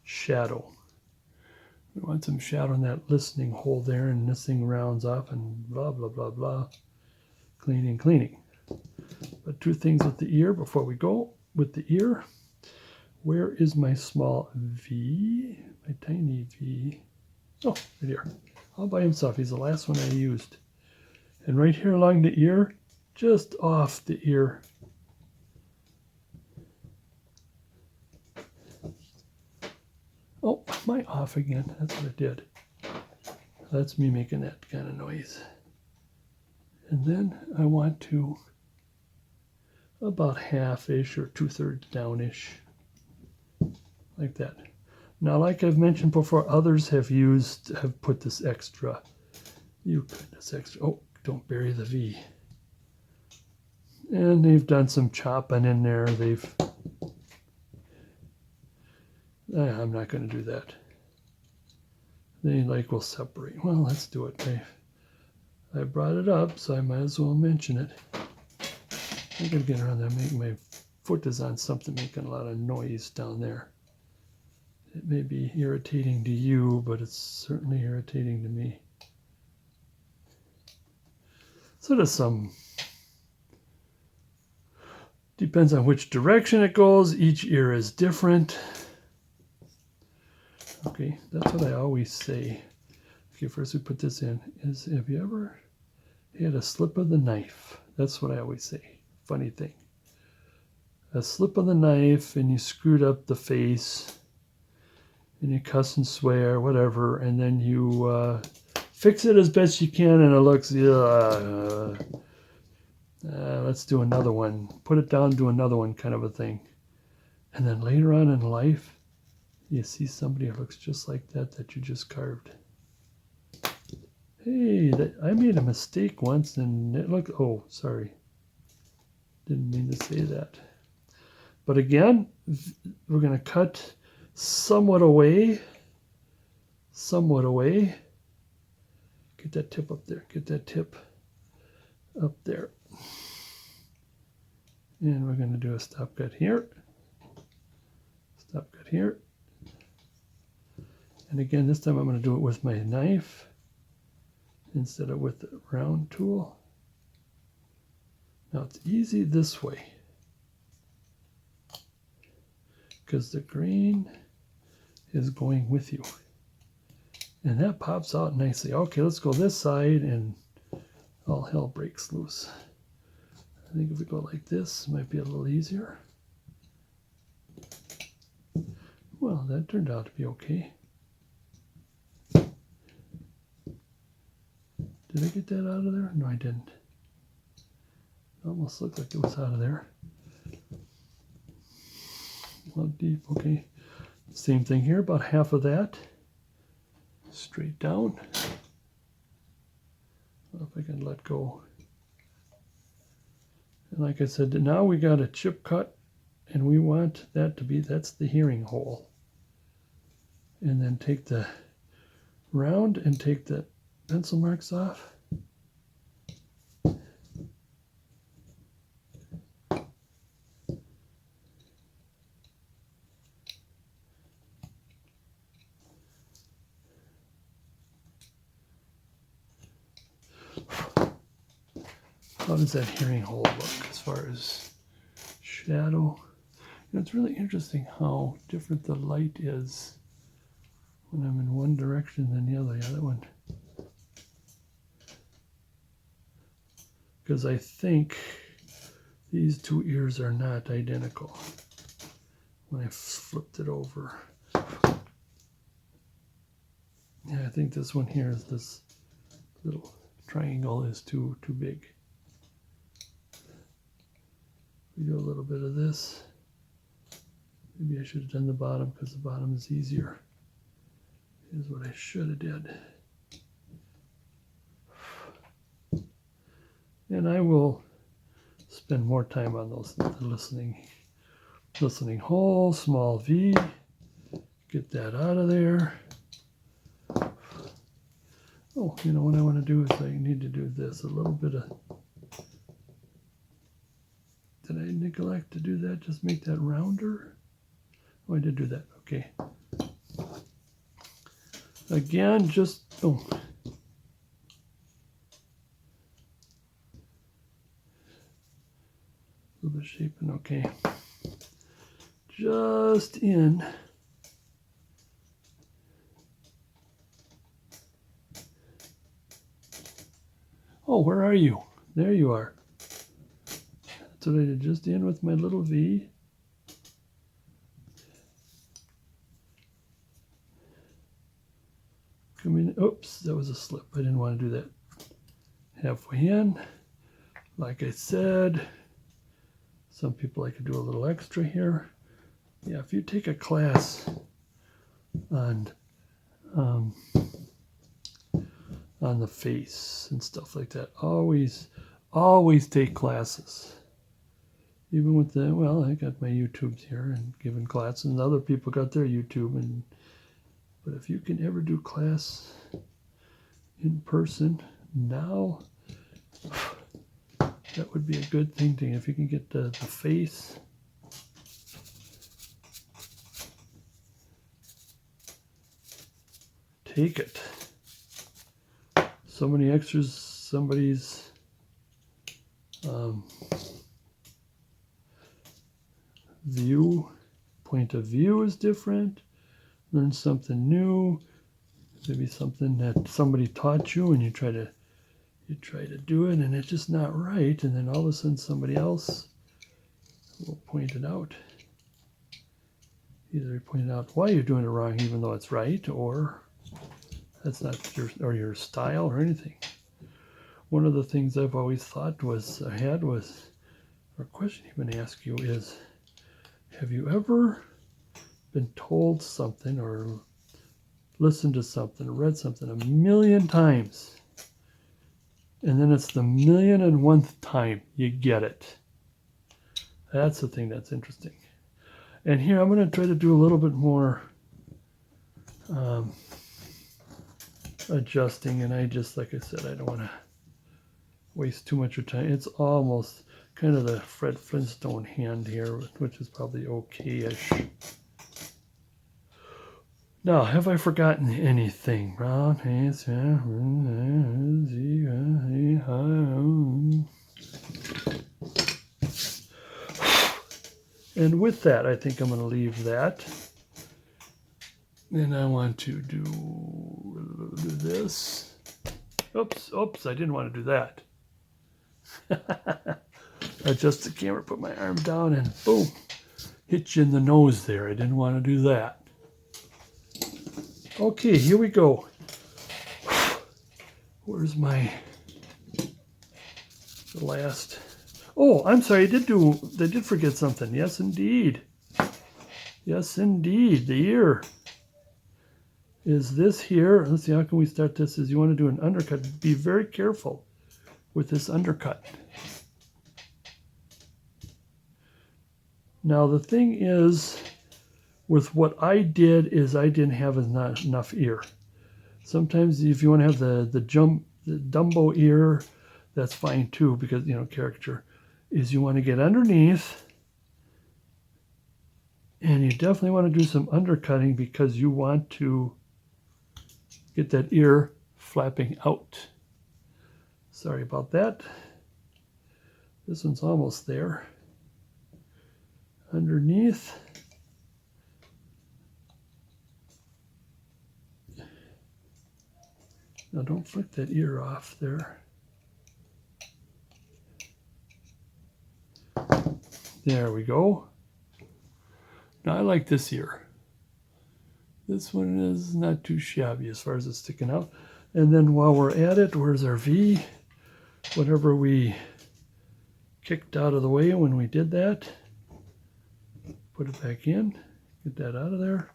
[SPEAKER 1] shadow. We want some shadow in that listening hole there, and this thing rounds off and blah, blah, blah, blah. Cleaning, cleaning. But two things with the ear before we go. With the ear, where is my small V? My tiny V. Oh, right here. All by himself. He's the last one I used. And right here along the ear, just off the ear. Oh, am I off again? That's what it did. That's me making that kind of noise. And then I want to about half-ish or 2/3 down-ish, like that. Now, like I've mentioned before, others have put this extra. Oh, don't bury the V. And they've done some chopping in there. I'm not going to do that. They will separate. Well, let's do it. I brought it up, so I might as well mention it. I'm going to get around there. My foot is on something making a lot of noise down there. It may be irritating to you, but it's certainly irritating to me. So there's some, depends on which direction it goes. Each ear is different. Okay, that's what I always say. Okay, first we put this in. Have you ever had a slip of the knife? That's what I always say. Funny thing. A slip of the knife and you screwed up the face and you cuss and swear, whatever, and then you fix it as best you can and it looks, let's do another one. Put it down, do another one kind of a thing. And then later on in life, you see somebody who looks just like that you just carved. Hey, I made a mistake once and it looked, oh, sorry. Didn't mean to say that. But again, we're going to cut somewhat away. Get that tip up there. Get that tip up there. And we're going to do a stop cut here. Stop cut here. And again, this time I'm going to do it with my knife instead of with the round tool. Now it's easy this way because the grain is going with you. And that pops out nicely. Okay, let's go this side and all hell breaks loose. I think if we go like this, it might be a little easier. Well, that turned out to be okay. Did I get that out of there? No, I didn't. It almost looked like it was out of there. Well, deep, okay. Same thing here, about half of that. Straight down. If I can let go. And like I said, now we got a chip cut, and we want that to be, that's the hearing hole. And then take the round and take the pencil marks off. How does that hearing hole look as far as shadow? It's really interesting how different the light is when I'm in one direction than the other. Yeah, that one. Because I think these two ears are not identical when I flipped it over. Yeah, I think this one here is this little triangle is too big. We do a little bit of this. Maybe I should have done the bottom because the bottom is easier. Here's what I should have did. And I will spend more time on those listening hole, small V. Get that out of there. Oh, you know what I want to do is I need to do this, a little bit of Did I neglect to do that? Just make that rounder? Oh, I did do that. Okay. Again, just, oh. A little bit of shaping, okay. Just in. Oh, where are you? There you are. That's what I did, just in with my little V. Come in. Oops, that was a slip. I didn't want to do that. Halfway in. Like I said, some people like to do a little extra here. Yeah, if you take a class on the face and stuff like that, always take classes. Even with the, well, I got my YouTubes here and giving classes, and other people got their YouTube. But if you can ever do class in person now, that would be a good thing to, if you can get the face. Take it. So many extras, somebody's point of view is different. Learn something new. Maybe something that somebody taught you and you try to do it and it's just not right, and then all of a sudden somebody else will point it out. Either point out why you're doing it wrong even though it's right, or that's not your style or anything. One of the things I've always thought was, or a question even ask you is, have you ever been told something or listened to something or read something a million times, and then it's the 1,000,001th time you get it? That's the thing that's interesting. And here I'm going to try to do a little bit more adjusting, and I just, like I said, I don't want to waste too much of time. It's almost kind of the Fred Flintstone hand here, which is probably okay-ish. Now, have I forgotten anything? And with that, I think I'm going to leave that. And I want to do this. Oops, I didn't want to do that. Adjust the camera, put my arm down, and boom, hit you in the nose there. I didn't want to do that. Okay, here we go. Where's the last? Oh, I'm sorry, I did forget something. Yes, indeed. Yes, indeed. The ear is this here. Let's see, how can we start this? Is you want to do an undercut. Be very careful with this undercut. Now, the thing is, with what I did is I didn't have enough ear. Sometimes if you want to have the Dumbo ear, that's fine too, because, caricature, is you want to get underneath, and you definitely want to do some undercutting because you want to get that ear flapping out. Sorry about that. This one's almost there. Underneath. Now don't flick that ear off there. There we go. Now I like this ear. This one is not too shabby as far as it's sticking out. And then while we're at it, where's our V? Whatever we kicked out of the way when we did that, put it back in, get that out of there.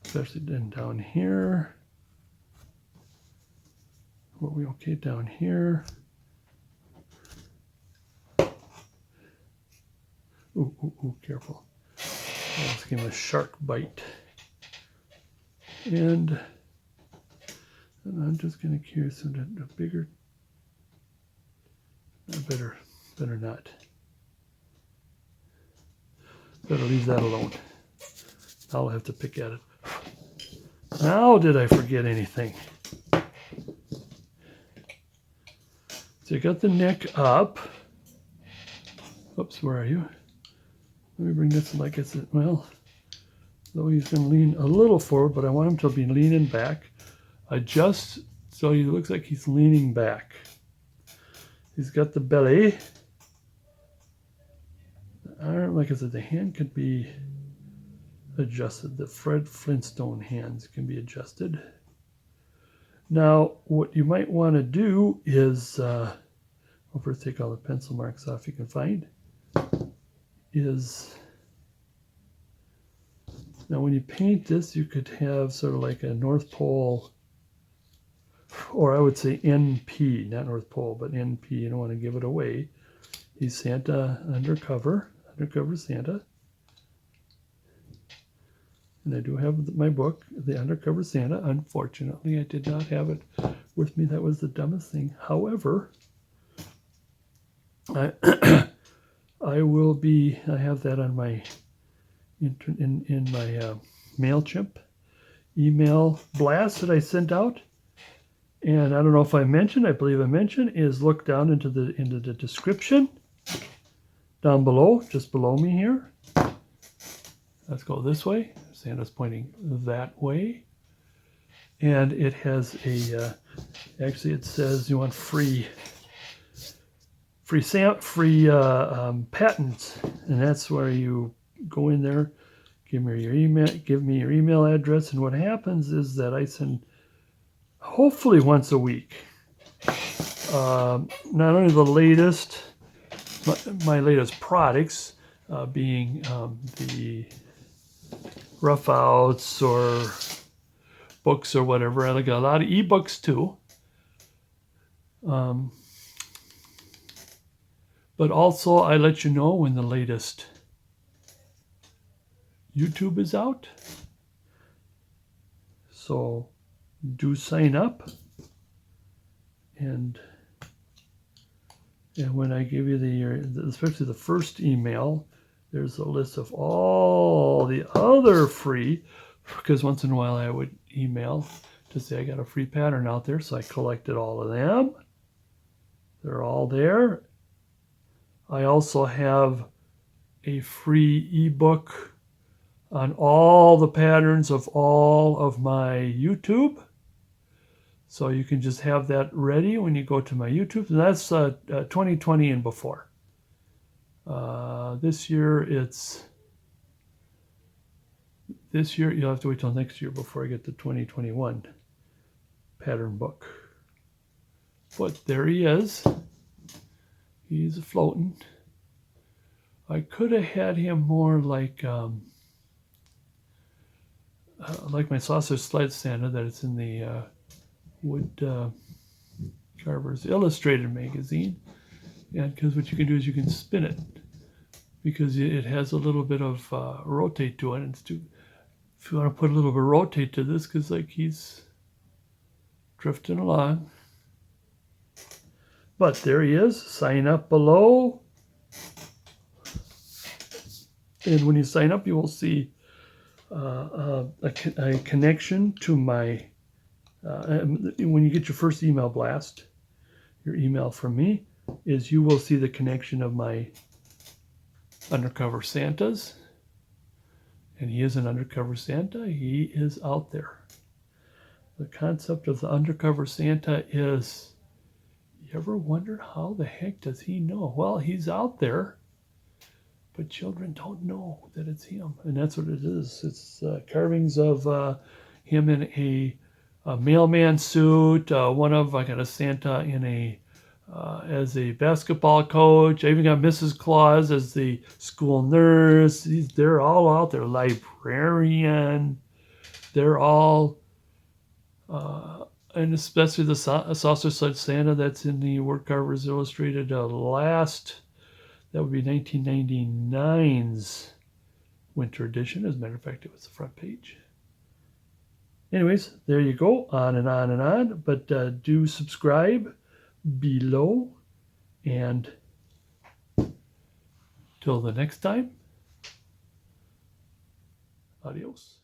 [SPEAKER 1] Especially then down here. Were we okay down here? Ooh, careful. Let's give him a shark bite. And I'm just going to cure some of the bigger. I better not. Better leave that alone. I'll have to pick at it. Now, did I forget anything? So you got the neck up. Oops, where are you? Let me bring this like it's, well, though he's going to lean a little forward, but I want him to be leaning back. Adjust so he looks like he's leaning back. He's got the belly. The arm, like I said, the hand could be adjusted. The Fred Flintstone hands can be adjusted. Now, what you might want to do is, I'll first take all the pencil marks off you can find, is, now when you paint this, you could have sort of like a North Pole, or I would say NP, not North Pole, but NP. You don't want to give it away. He's Santa undercover Santa. And I do have my book, The Undercover Santa. Unfortunately, I did not have it with me. That was the dumbest thing. However, I have that on my, in my MailChimp email blast that I sent out. And I don't know if I mentioned, I believe I mentioned, is look down into the description down below, just below me here. Let's go this way. Santa's pointing that way. And it has a, actually it says you want free patents. And that's where you go in there, give me your email address. And what happens is that I send, hopefully once a week, not only the latest, my latest products, being the rough outs or books or whatever. I got a lot of ebooks too. But also I let you know when the latest YouTube is out. So do sign up. And when I give you especially the first email, there's a list of all the other free, because once in a while I would email to say I got a free pattern out there, so I collected all of them. They're all there. I also have a free ebook on all the patterns of all of my YouTube. So you can just have that ready when you go to my YouTube. And that's 2020 and before. This year you'll have to wait till next year before I get the 2021 pattern book. But there he is. He's floating. I could have had him more like my saucer sled Santa that it's in the Wood Carver's Illustrated magazine. And because what you can do is you can spin it, because it has a little bit of rotate to it. And if you want to put a little bit of rotate to this, because like he's drifting along. But there he is. Sign up below. And when you sign up, you will see a connection to my, when you get your first email blast, your email from me, is you will see the connection of my undercover Santas. And he is an undercover Santa. He is out there. The concept of the undercover Santa is, you ever wondered how the heck does he know? Well, he's out there, but children don't know that it's him. And that's what it is. It's carvings of him in a mailman suit. I got a Santa in a as a basketball coach. I even got Mrs. Claus as the school nurse. They're all out there. Librarian. They're all, and especially the saucer sled Santa that's in the Wood Carver's Illustrated last, that would be 1999's winter edition. As a matter of fact, it was the front page. Anyways, there you go, on and on and on. But do subscribe below, And till the next time, adios.